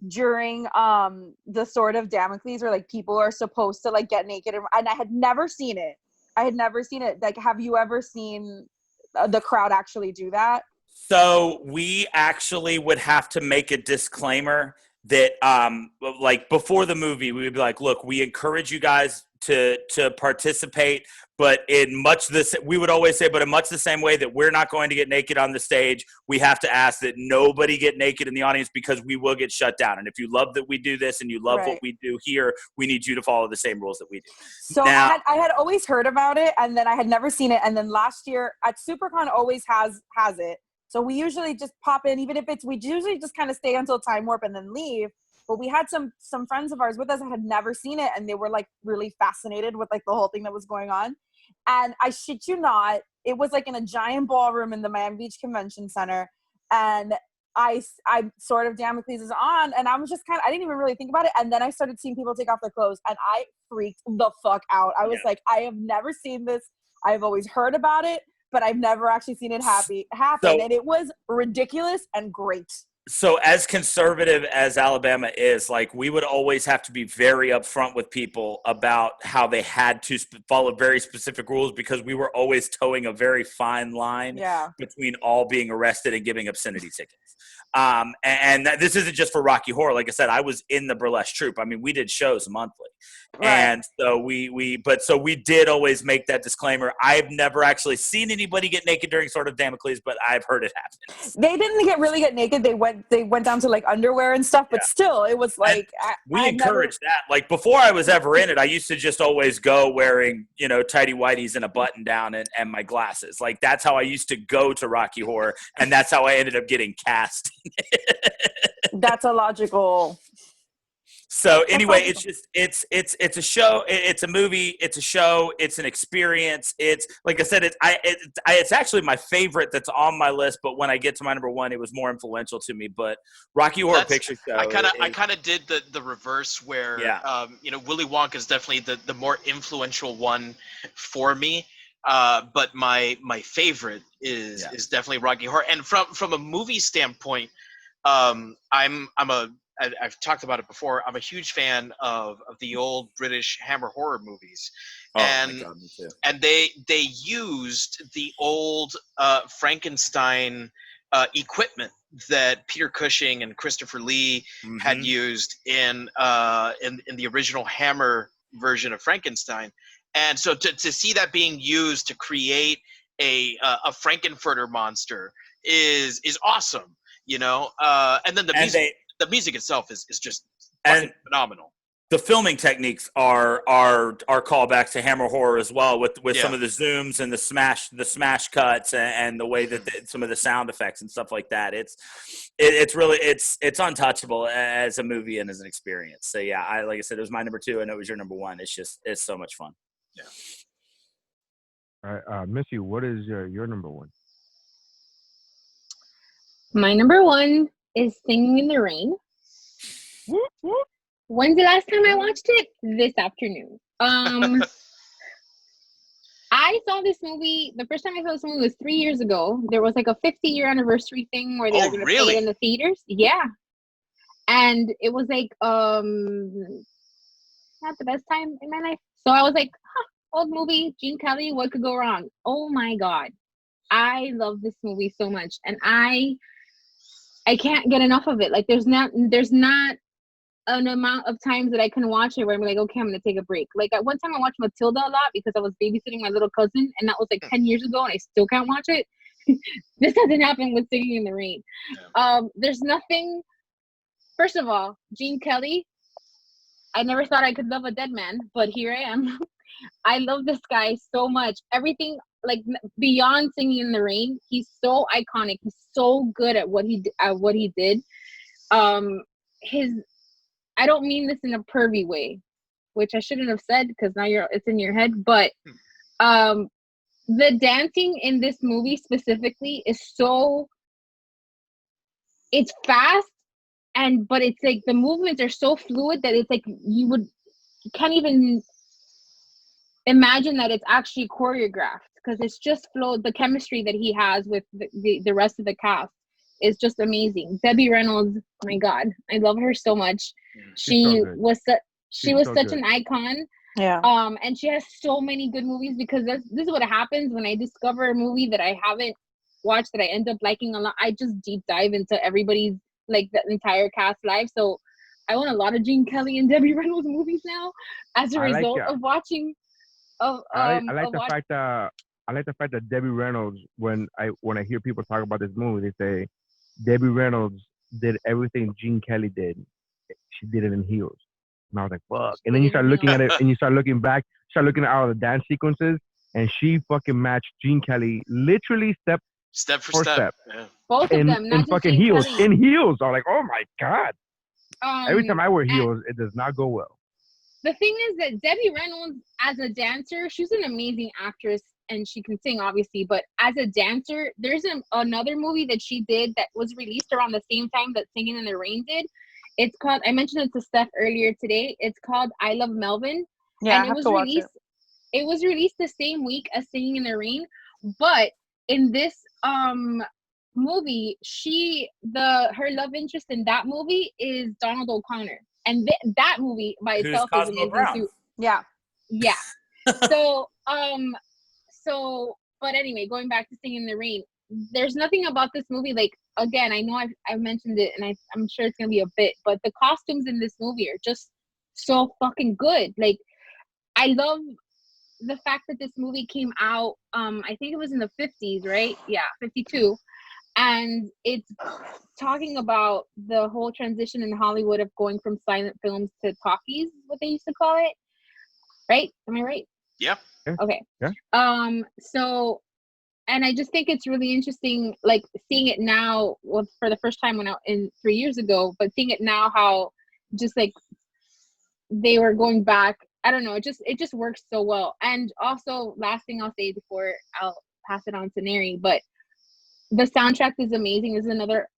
during the Sword of Damocles where like people are supposed to like get naked, and I had never seen it. Like, have you ever seen the crowd actually do that? So we actually would have to make a disclaimer that like before the movie, we would be like, look, we encourage you guys to participate, but we would always say, but in much the same way that we're not going to get naked on the stage, we have to ask that nobody get naked in the audience, because we will get shut down. And if you love that we do this and you love what we do here, we need you to follow the same rules that we do. So now, I had always heard about it, and then I had never seen it. And then last year at SuperCon always has it. So we usually just pop in, even if we usually just kind of stay until time warp and then leave. But we had some friends of ours with us that had never seen it, and they were like really fascinated with like the whole thing that was going on. And I shit you not, it was like in a giant ballroom in the Miami Beach Convention Center, and I Sword of Damocles is on, and I was just I didn't even really think about it. And then I started seeing people take off their clothes, and I freaked the fuck out. I was like, I have never seen this. I've always heard about it, but I've never actually seen it happen. And it was ridiculous and great. So as conservative as Alabama is, like, we would always have to be very upfront with people about how they had to follow very specific rules, because we were always towing a very fine line between all being arrested and giving obscenity tickets. And this isn't just for Rocky Horror. Like I said, I was in the burlesque troupe. I mean, we did shows monthly. Right. And so we did always make that disclaimer. I've never actually seen anybody get naked during Sword of Damocles, but I've heard it happen. They didn't really get naked. They went down to like underwear and stuff, but still it was like, we encourage that. Like, before I was ever in it, I used to just always go wearing, tighty whities and a button down and my glasses. Like, that's how I used to go to Rocky Horror. And that's how I ended up getting cast. That's a logical. So anyway, it's just it's a show, it's a movie, it's a show, it's an experience. It's like I said, it's actually my favorite that's on my list. But when I get to my number one, it was more influential to me. But Rocky Horror Picture Show. I kind of did the reverse where Willy Wonka is definitely the more influential one for me. But my favorite is definitely Rocky Horror. And from a movie standpoint, I've talked about it before. I'm a huge fan of the old British Hammer horror movies, my God, me too. And they used the old Frankenstein equipment that Peter Cushing and Christopher Lee had used in the original Hammer version of Frankenstein, and so to see that being used to create a Frankenfurter monster is awesome. And then the music itself is just fucking phenomenal. The filming techniques are callbacks to Hammer horror as well, with some of the zooms and the smash cuts and the way that some of the sound effects and stuff like that. It's really untouchable as a movie and as an experience. So yeah, like I said, it was my number 2. I know it was your number 1. It's so much fun. Yeah. All right, Missy, what is your number 1? My number 1 is Singing in the Rain. Whoop, whoop. When's the last time I watched it? This afternoon. I saw this movie. The first time I saw this movie was 3 years ago. There was like a 50-year anniversary thing where they were going to play it in the theaters. Yeah, and it was like not the best time in my life. So I was like, old movie, Gene Kelly. What could go wrong? Oh my God, I love this movie so much, and I can't get enough of it. Like there's not an amount of times that I can watch it where I'm like, okay, I'm gonna take a break. Like at one time I watched Matilda a lot because I was babysitting my little cousin, and that was like 10 years ago, and I still can't watch it. This doesn't happen with Singing in the Rain. There's nothing. First of all, Gene Kelly. I never thought I could love a dead man, but here I am. I love this guy so much. Everything, like beyond Singing in the Rain, he's so iconic. He's so good at what he did. I don't mean this in a pervy way, which I shouldn't have said because now it's in your head. But the dancing in this movie specifically is it's fast, but it's like the movements are so fluid that it's like you can't even imagine that it's actually choreographed because it's just flow. The chemistry that he has with the rest of the cast is just amazing. Debbie Reynolds, oh my God, I love her so much. She was such an icon. Yeah. And she has so many good movies because this is what happens when I discover a movie that I haven't watched that I end up liking a lot. I just deep dive into everybody's, like, the entire cast live. So I own a lot of Gene Kelly and Debbie Reynolds movies now as a result of watching. I like the fact that Debbie Reynolds, when I hear people talk about this movie, they say Debbie Reynolds did everything Gene Kelly did. She did it in heels. And I was like, fuck. And then you start looking at it and you start looking back, start looking at all the dance sequences, and she fucking matched Gene Kelly literally step for step. Yeah. Both of them. In fucking heels. In heels. I was like, oh my God. Every time I wear heels, it does not go well. The thing is that Debbie Reynolds, as a dancer, she's an amazing actress and she can sing, obviously. But as a dancer, there's another movie that she did that was released around the same time that Singing in the Rain did. It's called, I mentioned it to Steph earlier today. It's called I Love Melvin. Yeah, and it was released the same week as Singing in the Rain. But in this movie, her love interest in that movie is Donald O'Connor. And that movie by itself is amazing too. Yeah. So, but anyway, going back to Singing in the Rain, there's nothing about this movie, like, again, I know I've mentioned it, and I'm sure it's gonna be a bit, but the costumes in this movie are just so fucking good. Like, I love the fact that this movie came out, I think it was in the 50s, right? Yeah, 52. And it's talking about the whole transition in Hollywood of going from silent films to talkies, what they used to call it. Right? Am I right? Yeah. Okay. Yeah. So, and I just think it's really interesting, like, seeing it now for the first time 3 years ago, but seeing it now, how just like they were going back. I don't know. It just works so well. And also, last thing I'll say before I'll pass it on to Neri, but the soundtrack is amazing. This is another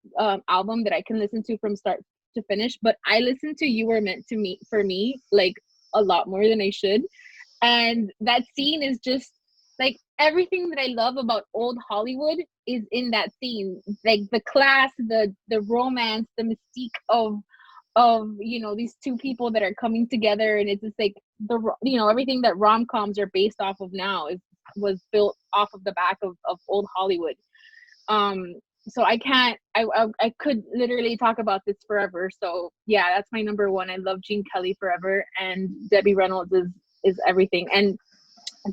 album that I can listen to from start to finish. But I listen to "You Were Meant to Me" for me like a lot more than I should. And that scene is just like everything that I love about old Hollywood is in that scene. Like the class, the romance, the mystique of these two people that are coming together, and it's just like everything that rom-coms are based off of now was built off of the back of old Hollywood. So I could literally talk about this forever. So yeah, that's my number one. I love Gene Kelly forever, and Debbie Reynolds is everything. And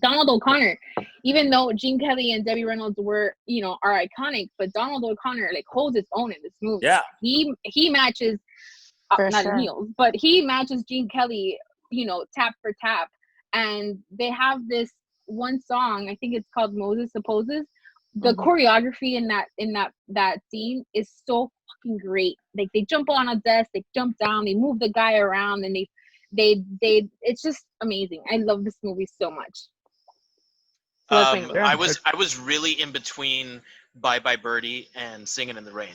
Donald O'Connor, even though Gene Kelly and Debbie Reynolds are iconic, but Donald O'Connor like holds his own in this movie. Yeah, he matches not in heels, but he matches Gene Kelly, tap for tap. And they have this one song, I think it's called Moses Supposes. The choreography in that scene is so fucking great. Like they jump on a desk, they jump down, they move the guy around, and they it's just amazing. I love this movie so much. So I was really in between Bye Bye Birdie and Singing in the Rain.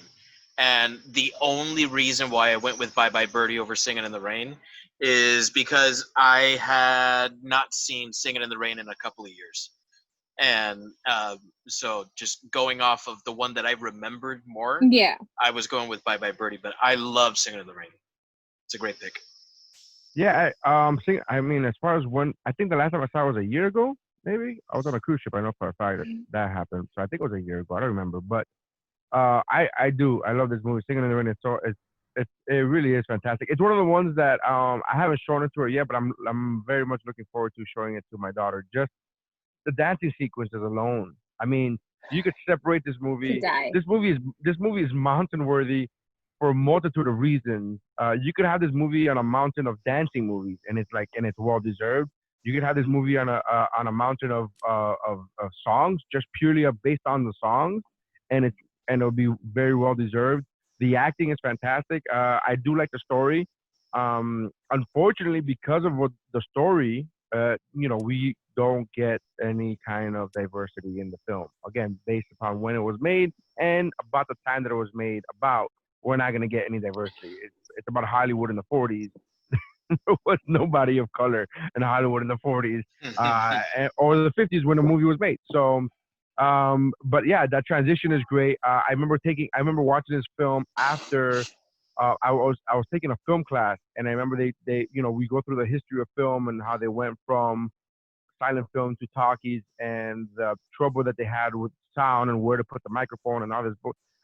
And the only reason why I went with Bye Bye Birdie over Singing in the Rain is because I had not seen Singing in the Rain in a couple of years. And so just going off of the one that I remembered more, I was going with Bye Bye Birdie, but I love Singing in the Rain. It's a great pick. Yeah, I mean, as far as when, I think the last time I saw it was a year ago, maybe. I was on a cruise ship. I know for a fact that happened. So I think it was a year ago. I don't remember. But I love this movie. Singing in the Rain it really is fantastic. It's one of the ones that I haven't shown it to her yet, but I'm very much looking forward to showing it to my daughter. Just the dancing sequences alone. I mean, you could separate this movie. This movie is mountain worthy for a multitude of reasons. You could have this movie on a mountain of dancing movies, and it's well deserved. You could have this movie on a mountain of songs, just purely based on the songs, and it'll be very well deserved. The acting is fantastic. I do like the story. Unfortunately, because of the story, we don't get any kind of diversity in the film. Again, based upon when it was made and about the time that it was made. We're not going to get any diversity. It's about Hollywood in the 40s. There was nobody of color in Hollywood in the 40s or the 50s when the movie was made. So, but yeah, that transition is great. I remember watching this film after I was taking a film class, and I remember they we go through the history of film and how they went from silent film to talkies and the trouble that they had with sound and where to put the microphone and all this.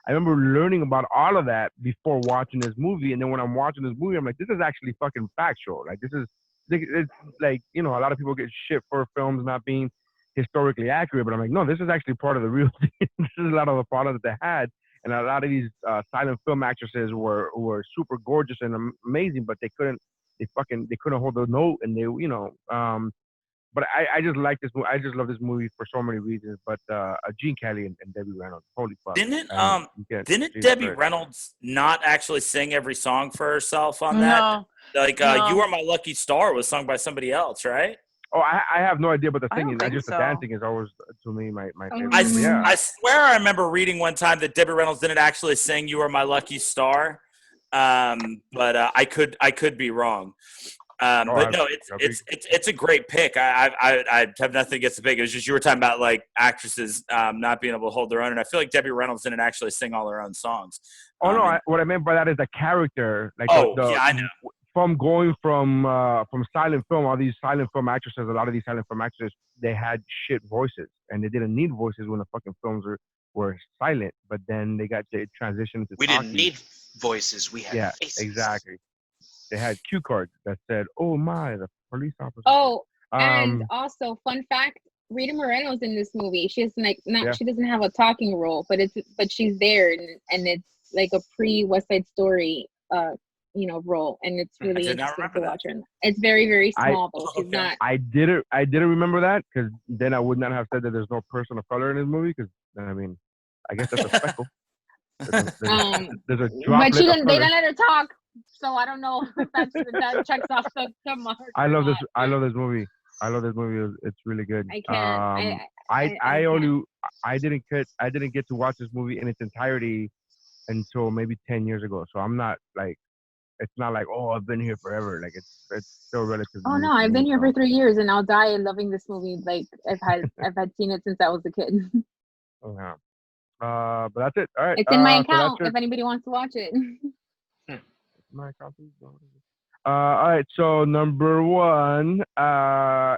I remember learning about all of that before watching this movie, and then when I'm watching this movie, I'm like, this is actually fucking factual. Like it's like, a lot of people get shit for films not being historically accurate, but I'm like, no, this is actually part of the real thing. This is a lot of the problems that they had, and a lot of these silent film actresses were super gorgeous and amazing, but they couldn't hold the note, and they but I just like this movie. I just love this movie for so many reasons. But Gene Kelly and Debbie Reynolds, holy fuck! Didn't Debbie Reynolds not actually sing every song for herself on that? Like "You Are My Lucky Star" was sung by somebody else, right? Oh, I have no idea, but the singing, the dancing is always to me my favorite. I swear I remember reading one time that Debbie Reynolds didn't actually sing "You Are My Lucky Star," but I could be wrong. But no, it's a great pick. I have nothing against the pick. It was just you were talking about like actresses not being able to hold their own, and I feel like Debbie Reynolds didn't actually sing all her own songs. What I meant by that is the character. Like yeah, I know. From going from silent film, all these silent film actresses, a lot of these silent film actresses, they had shit voices, and they didn't need voices when the fucking films were silent. But then they got to transition to. We didn't need voices. We had faces. Exactly. They had cue cards that said, "Oh my, the police officer." Oh, and also fun fact: Rita Moreno's in this movie. She's she doesn't have a talking role, but she's there, and it's like a pre-West Side Story, role, and it's really interesting to watch her. It's very, very small, though. She's not. I didn't remember that because then I would not have said that there's no person of color in this movie because then I guess that's a speckle. There's a but they don't let her talk. So I don't know if that checks off the mark. I love this. I love this movie. I love this movie. It's really good. I can't. I didn't get to watch this movie in its entirety until maybe 10 years ago. So I'm not like, it's not like, oh, I've been here forever. Like it's still relatively. Oh no, I've been here for 3 years and I'll die loving this movie. Like I've had seen it since I was a kid. Yeah. But that's it. All right. It's in my so account if anybody wants to watch it. My account, please. All right. So number one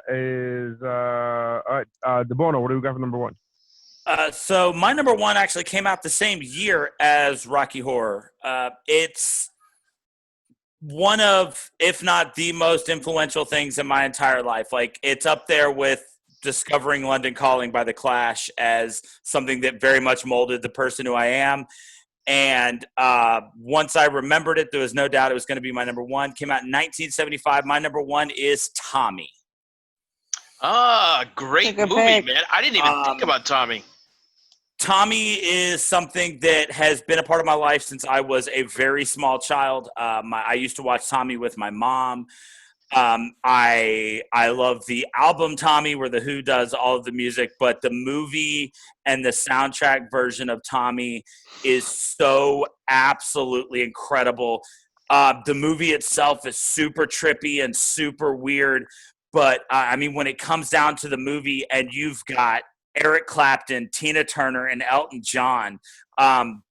is all right. DeBono, what do we got for number one? So my number one actually came out the same year as Rocky Horror. It's one of, if not the most influential things in my entire life. Like it's up there with discovering London Calling by The Clash as something that very much molded the person who I am. And once I remembered it, there was no doubt it was going to be my number one. Came out in 1975. My number one is Tommy. Great movie, man. I didn't even think about Tommy. Tommy is something that has been a part of my life since I was a very small child. I used to watch Tommy with my mom. I love the album Tommy, where The Who does all of the music, but the movie and the soundtrack version of Tommy is so absolutely incredible. The movie itself is super trippy and super weird, but I mean, when it comes down to the movie and you've got Eric Clapton, Tina Turner, and Elton John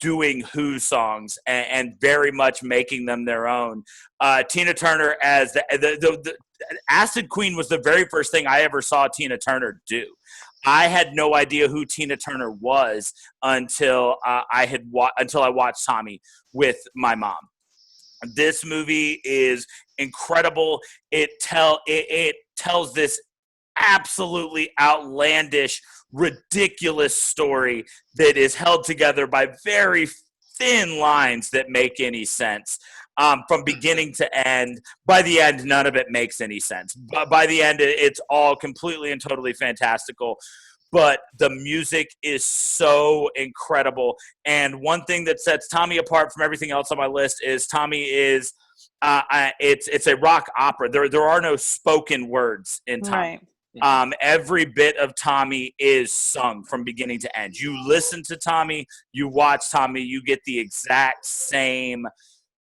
doing Who songs and very much making them their own. Tina Turner as the Acid Queen was the very first thing I ever saw Tina Turner do. I had no idea who Tina Turner was until I watched Tommy with my mom. This movie is incredible. It tells this absolutely outlandish, ridiculous story that is held together by very thin lines that make any sense. From beginning to end. By the end, none of it makes any sense. But by the end, it's all completely and totally fantastical. But the music is so incredible. And one thing that sets Tommy apart from everything else on my list is Tommy is it's a rock opera. There are no spoken words in Tommy. Right. Every bit of Tommy is sung from beginning to end. You listen to Tommy, you watch Tommy, you get the exact same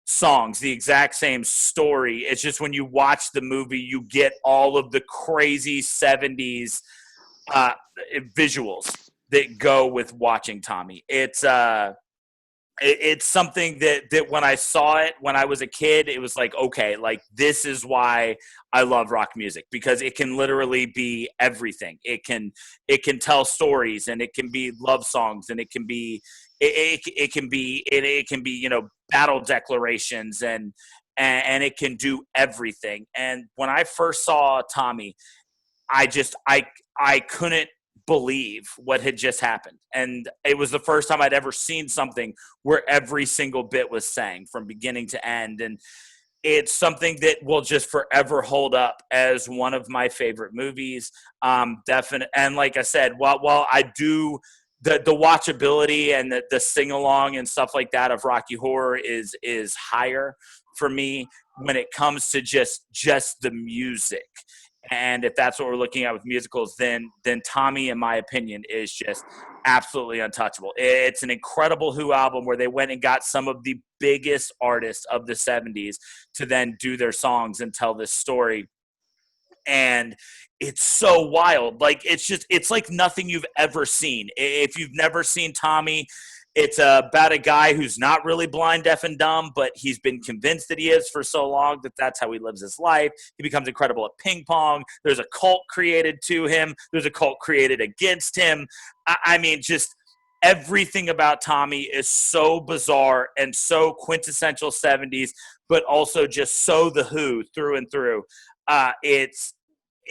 songs, the exact same story. It's just when you watch the movie, you get all of the crazy 70s visuals that go with watching Tommy. It's something that when I saw it when I was a kid, it was like, okay, like this is why I love rock music, because it can literally be everything. It can tell stories, and it can be love songs, and it can be battle declarations, and it can do everything. And when I first saw Tommy, I couldn't believe what had just happened. And it was the first time I'd ever seen something where every single bit was sang from beginning to end. And it's something that will just forever hold up as one of my favorite movies. Definitely. And like I said, while I do the watchability and the sing along and stuff like that of Rocky Horror is higher for me when it comes to just the music. And if that's what we're looking at with musicals, then Tommy, in my opinion, is just absolutely untouchable. It's an incredible Who album where they went and got some of the biggest artists of the 70s to then do their songs and tell this story. And it's so wild. Like, it's like nothing you've ever seen. If you've never seen Tommy, it's about a guy who's not really blind, deaf, and dumb, but he's been convinced that he is for so long that that's how he lives his life. He becomes incredible at ping pong. There's a cult created to him. There's a cult created against him. I mean, just everything about Tommy is so bizarre and so quintessential 70s, but also just so The Who through and through. It's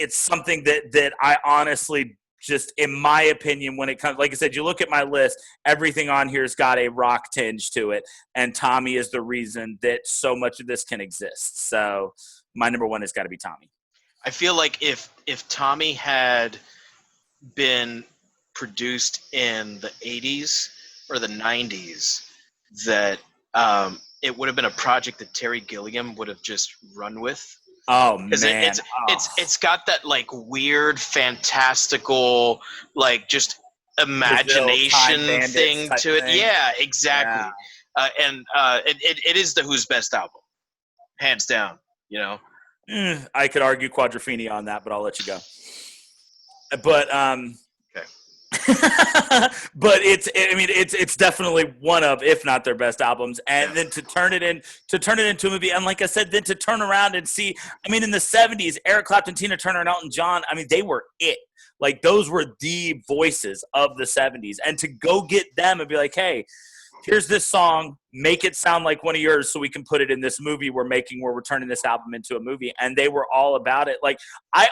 something that I honestly just, in my opinion, when it comes, like I said, you look at my list, everything on here's got a rock tinge to it, and Tommy is the reason that so much of this can exist. So my number one has got to be Tommy. I feel like if Tommy had been produced in the 80s or the 90s, that it would have been a project that Terry Gilliam would have just run with. Oh man, it's got that like weird, fantastical, like just imagination thing to it. Yeah, exactly. Yeah. It is the Who's Best album, hands down. You know, I could argue Quadrophenia on that, but I'll let you go. But okay. But it's definitely one of, if not their best albums. And then to turn it into a movie, and like I said, then to turn around and see, I mean, in the 70s, Eric Clapton, Tina Turner, and Elton John, I mean, they were it. Like, those were the voices of the 70s. And to go get them and be like, hey, here's this song, make it sound like one of yours so we can put it in this movie we're turning this album into a movie. And they were all about it. Like,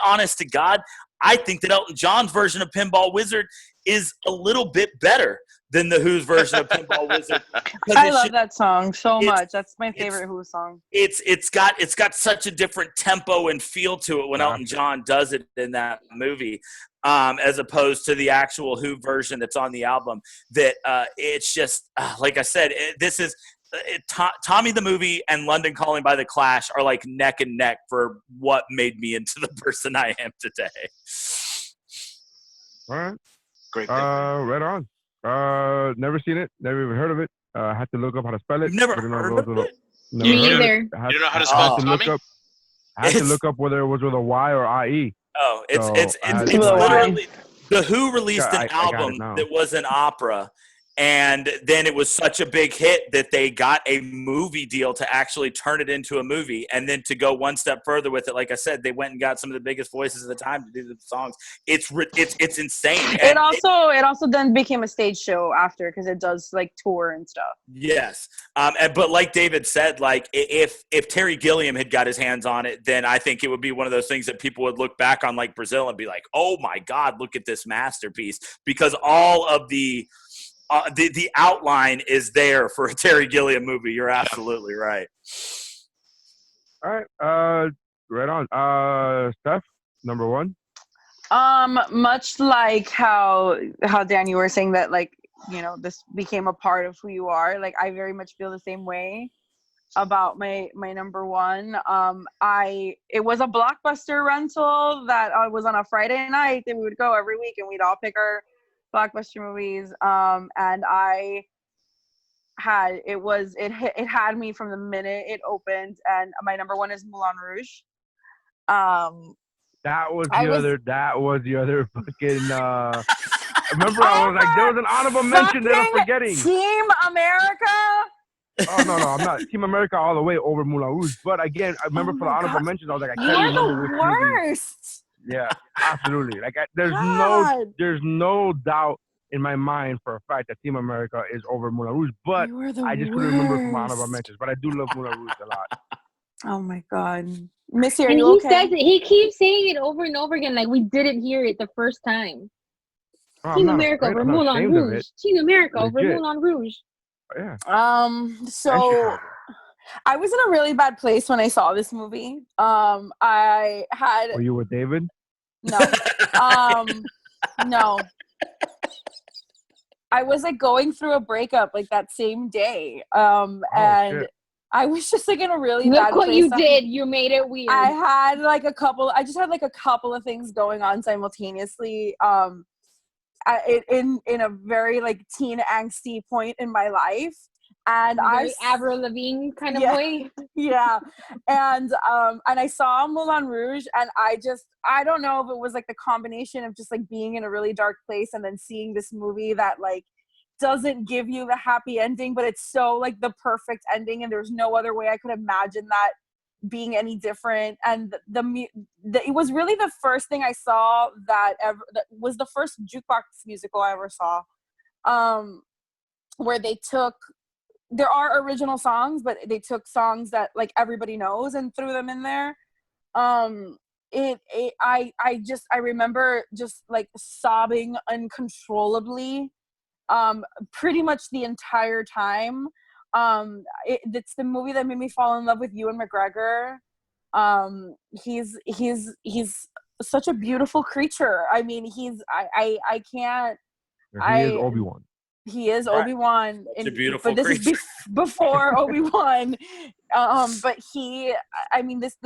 honest to God, I think that Elton John's version of Pinball Wizard is a little bit better than the Who's version of Pinball Wizard. I love that song so much. That's my favorite Who song. It's got such a different tempo and feel to it when Elton John does it in that movie, as opposed to the actual Who version that's on the album. That it's just like I said, Tommy the Movie and London Calling by the Clash are like neck and neck for what made me into the person I am today. All right. Great. Right on. Never seen it. Never even heard of it. Had to look up how to spell it. You've never heard of it? Me either. You don't know how to spell Tommy? I had to look up whether it was with a Y or IE. Oh, it's literally the Who released an album that was an opera. And then it was such a big hit that they got a movie deal to actually turn it into a movie. And then to go one step further with it, like I said, they went and got some of the biggest voices of the time to do the songs. It's insane. It also then became a stage show after, because it does like tour and stuff. Yes, but like David said, like if Terry Gilliam had got his hands on it, then I think it would be one of those things that people would look back on, like Brazil, and be like, "Oh my God, look at this masterpiece!" Because all of the outline is there for a Terry Gilliam movie. You're absolutely right. All right. Right on. Steph, number one. Much like how Dan, you were saying that, like, you know, this became a part of who you are. Like, I very much feel the same way about my number one. It was a Blockbuster rental that was on a Friday night, and we would go every week, and we'd all pick our Blockbuster movies, and it had me from the minute it opened. And my number one is Moulin Rouge. That was the other fucking. Remember, I was like, there was an honorable mention that I'm forgetting. Team America. Oh no, I'm not Team America all the way over Moulin Rouge. But again, I remember for the honorable mentions, I was like, I can't remember which worst. Movie. Yeah, absolutely. Like, there's no doubt in my mind for a fact that Team America is over Moulin Rouge. But I just couldn't remember from honorable mentions. But I do love Moulin Rouge a lot. Oh my God, Missy, are and you he okay? says it. He keeps saying it over and over again, like we didn't hear it the first time. Oh, Team America over Moulin Rouge. Team America over Moulin Rouge. Yeah. So I was in a really bad place when I saw this movie. I had. Were you with David? No. No. I was like going through a breakup like that same day. And shit. I was just like in a really Look bad place. what you did. You made it weird. I just had like a couple of things going on simultaneously. In a very like teen angsty point in my life. And Avril Lavigne kind of way. Yeah. And I saw Moulin Rouge, and I don't know if it was like the combination of just like being in a really dark place and then seeing this movie that like doesn't give you the happy ending, but it's so like the perfect ending, and there's no other way I could imagine that being any different. And it was really the first thing I saw that was the first jukebox musical I ever saw, where there are original songs, but they took songs that like everybody knows and threw them in there. I remember just like sobbing uncontrollably, pretty much the entire time. It's the movie that made me fall in love with Ewan McGregor. He's such a beautiful creature. I mean, I can't. He is Obi-Wan. He is Right. Obi-Wan, Such a beautiful but this creature. is before Obi-Wan. But I mean, this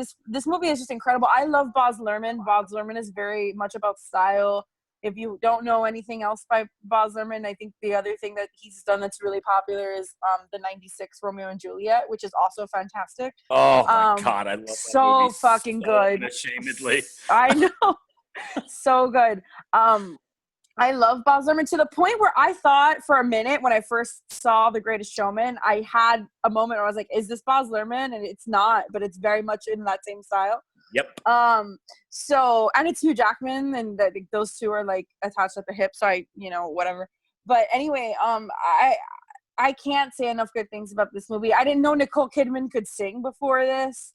movie is just incredible. I love Baz Luhrmann. Baz Luhrmann is very much about style. If you don't know anything else by Baz Luhrmann, I think the other thing that he's done that's really popular is the '96 Romeo and Juliet, which is also fantastic. Oh my God, I love that so movie fucking good. Unashamedly. I know, so good. I love Baz Luhrmann to the point where I thought for a minute when I first saw The Greatest Showman, I had a moment where I was like, is this Baz Luhrmann? And it's not, but it's very much in that same style. Yep. So, and it's Hugh Jackman, and those two are like attached at the hip, so whatever. But anyway, I can't say enough good things about this movie. I didn't know Nicole Kidman could sing before this.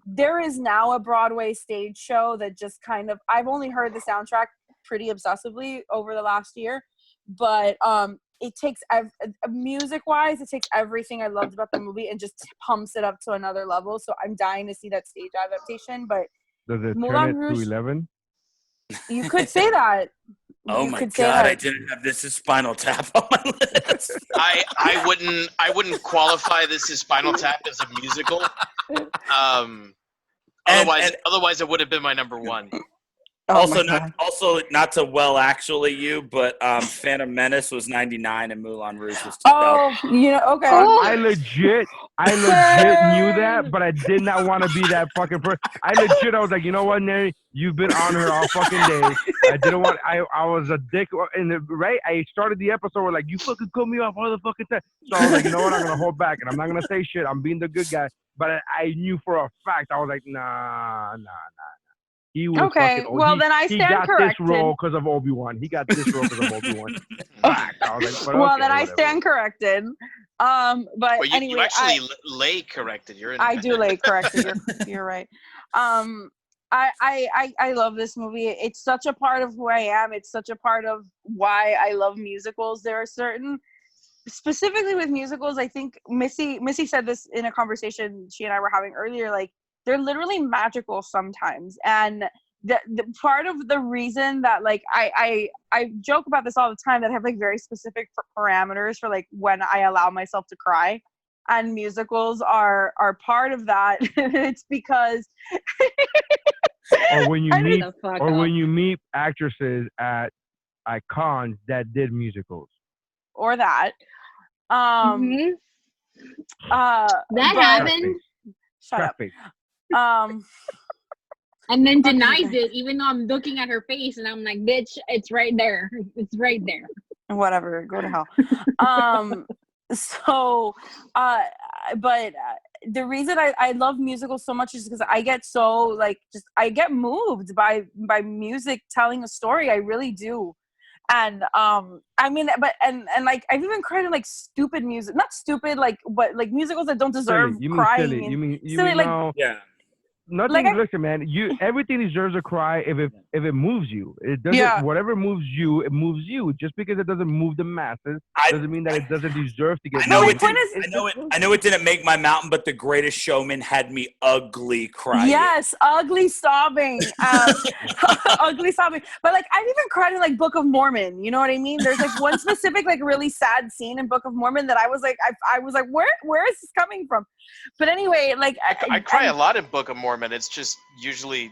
There is now a Broadway stage show that just I've only heard the soundtrack pretty obsessively over the last year, but it takes music wise, it takes everything I loved about the movie and just pumps it up to another level. So I'm dying to see that stage adaptation. But does it Moulin turn it Rouge, to 11? You could say that. Oh you my could say God, that. I didn't have this as Spinal Tap on my list. I wouldn't qualify this as Spinal Tap as a musical. Otherwise it would have been my number one. Also not to actually you, but Phantom Menace was 99 and Moulin Rouge was 2000. Okay. I legit knew that, but I did not want to be that fucking person. I was like, you know what, Neri, you've been on her all fucking day. I didn't want. I was a dick, right? I started the episode with like, you fucking cut me off all the fucking time. So I was like, you know what, I'm gonna hold back and I'm not gonna say shit. I'm being the good guy. But I knew for a fact, I was like, nah. He was okay. Well, then I stand corrected. He got this role because of Obi-Wan. Fact. I was like, well, then I stand corrected. But well, anyway, you actually lay corrected. I do lay corrected. You're right. I love this movie. It's such a part of who I am. It's such a part of why I love musicals. There are certain, specifically with musicals, I think Missy said this in a conversation she and I were having earlier, like, they're literally magical sometimes. And the part of the reason that, like, I joke about this all the time, that I have like very specific parameters for like when I allow myself to cry, and musicals are part of that. It's because or when you meet actresses at cons that did musicals, or that that happened. Shut up. And then denies it, even though I'm looking at her face and I'm like, bitch, it's right there. It's right there. Whatever, go to hell. But the reason I love musicals so much is because I get so, like, I get moved by music telling a story. I really do. And I mean, like, I've even cried in like stupid music, not stupid, like, but like musicals that don't deserve crying. Silly. You mean like, no. Yeah. Nothing. Like, listen, man. Everything deserves a cry if it moves you. It doesn't. Whatever moves you, it moves you. Just because it doesn't move the masses doesn't mean that it doesn't deserve to get. I know it didn't make my mountain, but The Greatest Showman had me ugly crying. Yes, ugly sobbing, ugly sobbing. But like, I've even cried in like Book of Mormon. You know what I mean? There's like one specific like really sad scene in Book of Mormon that I was like, I was like, where is this coming from? But anyway, like, I cry a lot in Book of Mormon. It's just usually,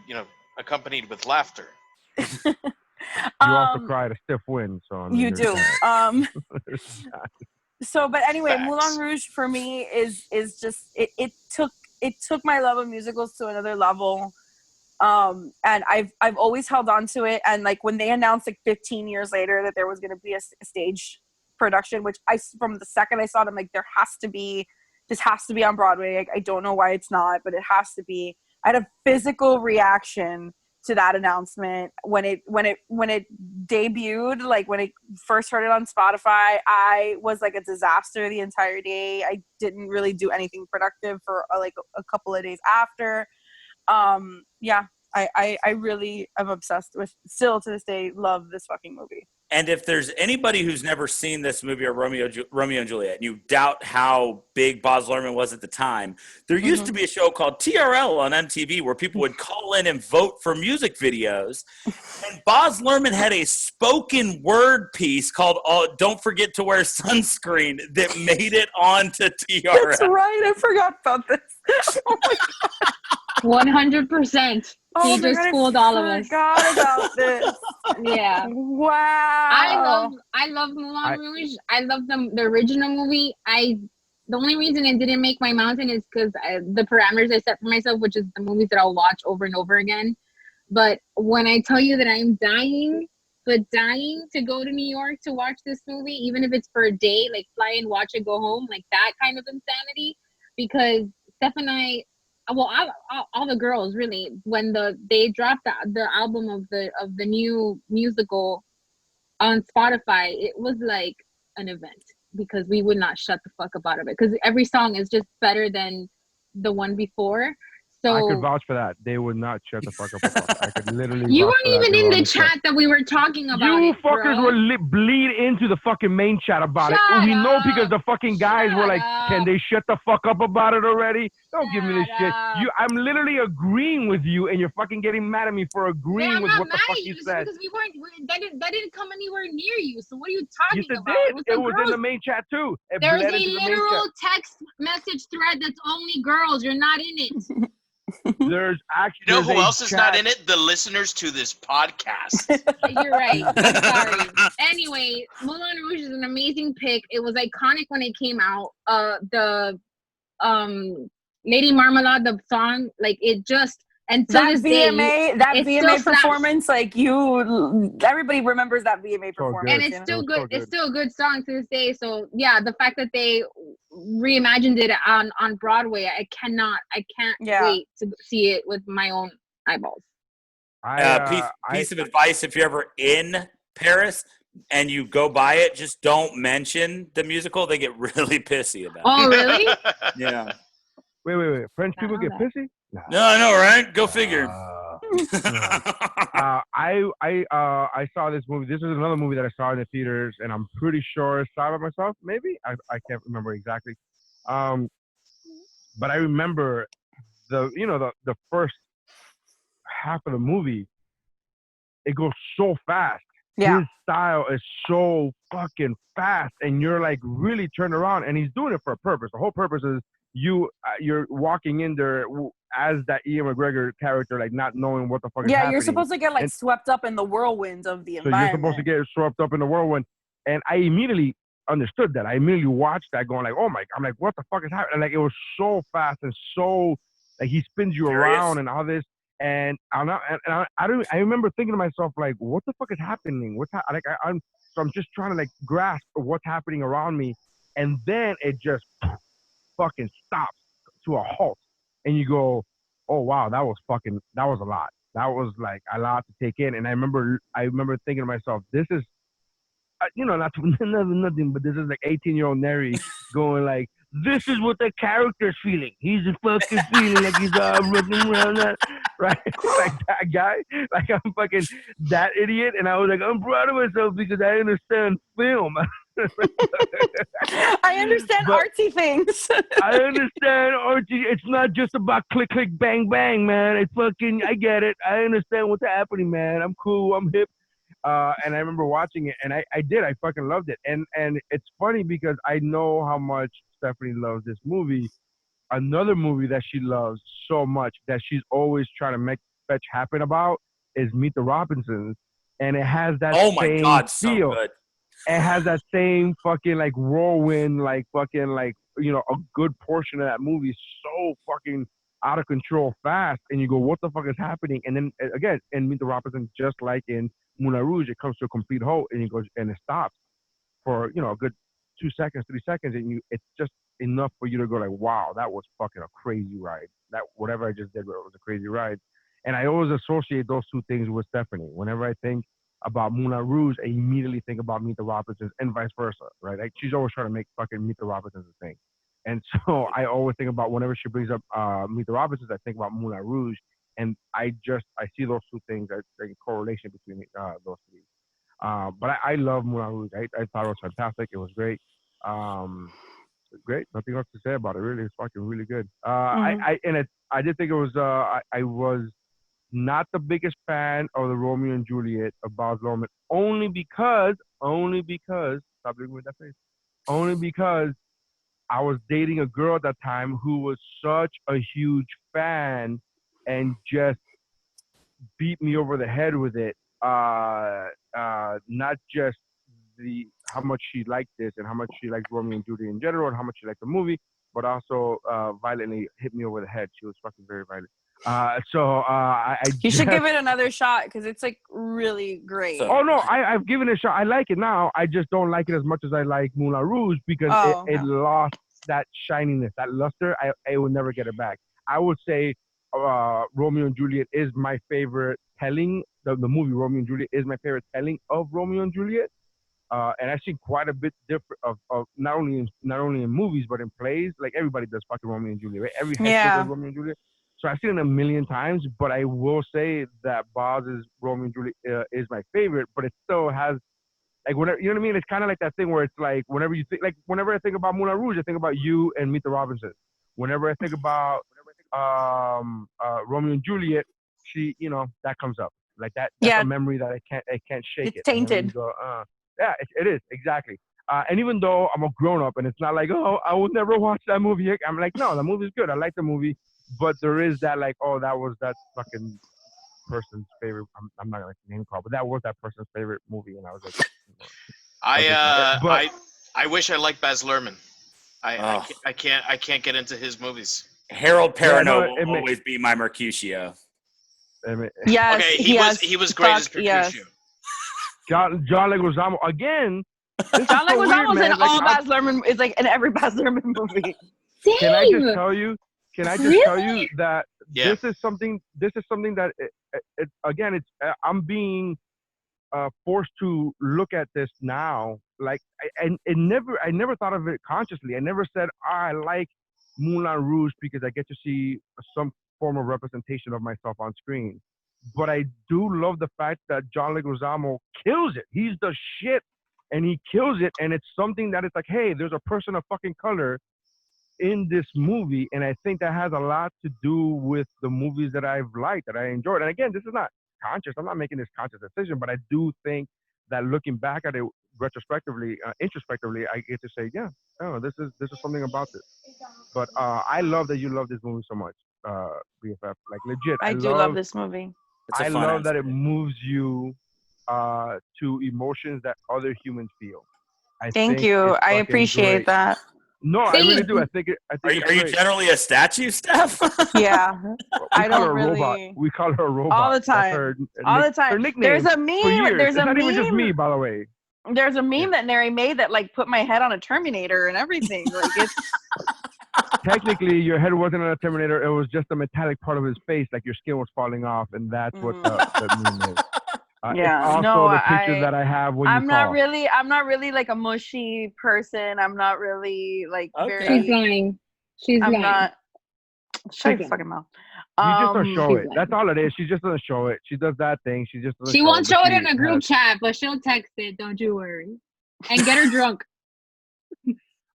accompanied with laughter. You also cry to stiff wind, so I mean, you do. So, but anyway, Facts. Moulin Rouge for me is just it took my love of musicals to another level. And I've always held on to it. And like when they announced like 15 years later that there was going to be a stage production, which from the second I saw it, I'm like, this has to be on Broadway. I don't know why it's not, but it has to be. I had a physical reaction to that announcement when it debuted. Like when I first heard it on Spotify, I was like a disaster the entire day. I didn't really do anything productive for like a couple of days after. I really am obsessed with, still to this day, love this fucking movie. And if there's anybody who's never seen this movie or Romeo and Juliet, and you doubt how big Baz Luhrmann was at the time, there used to be a show called TRL on MTV where people would call in and vote for music videos. And Baz Luhrmann had a spoken word piece called "Don't Forget to Wear Sunscreen" that made it onto TRL. That's right. I forgot about this. Oh my God. 100%. He just fooled all of us. Forgot about this. Yeah. Wow. I love Moulin Rouge. I love the original movie. The only reason it didn't make my mountain is because the parameters I set for myself, which is the movies that I'll watch over and over again. But when I tell you that I'm dying to go to New York to watch this movie, even if it's for a day, like fly and watch it, go home, like that kind of insanity, because Steph and I, well, all the girls really, when they dropped the album of the new musical on Spotify, it was like an event because we would not shut the fuck up about it because every song is just better than the one before. So I could vouch for that. They would not shut the fuck up about it. I could literally. You vouch weren't for even that. in the chat that we were talking about. You fuckers were bleed into the fucking main chat about it. We know because the fucking guys were like, "Can they shut the fuck up about it already?" Don't give me this shit. I'm literally agreeing with you, and you're fucking getting mad at me for agreeing with what the fuck you said. Because we weren't. That didn't come anywhere near you. So what are you talking Yes, about? It was in the main chat too. There's a literal text message thread that's only girls. You're not in it. There's actually. You know who else is not in it? The listeners to this podcast. You're right. I'm sorry. Anyway, Moulin Rouge is an amazing pick. It was iconic when it came out. The Lady Marmalade, the song, like it just until this VMA, day, that it VMA still performance, like everybody remembers that VMA performance, and it's still good. It's still a good song to this day. So yeah, the fact that they reimagined it on Broadway, I can't wait to see it with my own eyeballs. Piece of advice: if you're ever in Paris and you go by it, just don't mention the musical. They get really pissy about it. Oh, really? Yeah. Wait. French people get pissy? No, I know, right? Go figure. I saw this movie. This is another movie that I saw in the theaters, and I'm pretty sure I saw it myself. Maybe I can't remember exactly. But I remember the first half of the movie. It goes so fast. Yeah. His style is so fucking fast, and you're like really turned around, and he's doing it for a purpose. The whole purpose is you're walking in there as that Ian McGregor character, like not knowing what the fuck is happening. Yeah, you're supposed to get like swept up in the whirlwind of the environment. So you're supposed to get swept up in the whirlwind. And I immediately understood that. I immediately watched that going like, oh my, I'm like, what the fuck is happening? And like, it was so fast and so, like he spins you around and all this. And I remember thinking to myself, like, what the fuck is happening? So I'm just trying to like grasp what's happening around me. And then it just fucking stops to a halt. And you go, oh wow, that was a lot. That was like a lot to take in. And I remember thinking to myself, this is, nothing, but this is like 18-year-old Neri going like, this is what the character's feeling. He's fucking feeling like he's running around that, right? Like that guy. Like I'm fucking that idiot. And I was like, I'm proud of myself because I understand film. I understand artsy things. I understand artsy. It's not just about click, click, bang, bang, man. It's fucking, I get it. I understand what's happening, man. I'm cool. I'm hip. And I remember watching it, and I fucking loved it. And it's funny because I know how much Stephanie loves this movie. Another movie that she loves so much that she's always trying to fetch happen about is Meet the Robinsons. And it has that same feel. So good. It has that same fucking like whirlwind, like fucking like, a good portion of that movie is so fucking out of control fast. And you go, what the fuck is happening? And then again, in Meet the Robinsons, just like in Moulin Rouge, it comes to a complete halt and it stops for, a good 2 seconds, 3 seconds. And it's just enough for you to go like, wow, that was fucking a crazy ride. That whatever I just did was a crazy ride. And I always associate those two things with Stephanie. Whenever I think about Moulin Rouge, I immediately think about Meet the Robinsons and vice versa, right? Like she's always trying to make fucking Meet the Robinsons a thing. And so I always think about whenever she brings up Meet the Robinsons, I think about Moulin Rouge. And I see those two things as a correlation between those three. But I love Moulin Rouge. I thought it was fantastic. It was great. Great. Nothing else to say about it. Really, it's fucking really good. I did think it was. I was not the biggest fan of the Romeo and Juliet of Baz Luhrmann, only because. Stop looking with that face. Only because I was dating a girl at that time who was such a huge fan and just beat me over the head with it. Not just how much she liked this and how much she liked Romeo and Juliet in general and how much she liked the movie, but also violently hit me over the head. She was fucking very violent. You should give it another shot because it's like really great. Oh no, I've given it a shot. I like it now. I just don't like it as much as I like Moulin Rouge because it lost that shininess, that luster. I will never get it back. I would say Romeo and Juliet is my favorite telling. The movie Romeo and Juliet is my favorite telling of Romeo and Juliet. And I've seen quite a bit different of not only in movies but in plays. Like everybody does fucking Romeo and Juliet, right? Every high school does Romeo and Juliet. So I've seen it a million times, but I will say that Baz's Romeo and Juliet is my favorite. But it still has like whenever, you know what I mean. It's kind of like that thing where it's like whenever I think about Moulin Rouge, I think about you and Meet the Robinsons. Whenever I think about Romeo and Juliet, that comes up like that. That's a memory that I can't shake. It's tainted. Yeah, it is exactly. And even though I'm a grown up, and it's not like, oh, I would never watch that movie. I'm like, no, the movie's good. I like the movie, but there is that like, oh, that was that fucking person's favorite. I'm not gonna name call, but that was that person's favorite movie, and I was like, I wish I liked Baz Luhrmann. I can't get into his movies. Harold Perrineau will always be my Mercutio. Yes, okay, he was great as Mercutio. Yes. John Leguizamo again. John Leguizamo's in all Baz Luhrmann. It's like in every Baz Luhrmann movie. Can I just tell you? That this is something that I'm being forced to look at this now. Like I never thought of it consciously. I never said I like Moulin Rouge because I get to see some form of representation of myself on screen. But I do love the fact that John Leguizamo kills it. He's the shit, and he kills it. And it's something that it's like, hey, there's a person of fucking color in this movie, and I think that has a lot to do with the movies that I've liked, that I enjoyed. And again, this is not conscious. I'm not making this conscious decision, but I do think that looking back at it retrospectively, introspectively, I get to say, yeah, oh, this is something about this. But I love that you love this movie so much, BFF. Like legit, I do love this movie. I love that it moves you to emotions that other humans feel. Thank you. I appreciate that. No, I really do. I think are you generally a statue, Steph? Yeah. I don't really. We call her a robot. All the time. All the time. Her nickname. There's a meme. It's not even just me, by the way. There's a meme that Neri made that like put my head on a Terminator and everything. Like it's. Technically, your head wasn't on a Terminator. It was just a metallic part of his face, like your skin was falling off, and that's what the meme is. Yeah, it's also the picture that I have when I'm not really like a mushy person. I'm not really like very. She's lying. She's lying. Not. Shut your fucking mouth. You just don't show it. That's all it is. She just doesn't show it. She does that thing. She just doesn't. She won't show it in a group chat, but she'll text it. Don't you worry. And get her drunk.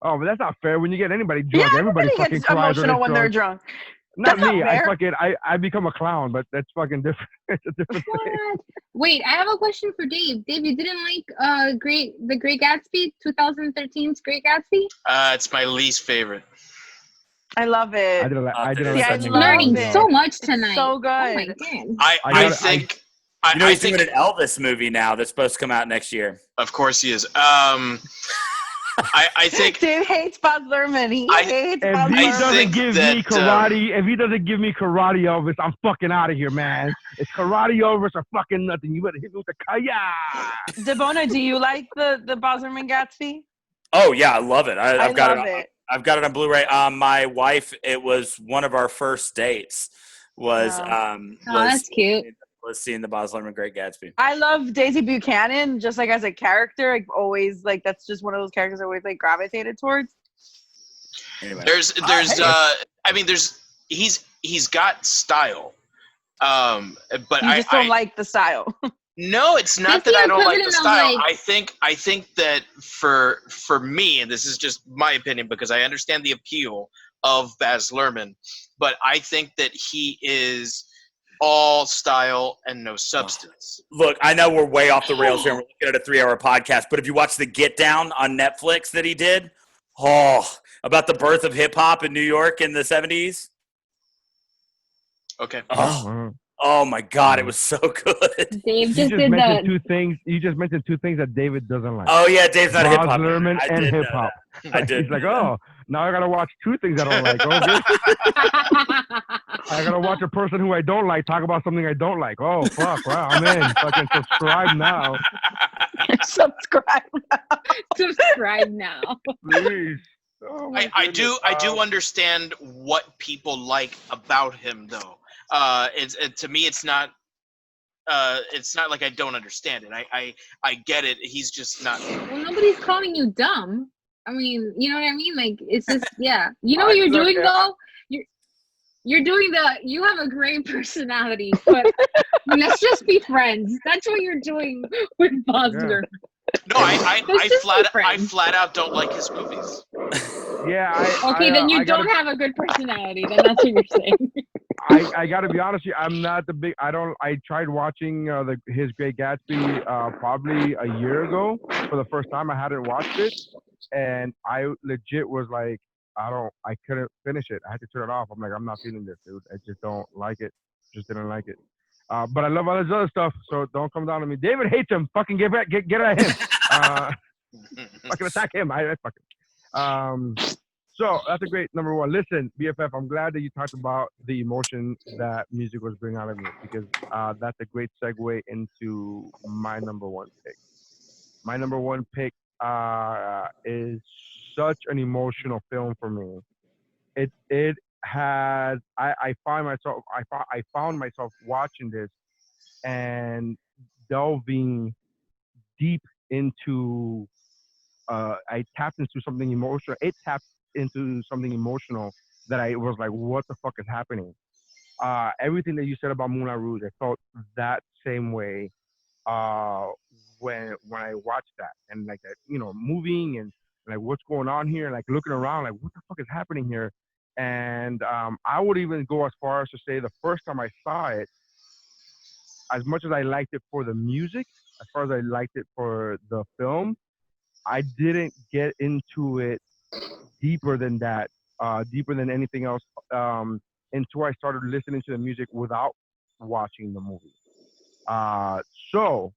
Oh, but that's not fair. When you get anybody drunk, everybody fucking gets cries emotional when they're drunk. Not me. I become a clown, but that's fucking different. It's a different thing. Wait, I have a question for Dave. Dave, you didn't like The Great Gatsby, 2013's Great Gatsby? It's my least favorite. I love it. I didn't See, like I'm learning so much tonight. It's so good. Oh my God. I think. He's doing an Elvis movie now that's supposed to come out next year. Of course he is. I think Dave hates Baz Luhrmann. He hates Baz Luhrmann. If he doesn't give me karate Elvis, I'm fucking out of here, man. It's karate Elvis or fucking nothing. You better hit me with the kaya. Debona, do you like the Baz Luhrmann Gatsby? Oh yeah, I love it. I've got it. I've got it on Blu-ray. My wife, it was one of our first dates. That's cute. Was seeing the Baz Luhrmann Great Gatsby. I love Daisy Buchanan just like as a character. I've always like that's just one of those characters I always like gravitated towards. Anyway. He's got style. But you just don't like the style. No, it's not that I don't like the style. I think that for me, and this is just my opinion because I understand the appeal of Baz Luhrmann, but I think that he is all style and no substance. Look, I know we're way off the rails here. And we're looking at a 3-hour podcast, but if you watch the Get Down on Netflix that he did, about the birth of hip hop in New York in the 70s. Okay. Oh my God, it was so good. Dave just did that. You just mentioned two things that David doesn't like. Oh yeah, Dave's not hip hop. Luhrmann and hip hop. I did. He's like, oh, now I gotta watch two things I don't like. Okay. I gotta watch a person who I don't like talk about something I don't like. Oh fuck! Wow, I'm in. Fucking subscribe now. Subscribe now. Subscribe now. Please. Oh, I do understand what people like about him though. To me it's not like I don't understand it. I get it. He's just not. Well, nobody's calling you dumb. I mean, you know what I mean? Like, it's just, yeah. You know what you're doing though? You're doing you have a great personality, but let's just be friends. That's what you're doing with Bosner. No, I flat out don't like his movies. Yeah. Then you don't have a good personality. Then that's what you're saying. I gotta be honest with you. I'm not the big. I tried watching his Great Gatsby probably a year ago for the first time. I hadn't watched it, and I legit was like, I couldn't finish it. I had to turn it off. I'm like, I'm not feeling this, dude. I just don't like it. Just didn't like it. But I love all this other stuff, so don't come down on me. David hates him. Fucking get at him. Fucking attack him. I fuck him. So that's a great number one. Listen, BFF, I'm glad that you talked about the emotion that music was bringing out of me because that's a great segue into my number one pick. My number one pick is such an emotional film for me. It has. I found myself watching this and delving deep into. I tapped into something emotional. It tapped into something emotional that I was like, what the fuck is happening? Everything that you said about Moulin Rouge, I felt that same way when I watched that and like that, moving and like what's going on here, like looking around, like what the fuck is happening here? And I would even go as far as to say the first time I saw it, as much as I liked it for the music, as far as I liked it for the film, I didn't get into it deeper than that, deeper than anything else, until I started listening to the music without watching the movie. So,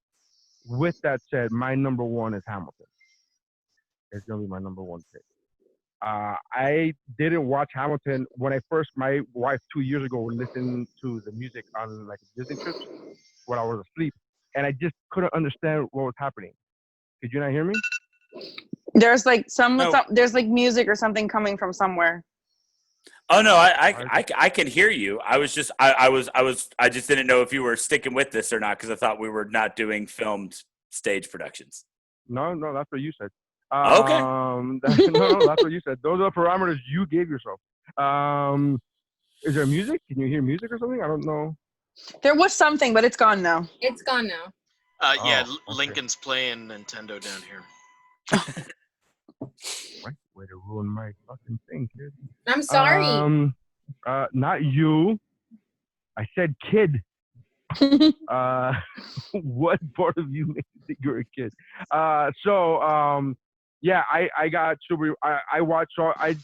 with that said, my number one is Hamilton. It's going to be my number one pick. I didn't watch Hamilton when my wife 2 years ago listened to the music on like Disney trips when I was asleep, and I just couldn't understand what was happening. Could you not hear me? There's like there's like music or something coming from somewhere. Oh no, I can hear you. I was just I just didn't know if you were sticking with this or not because I thought we were not doing filmed stage productions. No, that's what you said. Okay. No, that's what you said. Those are the parameters you gave yourself. Is there music? Can you hear music or something? I don't know. There was something, but it's gone now. It's gone now. Yeah, okay. Lincoln's playing Nintendo down here. Way to ruin my fucking thing, kid. I'm sorry. Not you. I said kid. What part of you made you think you're a kid? Yeah, I got super. I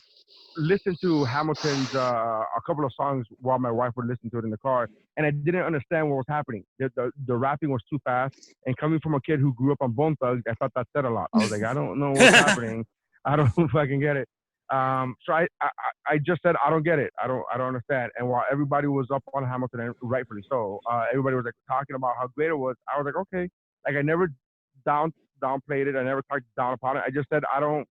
listened to Hamilton's a couple of songs while my wife would listen to it in the car, and I didn't understand what was happening. The rapping was too fast, and coming from a kid who grew up on Bone Thugs, I thought that said a lot. I was like, I don't know what's happening. I don't know if I can get it. So I just said I don't get it. I don't understand. And while everybody was up on Hamilton, and rightfully so, everybody was like talking about how great it was. I was like, okay. Like I never downplayed it. I never talked down upon it. I just said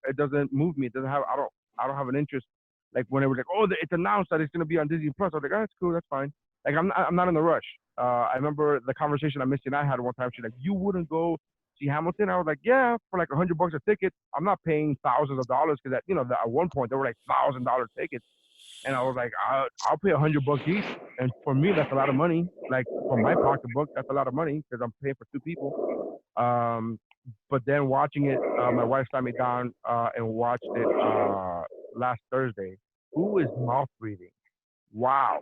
it doesn't move me. It doesn't have. I don't have an interest. Like when it was like, oh, it's announced that it's gonna be on Disney Plus. I was like, oh, that's cool, that's fine. Like I'm not in the rush. I remember the conversation that Missy and I had one time. She's like, you wouldn't go see Hamilton? I was like, yeah, for like $100 a ticket. I'm not paying thousands of dollars because at one point they were like $1,000 tickets. And I was like, I'll pay $100 each, and for me that's a lot of money. Like for my pocketbook, that's a lot of money because I'm paying for 2 people. But then watching it, my wife sat me down and watched it last Thursday. Who is mouth breathing? Wow.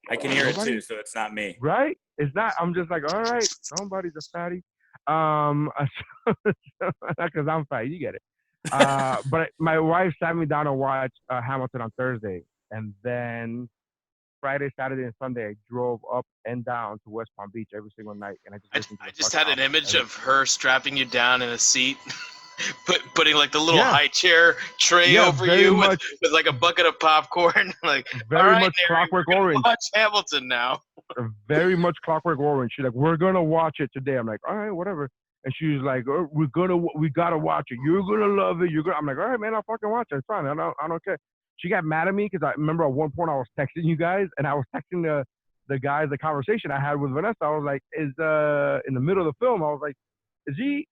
I can hear Nobody? it too, so it's not me. Right? It's not. I'm just like, all right, somebody's a fatty. Because I'm fat, you get it. But my wife sat me down and watched Hamilton on Thursday, and then Friday, Saturday, and Sunday I drove up and down to West Palm Beach every single night, and I just listened to I the just fucking had an album image every- of her strapping you down in a seat, putting like the little Yeah. high chair tray Yeah, over very you much- with like a bucket of popcorn. Like, very all right, much Neri, Clockwork we're gonna Orange. watch Hamilton now. Very much Clockwork Orange. She's like, we're gonna watch it today. I'm like, all right, whatever. And she was like, oh, we gotta watch it. You're gonna love it. I'm like, all right, man, I'll fucking watch it. It's fine. I don't care. She got mad at me because I remember at one point I was texting you guys, and I was texting the guys the conversation I had with Vanessa. I was like, in the middle of the film, I was like, is he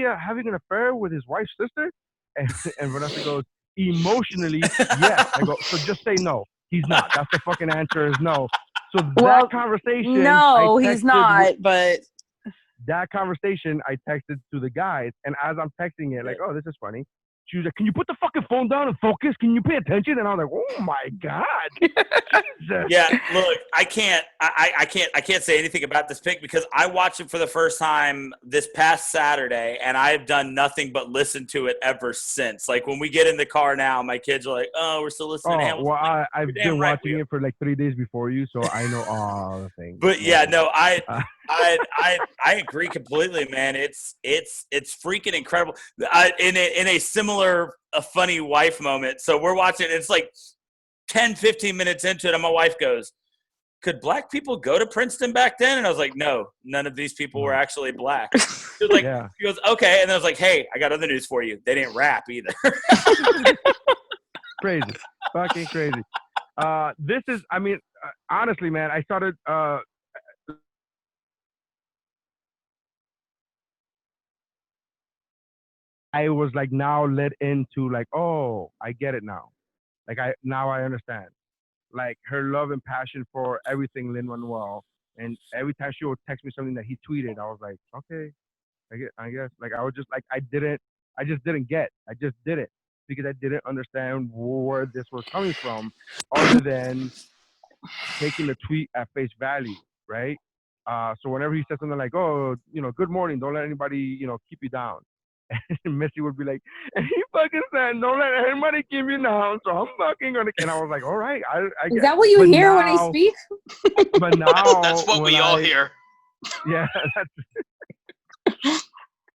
having an affair with his wife's sister? And Vanessa goes, emotionally, yes. I go, so just say no. He's not. That's the fucking answer is no. So that conversation, no, I he's not. But that conversation I texted to the guys, and as I'm texting it, like, oh, this is funny. She was like, can you put the fucking phone down and focus? Can you pay attention? And I was like, oh my God. Jesus. Yeah, look, I can't say anything about this pick because I watched it for the first time this past Saturday, and I've done nothing but listen to it ever since. Like when we get in the car now, my kids are like, "Oh, we're still listening to Hamilton." Well, I've been right, watching it for like 3 days before you, so I know all the things. But yeah, no, I agree completely, man. It's freaking incredible. In a similar funny wife moment. So we're watching. It's like 10, 15 minutes into it, and my wife goes, "Could black people go to Princeton back then?" And I was like, "No, none of these people were actually black." She was like, Yeah. She goes, "Okay," and then I was like, "Hey, I got other news for you. They didn't rap either." Crazy, fucking crazy. This is, I mean, honestly, man, I started. I was like now led into like, oh, I get it now. Like now I understand. Like her love and passion for everything Lin-Manuel, and every time she would text me something that he tweeted, I was like, okay, I guess. Like I was just like I just didn't get. I just did it because I didn't understand where this was coming from, other than taking the tweet at face value, right? So whenever he said something like, oh, good morning, don't let anybody, keep you down. And Missy would be like, and he fucking said, don't let anybody keep you down, so I'm fucking gonna. And I was like, all right, I Is get. that what you But hear when I now- speak? But now That's what we all hear. Yeah.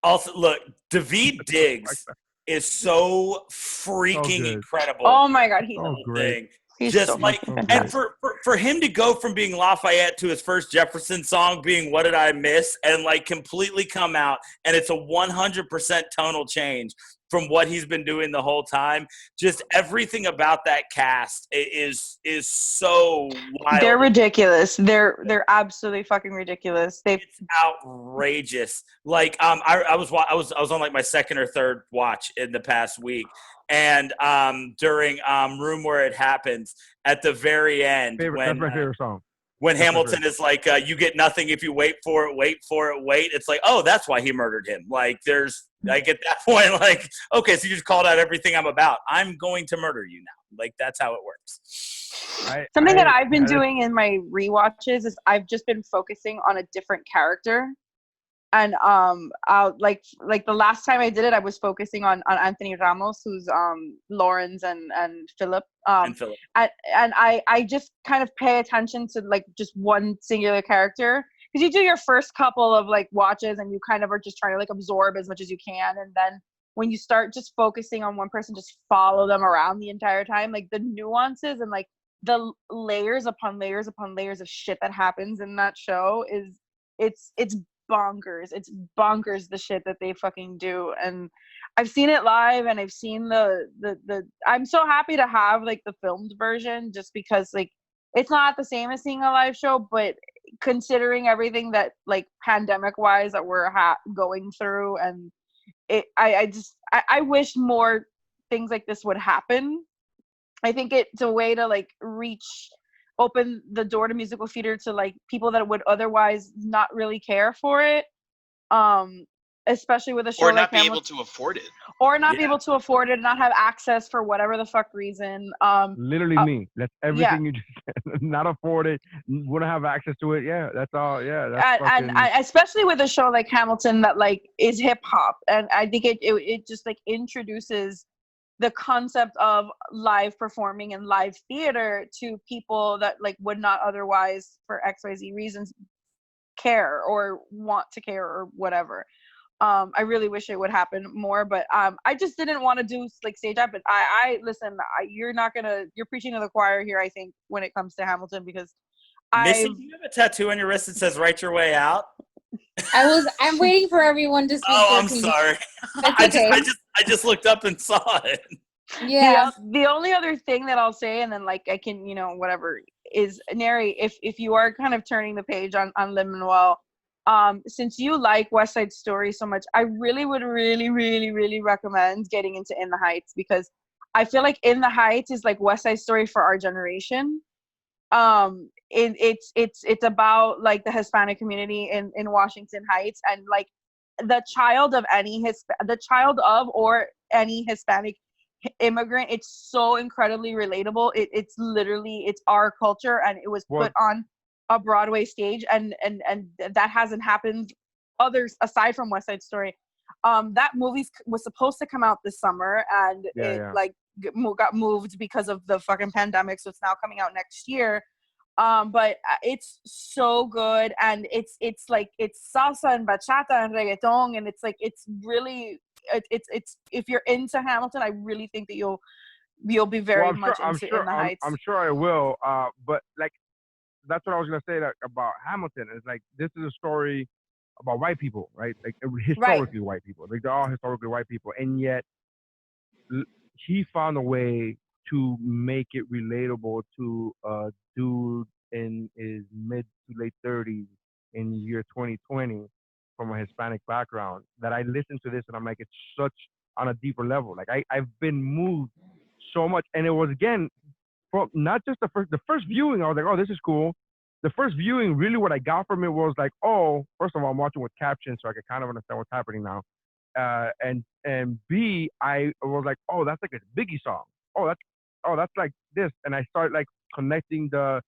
Also, look, Daveed Diggs is so freaking good. incredible. oh my God, he's Oh, great. Thing. He's Just so like, fucking and for him to go from being Lafayette to his first Jefferson song being "What Did I Miss" and like completely come out, and it's a 100% tonal change from what he's been doing the whole time. Just everything about that cast is so wild. They're ridiculous. They're absolutely fucking ridiculous. It's outrageous. Like I was on like my second or third watch in the past week, and during Room Where It Happens at the very end, That's my favorite song. When Hamilton is like, you get nothing if you wait for it, wait for it, wait. It's like, oh, that's why he murdered him. Like there's like at that point, like, okay, so you just called out everything I'm about. I'm going to murder you now. Like that's how it works. Something that I've been doing in my rewatches is I've just been focusing on a different character. And I'll like the last time I did it, I was focusing on Anthony Ramos, who's Lawrence and Philip. And Philip. And I just kind of pay attention to like just one singular character, because you do your first couple of like watches and you kind of are just trying to like absorb as much as you can, and then when you start just focusing on one person, just follow them around the entire time, like the nuances and like the layers upon layers upon layers of shit that happens in that show is it's bonkers. It's bonkers the shit that they fucking do. And I've seen it live, and I've seen the I'm so happy to have like the filmed version, just because like it's not the same as seeing a live show, but considering everything that like pandemic wise that we're going through, and I wish more things like this would happen. I think it's a way to like open the door to musical theater to like people that would otherwise not really care for it. Especially with a show or like not be Hamilton, able to afford it, or not be able to afford it, not have access for whatever the fuck reason. Literally me. That's everything you just said. Not afford it, wouldn't have access to it. Yeah, that's all. Yeah, that's and especially with a show like Hamilton that like is hip hop, and I think it just like introduces the concept of live performing and live theater to people that like would not otherwise, for XYZ reasons, care or want to care or whatever. I really wish it would happen more, but I just didn't want to do like stage up. But I listen. You're preaching to the choir here. I think when it comes to Hamilton, because Missy, do you have a tattoo on your wrist that says "Write Your Way Out"? I'm waiting for everyone to speak. Oh, I'm sorry. Okay. I just looked up and saw it. Yeah. The only other thing that I'll say, and then like I can, whatever, is Neri, if you are kind of turning the page on Lin-Manuel, since you like West Side Story so much, I really would really recommend getting into In the Heights, because I feel like In the Heights is like West Side Story for our generation. It's about like the Hispanic community in Washington Heights, and like the child of or any Hispanic immigrant. It's so incredibly relatable. It's literally our culture, and it was put on a Broadway stage, and that hasn't happened others aside from West Side Story. That movie was supposed to come out this summer, and like got moved because of the fucking pandemic, so it's now coming out next year. But it's so good, and it's like it's salsa and bachata and reggaeton, and it's like it's really it's if you're into Hamilton, I really think that you'll be very much into In the Heights. I'm sure I will. But like that's what I was gonna say about Hamilton. Is like this is a story about white people, right? Like historically white people. Like they're all historically white people, and yet he found a way to make it relatable to a dude in his mid to late 30s in the year 2020 from a Hispanic background, that I listen to this and I'm like, it's such on a deeper level. Like I've been moved so much, and it was again, not just the first viewing. I was like, oh, this is cool. The first viewing, really, what I got from it was like, oh, first of all, I'm watching with captions, so I can kind of understand what's happening now. And B, I was like, oh, that's like a Biggie song. Oh, that's like this, and I started like connecting the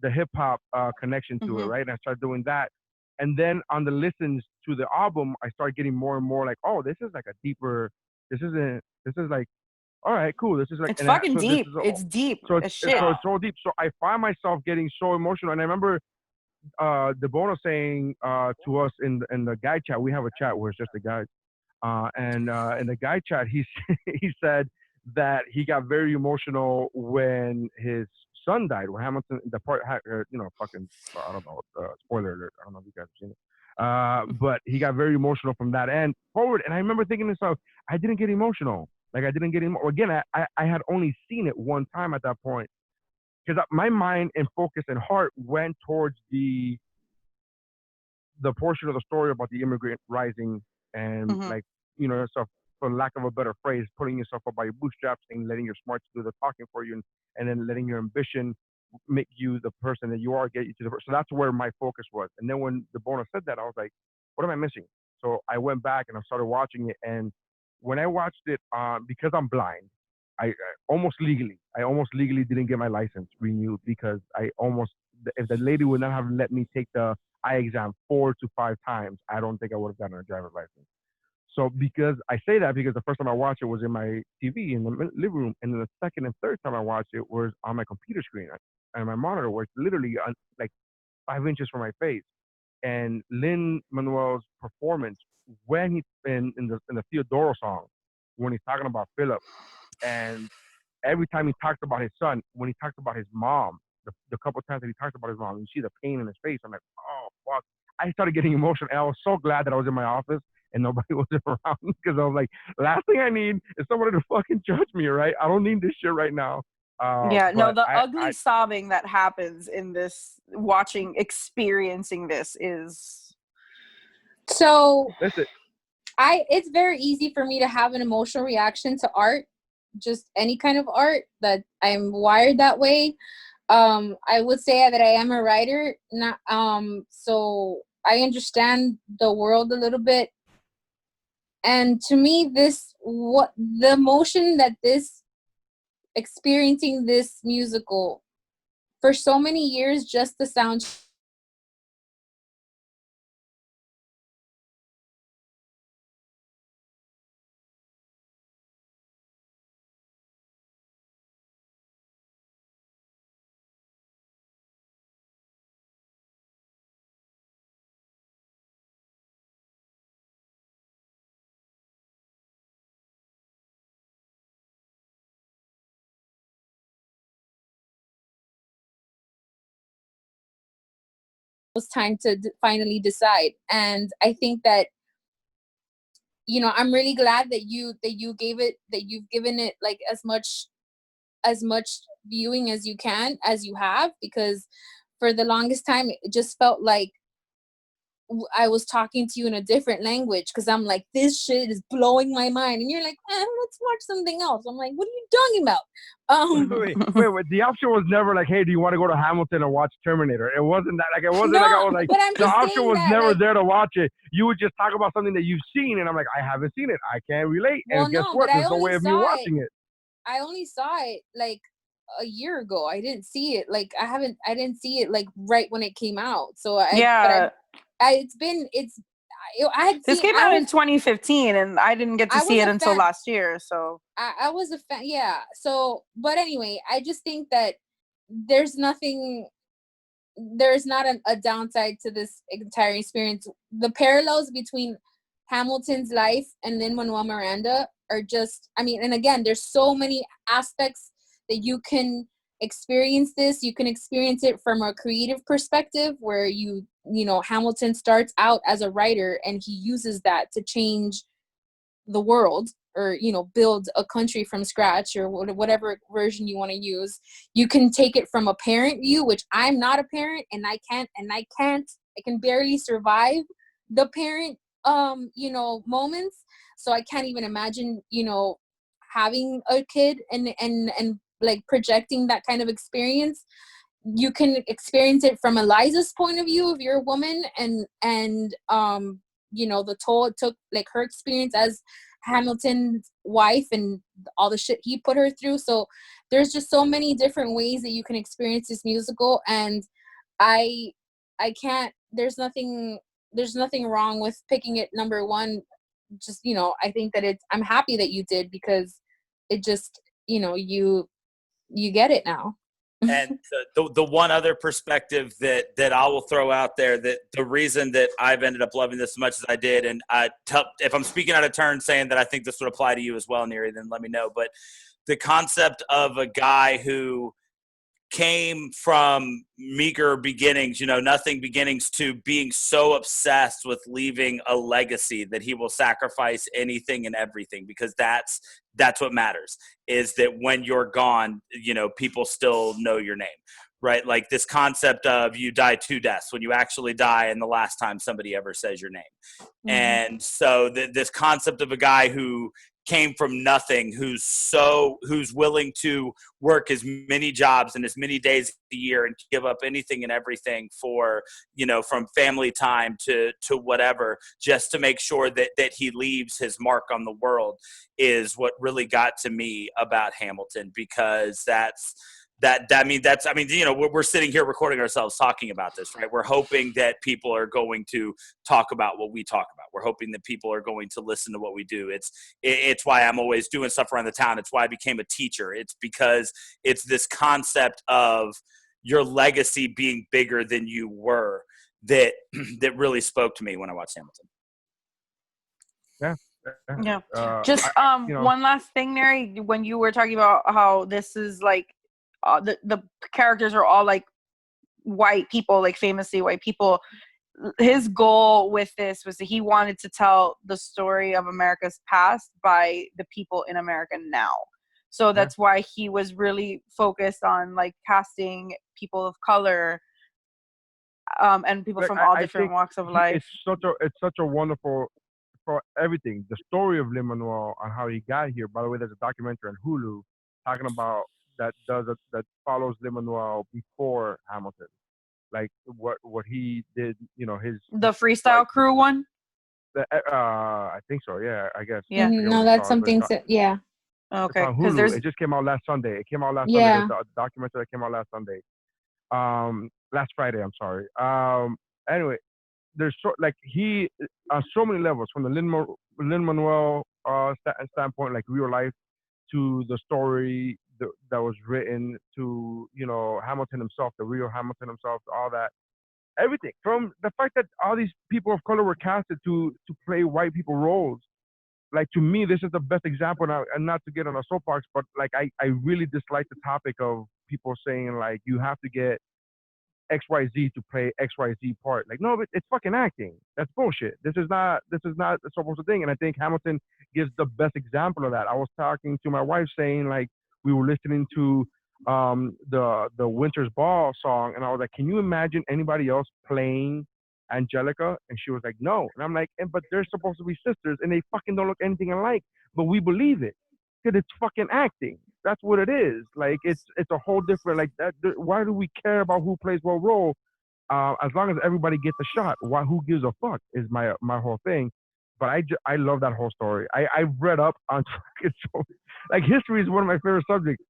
hip hop connection to it, right? And I started doing that, and then on the listens to the album, I started getting more and more like, oh, this is like a deeper. This is like, all right, cool. This is like it's fucking deep. It's deep. So it's so deep. So I find myself getting so emotional, and I remember DeBono saying to us in the guy chat. We have a chat where it's just the guys. And in the guy chat, he said that he got very emotional when his son died, when Hamilton, the part, fucking, I don't know, spoiler alert, I don't know if you guys have seen it. But he got very emotional from that end forward. And I remember thinking to myself, I didn't get emotional. Like I didn't get emotional. Again, I had only seen it one time at that point, because my mind and focus and heart went towards the portion of the story about the immigrant rising and like, yourself, for lack of a better phrase, pulling yourself up by your bootstraps and letting your smarts do the talking for you, and then letting your ambition make you the person that you are, get you to the person. So that's where my focus was. And then when the bonus said that, I was like, what am I missing? So I went back and I started watching it. And when I watched it, because I'm blind, I almost legally didn't get my license renewed, because if the lady would not have let me take the eye exam 4 to 5 times, I don't think I would have gotten a driver's license. So because I say that, because the first time I watched it was in my TV in the living room, and then the second and third time I watched it was on my computer screen and my monitor, was literally like 5 inches from my face. And Lin-Manuel's performance when he's in the Theodoro song, when he's talking about Philip, and every time he talks about his son, when he talks about his mom, the couple times that he talks about his mom, you see the pain in his face. I'm like, oh fuck! I started getting emotional, and I was so glad that I was in my office and nobody was around, because I was like, last thing I need is somebody to fucking judge me, right? I don't need this shit right now. The ugly sobbing that happens in this, experiencing this is. So, it's very easy for me to have an emotional reaction to art, just any kind of art, that I'm wired that way. I would say that I am a writer, not so I understand the world a little bit. And to me, what the emotion that this experiencing this musical for so many years, just the sound was time to finally decide. And I think that, you know, I'm really glad that you've given it like as much viewing as you have, because for the longest time it just felt like I was talking to you in a different language, because I'm like, this shit is blowing my mind, and you're like, let's watch something else. I'm like, what are you talking about? Wait. The option was never like, hey, do you want to go to Hamilton and watch Terminator? It wasn't that. Like, it wasn't No, like I was like, but I'm the just option saying was that, never like, there to watch it. You would just talk about something that you've seen, and I'm like, I haven't seen it. I can't relate. well, And guess no, what? but There's no way of me watching it. I only saw it like a year ago. I didn't see it like I didn't see it like right when it came out. So I had this seen, came out in 2015, and I didn't get to see it until last year. So I was a fan. Yeah. So, but anyway, I just think that there's not a downside to this entire experience. The parallels between Hamilton's life and Lin-Manuel Miranda are just, I mean, and again, there's so many aspects that you can experience this. You can experience it from a creative perspective, where you know, Hamilton starts out as a writer and he uses that to change the world, or, you know, build a country from scratch, or whatever version you want to use. You can take it from a parent view, which I'm not a parent, and I can barely survive the parent you know, moments. So I can't even imagine, you know, having a kid and like projecting that kind of experience. You can experience it from Eliza's point of view, if you're a woman, and you know, the toll it took, like her experience as Hamilton's wife and all the shit he put her through. So there's just so many different ways that you can experience this musical, and I can't, there's nothing wrong with picking it number one. Just, you know, I think that I'm happy that you did, because it just, you know, you get it now. And the one other perspective that I will throw out there, that the reason that I've ended up loving this as much as I did, and if I'm speaking out of turn saying that I think this would apply to you as well, Neri, then let me know. But the concept of a guy who came from meager beginnings, you know, nothing beginnings, to being so obsessed with leaving a legacy that he will sacrifice anything and everything, because that's what matters, is that when you're gone, you know, people still know your name, right? Like this concept of you die two deaths, when you actually die and the last time somebody ever says your name. Mm-hmm. And so this concept of a guy who came from nothing, who's willing to work as many jobs and as many days a year and give up anything and everything for, you know, from family time to whatever, just to make sure that he leaves his mark on the world, is what really got to me about Hamilton. Because you know, we're sitting here recording ourselves talking about this, right? We're hoping that people are going to talk about what we talk about. We're hoping that people are going to listen to what we do. It's why I'm always doing stuff around the town. It's why I became a teacher. It's because it's this concept of your legacy being bigger than you were that really spoke to me when I watched Hamilton. Yeah. Just one last thing, Mary, when you were talking about how this is like the characters are all like white people, like famously white people. His goal with this was that he wanted to tell the story of America's past by the people in America now. So that's why he was really focused on like casting people of color and people from all different walks of life. It's such a wonderful for everything. The story of Lin-Manuel on how he got here. By the way, there's a documentary on Hulu talking about that follows Lin-Manuel before Hamilton, like what he did. You know, the freestyle crew one. I think so. Yeah, I guess. Yeah. No, that's something. Yeah. Okay. It's on Hulu. It just came out last Sunday. It came out last Yeah. Sunday. The documentary that came out last Sunday. Last Friday. I'm sorry. Anyway, there's he on so many levels, from the Lin-Manuel standpoint, like real life, to the story that was written, to Hamilton himself, the real Hamilton himself, all that. Everything, from the fact that all these people of color were casted to play white people roles. Like, to me, this is the best example now, and not to get on a soapbox, but like I really dislike the topic of people saying like you have to get XYZ to play XYZ part. Like, no, but it's fucking acting. That's bullshit. This is not supposed to thing. And I think Hamilton gives the best example of that. I was talking to my wife saying, like, we were listening to the Winter's Ball song, and I was like, can you imagine anybody else playing Angelica? And she was like, no. And I'm like, but they're supposed to be sisters and they fucking don't look anything alike, but we believe it because it's fucking acting. That's what it is. Like, it's a whole different, like, that. Why do we care about who plays what role? As long as everybody gets a shot, who gives a fuck is my whole thing. But I love that whole story. I've read up on like, history is one of my favorite subjects,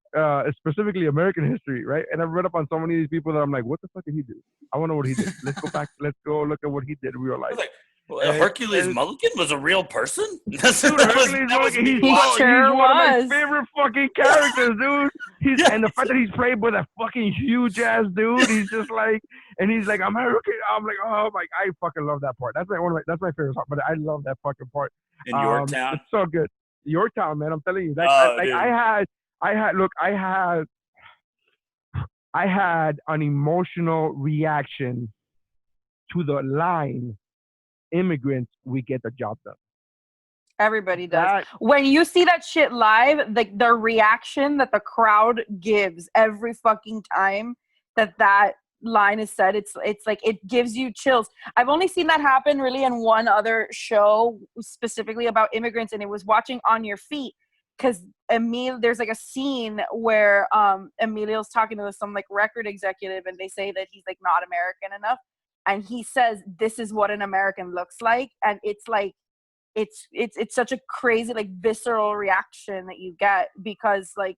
specifically American history, right? And I've read up on so many of these people that I'm like, what the fuck did he do? I want to know what he did. Let's go back. Let's go look at what he did in real life. Hercules Mulligan was a real person? Dude, Hercules Mulligan, he's one of my favorite fucking characters, dude. And the fact that he's played with a fucking huge ass dude, he's just like, and he's like, American. I'm like, oh my, I fucking love that part. That's my favorite part. But I love that fucking part. In Yorktown, it's so good. Yorktown, man. I'm telling you. I had an emotional reaction to the line, immigrants, we get the job done. Everybody does. When you see that shit live, like, the reaction that the crowd gives every fucking time that line is said, it's like, it gives you chills. I've only seen that happen really in one other show specifically about immigrants, and it was watching On Your Feet, because there's like a scene where Emilio's talking to some like record executive, and they say that he's like not American enough. And he says, this is what an American looks like. And it's like, it's such a crazy, like, visceral reaction that you get because, like,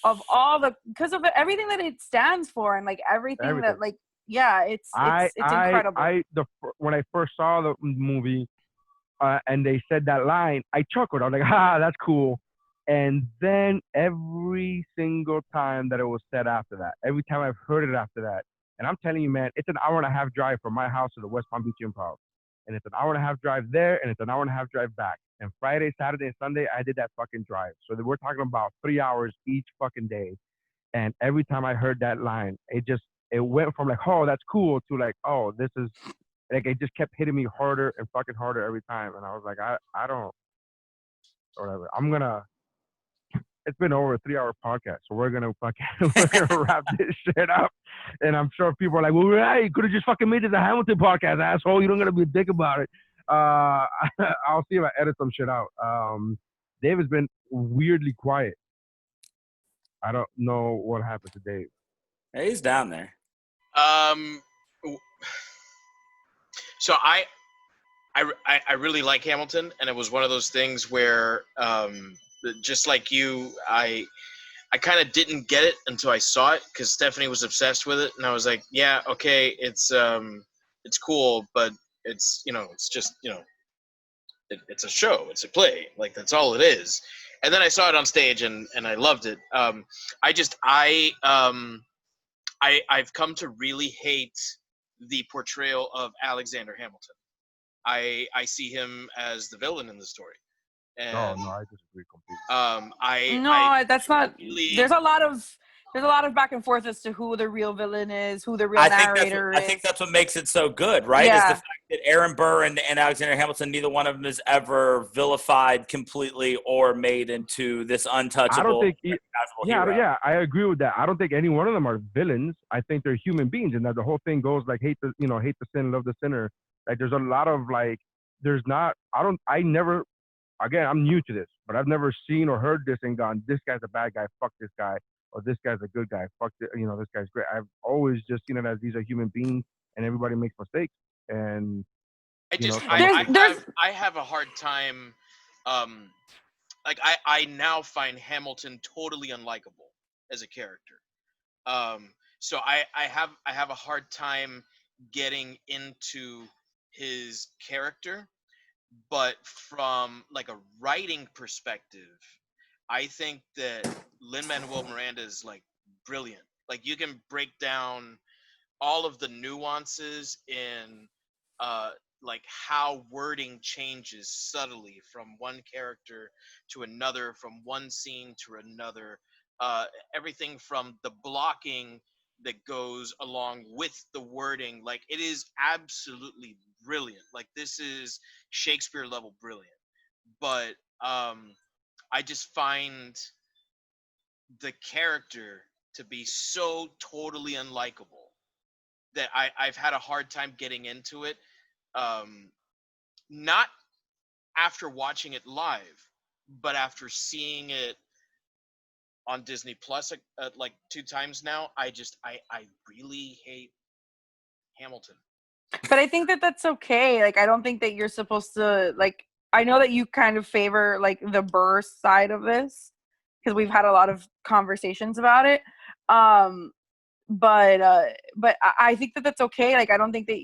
because of everything that it stands for, and like everything. That, like, yeah, it's incredible. When I first saw the movie and they said that line, I chuckled. I was like, that's cool. And then every single time that it was said after that, every time I've heard it after that, and I'm telling you, man, it's an hour and a half drive from my house to the West Palm Beach Improv. And it's an hour and a half drive there, and it's an hour and a half drive back. And Friday, Saturday, and Sunday, I did that fucking drive. So we're talking about 3 hours each fucking day. And every time I heard that line, it went from like, oh, that's cool, to like, oh, this is, like, it just kept hitting me harder and fucking harder every time. And I was like, I don't, whatever. It's been over a 3-hour podcast, so we're gonna wrap this shit up. And I'm sure people are like, well, yeah, you could have just fucking made it the Hamilton podcast, asshole. You don't gotta be a dick about it. I'll see if I edit some shit out. Dave has been weirdly quiet. I don't know what happened to Dave. Hey, he's down there. So I really like Hamilton, and it was one of those things where just like you, I kind of didn't get it until I saw it because Stephanie was obsessed with it, and I was like, yeah, okay, it's cool, but it's it's just it's a show, it's a play, like, that's all it is. And then I saw it on stage, and I loved it. I've come to really hate the portrayal of Alexander Hamilton. I see him as the villain in the story. And, no, I disagree completely. That's not. There's a lot of back and forth as to who the real villain is, who the real narrator is. I think that's what makes it so good, right? Yeah. Is the fact that Aaron Burr and Alexander Hamilton, neither one of them is ever vilified completely or made into this untouchable. I don't think. Hero. Yeah, I agree with that. I don't think any one of them are villains. I think they're human beings, and that the whole thing goes like hate the sin, love the sinner. Like, there's a lot of like there's not. I never. Again, I'm new to this, but I've never seen or heard this and gone, this guy's a bad guy, fuck this guy, or this guy's a good guy, fuck this guy's great. I've always just seen it as these are human beings and everybody makes mistakes. And I have a hard time, like I now find Hamilton totally unlikable as a character. So I have a hard time getting into his character. But from like a writing perspective, I think that Lin-Manuel Miranda is like brilliant. Like you can break down all of the nuances in like how wording changes subtly from one character to another, from one scene to another. Everything from the blocking that goes along with the wording, like it is absolutely brilliant. Like this is Shakespeare level brilliant. But I just find the character to be so totally unlikable that I've had a hard time getting into it. Not after watching it live, but after seeing it on Disney Plus like 2 times now. I really hate Hamilton. But I think that that's okay. Like, I don't think that you're supposed to, like, I know that you kind of favor, like, the Burr side of this, because we've had a lot of conversations about it. But I think that that's okay. Like, I don't think that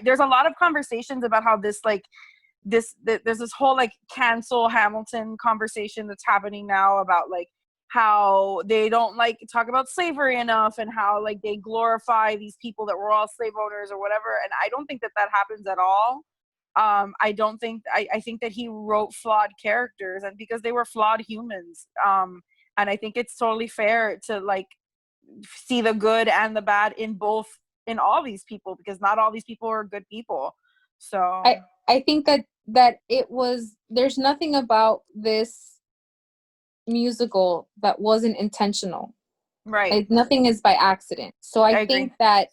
there's a lot of conversations about how this, like, there's this whole, like, cancel Hamilton conversation that's happening now about, like, how they don't like talk about slavery enough and how like they glorify these people that were all slave owners or whatever. And I don't think that happens at all. I think that he wrote flawed characters, and because they were flawed humans. And I think it's totally fair to like see the good and the bad in all these people, because not all these people are good people. So I think that it was, there's nothing about this musical that wasn't intentional, right? Nothing is by accident. So I agree. think that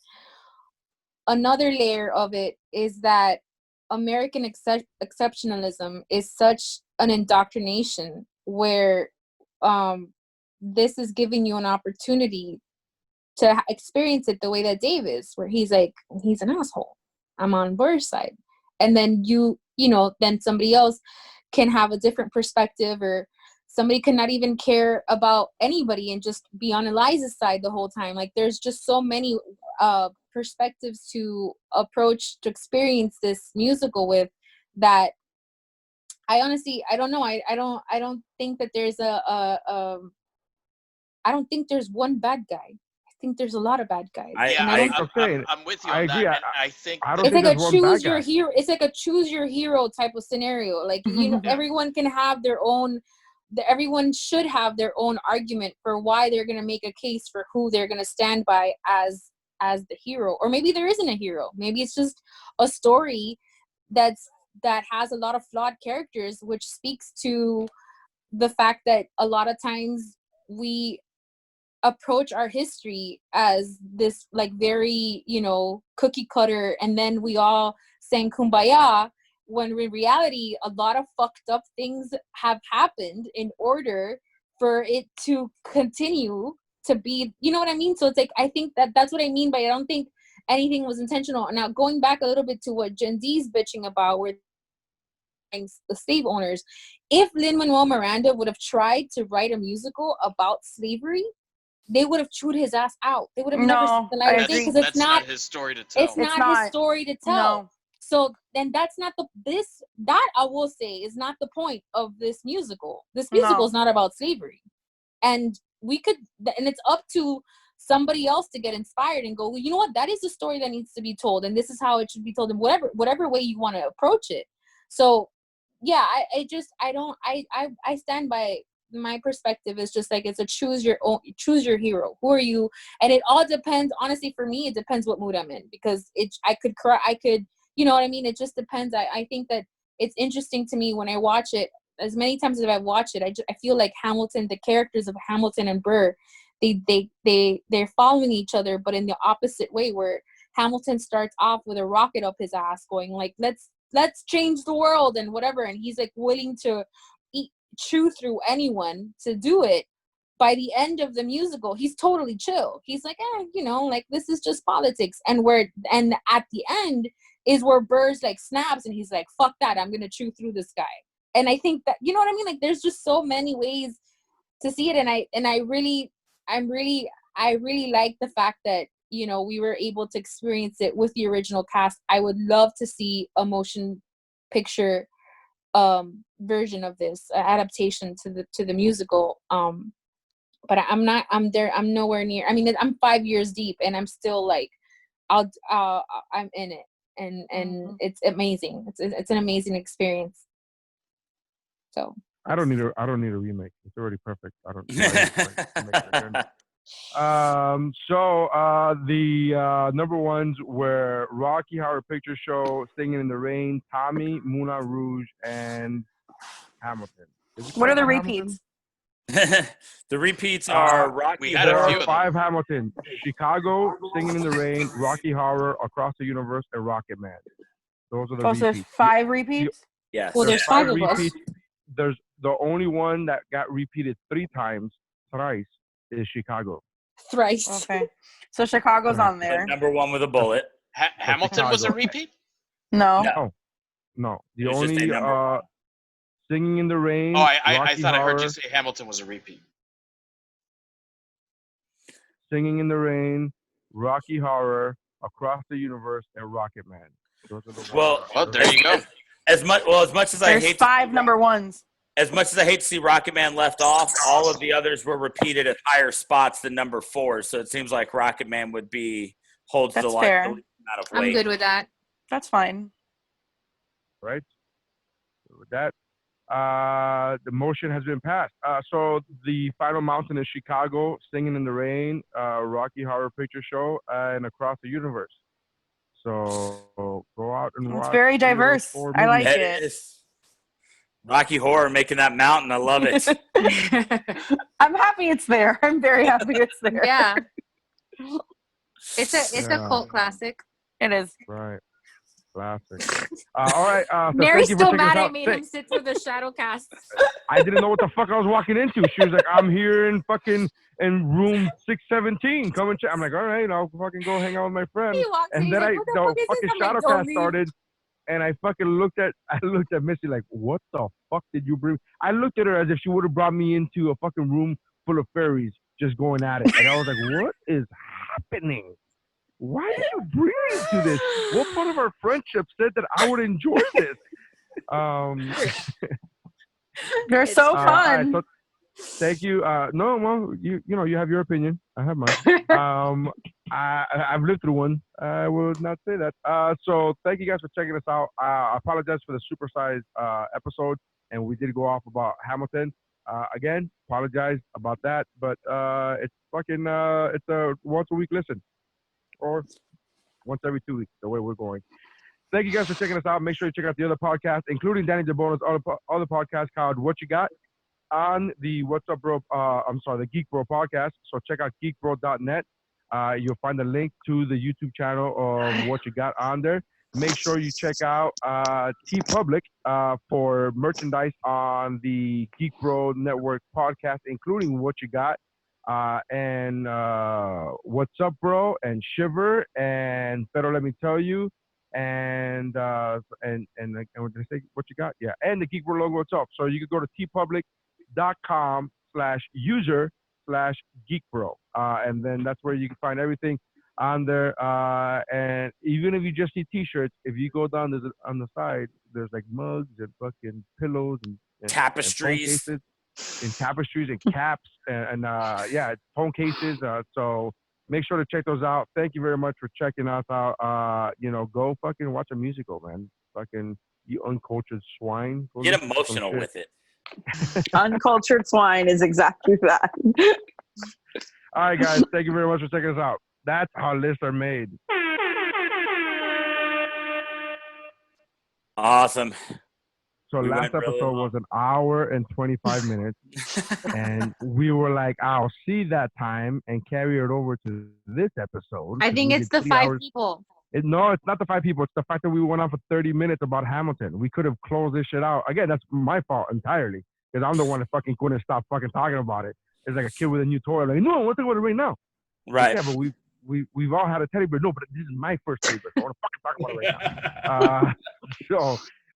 another layer of it is that American exceptionalism is such an indoctrination where this is giving you an opportunity to experience it the way that Dave is, where he's like, he's an asshole, I'm on Burr's side. And then then somebody else can have a different perspective, or somebody could not even care about anybody and just be on Eliza's side the whole time. Like there's just so many perspectives to approach, to experience this musical with, that I honestly, I don't know. I don't think that there's I don't think there's one bad guy. I think there's a lot of bad guys. I'm with you on that. I think it's like a choose your hero. It's like a choose your hero type of scenario. Like, everyone can have their own, everyone should have their own argument for why they're going to make a case for who they're going to stand by as the hero. Or maybe there isn't a hero. Maybe it's just a story that has a lot of flawed characters, which speaks to the fact that a lot of times we approach our history as this like very cookie cutter, and then we all sang kumbaya, when in reality a lot of fucked up things have happened in order for it to continue to be, you know what I mean? So it's like, I think that's what I mean by I don't think anything was intentional. Now going back a little bit to what Gen Z's bitching about, where the slave owners, if Lin-Manuel Miranda would have tried to write a musical about slavery, they would have chewed his ass out. They would have never seen the light of day, because it's not his story to tell. It's not his story to tell. No. So then that's not that I will say is not the point of this musical. This musical is not about slavery. And it's up to somebody else to get inspired and go, well, you know what? That is the story that needs to be told. And this is how it should be told, in whatever way you want to approach it. So yeah, I stand by my perspective. Is just like, it's a choose your hero. Who are you? And it all depends. Honestly, for me, it depends what mood I'm in, because I could cry. I could, you know what I mean? It just depends. I think that it's interesting to me when I watch it. As many times as I've watched it, I feel like Hamilton, the characters of Hamilton and Burr, they're following each other, but in the opposite way, where Hamilton starts off with a rocket up his ass going like, let's let's change the world and whatever. And he's like willing to chew through anyone to do it. By the end of the musical, he's totally chill. He's like, like this is just politics. And at the end is where Burrs like snaps and he's like, fuck that, I'm gonna chew through this guy. And I think that, you know what I mean? Like there's just so many ways to see it. And I really like the fact that, we were able to experience it with the original cast. I would love to see a motion picture version of this adaptation to the musical. But I'm nowhere near. I mean, I'm 5 years deep and I'm still like, I'm in it. And it's amazing. It's an amazing experience. So I don't need a remake. It's already perfect. I don't. So the number ones were Rocky Horror Picture Show, Singing in the Rain, Tommy, Moulin Rouge, and Hamilton. What are the repeats? The repeats are Rocky. We had a few of 5 Hamilton, Chicago, Singing in the Rain, Rocky Horror, Across the Universe, and Rocket Man. Those are the repeats. There's 5 repeats? Yes. Well, there's 5 repeats. There's the only one that got repeated 3 times, thrice, is Chicago. Thrice. Okay. So Chicago's on there. Number 1 with a bullet. Hamilton was a repeat? No. No. The only Singing in the Rain. Oh, I Rocky thought Horror, I heard you say Hamilton was a repeat. Singing in the Rain, Rocky Horror, Across the Universe, and Rocket Man. Those are the well, there you go. As much as I There's hate 5 number ones. As much as I hate to see Rocket Man left off, all of the others were repeated at higher spots than number 4. So it seems like Rocket Man holds That's the fair. amount of weight. I'm good with that. That's fine. Right? With that, the motion has been passed. So the final mountain is Chicago, Singing in the Rain, Rocky Horror Picture Show, and Across the Universe. So go out and watch. It's very diverse. I like That it. is Rocky Horror making that mountain. I love it. I'm happy it's there. I'm very happy it's there. Yeah. It's a cult classic. It is. Right. Classic. All right. So Mary's thank you for still checking mad us I out. made him sit through the shadow cast. I didn't know what the fuck I was walking into. She was like, I'm here in room 617. Come and check. I'm like, all right, I'll fucking go hang out with my friend. And then the fucking shadow cast started. And I fucking looked at Missy like, what the fuck did you bring? I looked at her as if she would have brought me into a fucking room full of fairies just going at it. And I was like, what is happening? Why did you bring me to this? What part of our friendship said that I would enjoy this? You're so fun. So thank you. No, well, you have your opinion. I have mine. I've lived through one. I would not say that. So thank you guys for checking us out. I apologize for the supersized episode, and we did go off about Hamilton. Again, apologize about that, but it's fucking it's a once a week listen, or once every 2 weeks. The way we're going. Thank you guys for checking us out. Make sure you check out the other podcasts, including Danny DeBono's other podcast called What You Got on the What's Up Bro. The Geek Bro podcast. So check out geekbro.net. You'll find the link to the YouTube channel of What You Got on there. Make sure you check out TeePublic for merchandise on the Geek Bro Network podcast, including What You Got and What's Up Bro and Shiver and Pero Let Me Tell You and what did I say? What You Got? Yeah, and the Geek Bro logo itself. So you can go to teepublic.com/user/geekbro, and then that's where you can find everything on there. And even if you just need T-shirts, if you go down on the side, there's like mugs and fucking pillows and tapestries, and tapestries and caps and phone cases. So make sure to check those out. Thank you very much for checking us out. Go fucking watch a musical, man. Fucking you uncultured swine. Get emotional with it. Uncultured swine is exactly that. All right, guys. Thank you very much for checking us out. That's how lists are made. Awesome. So last episode was an hour and 25 minutes. And we were like, I'll see that time and carry it over to this episode. I think it's the 5 people. No, it's not the 5 people. It's the fact that we went on for 30 minutes about Hamilton. We could have closed this shit out. Again, that's my fault entirely because I'm the one that fucking couldn't stop fucking talking about it. It's like a kid with a new toy. Like, no, I want to talk about it right now. Right. Like, yeah, but we've all had a teddy bear. No, but this is my first teddy bear. So I want to fucking talk about it right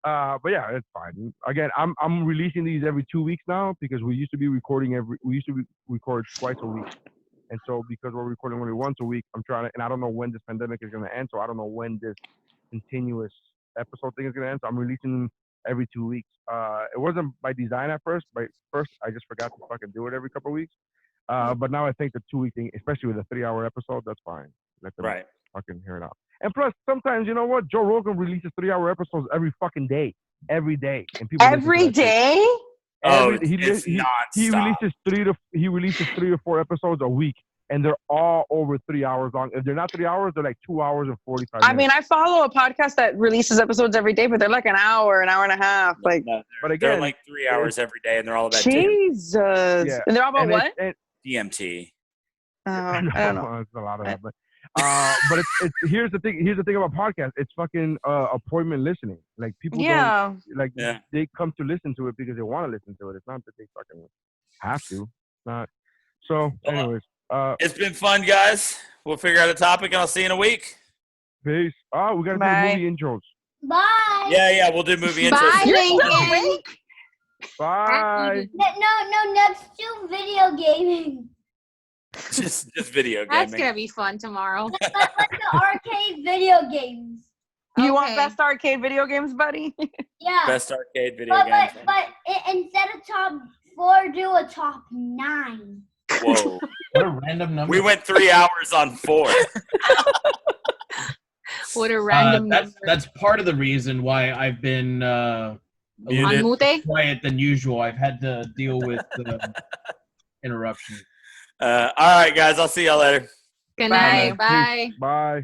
now. But yeah, it's fine. Again, I'm releasing these every 2 weeks now because we used to record twice a week. And so because we're recording only once a week, I'm trying to, and I don't know when this pandemic is going to end. So I don't know when this continuous episode thing is going to end. So I'm releasing them every 2 weeks. It wasn't by design at first. I just forgot to fucking do it every couple of weeks. But now I think the 2 week thing, especially with a 3-hour episode, that's fine. Let them fucking hear it out. And plus, sometimes, you know what? Joe Rogan releases 3-hour episodes every fucking day. Every day. And people every day? He releases 3 to 4 episodes a week, and they're all over 3 hours long. If they're not 3 hours, they're like 2 hours and 45 minutes. I mean, I follow a podcast that releases episodes every day, but they're like an hour and a half. Like, but again, they're like 3 hours every day, and they're all about Jesus. Yeah. And they're all about what? DMT. I don't know. It's a lot of that, but it's here's the thing about podcasts. It's fucking appointment listening. Like people they come to listen to it because they want to listen to it. It's not that they fucking have to. It's not. So anyways, it's been fun, guys. We'll figure out a topic and I'll see you in a week. Peace. Oh, we gotta do movie intros. Bye. Yeah, we'll do movie intros. Bye. Bye. No, let's do video gaming. Just video gaming. That's gonna be fun tomorrow. Like the arcade video games. You want best arcade video games, buddy? Yeah. Best arcade video games. But instead of top 4, do a top 9. Whoa. What a random number. We went 3 hours on 4. What a random number. That's part of the reason why I've been a little more quiet than usual. I've had to deal with interruption. All right, guys. I'll see y'all later. Good night. Bye. Bye.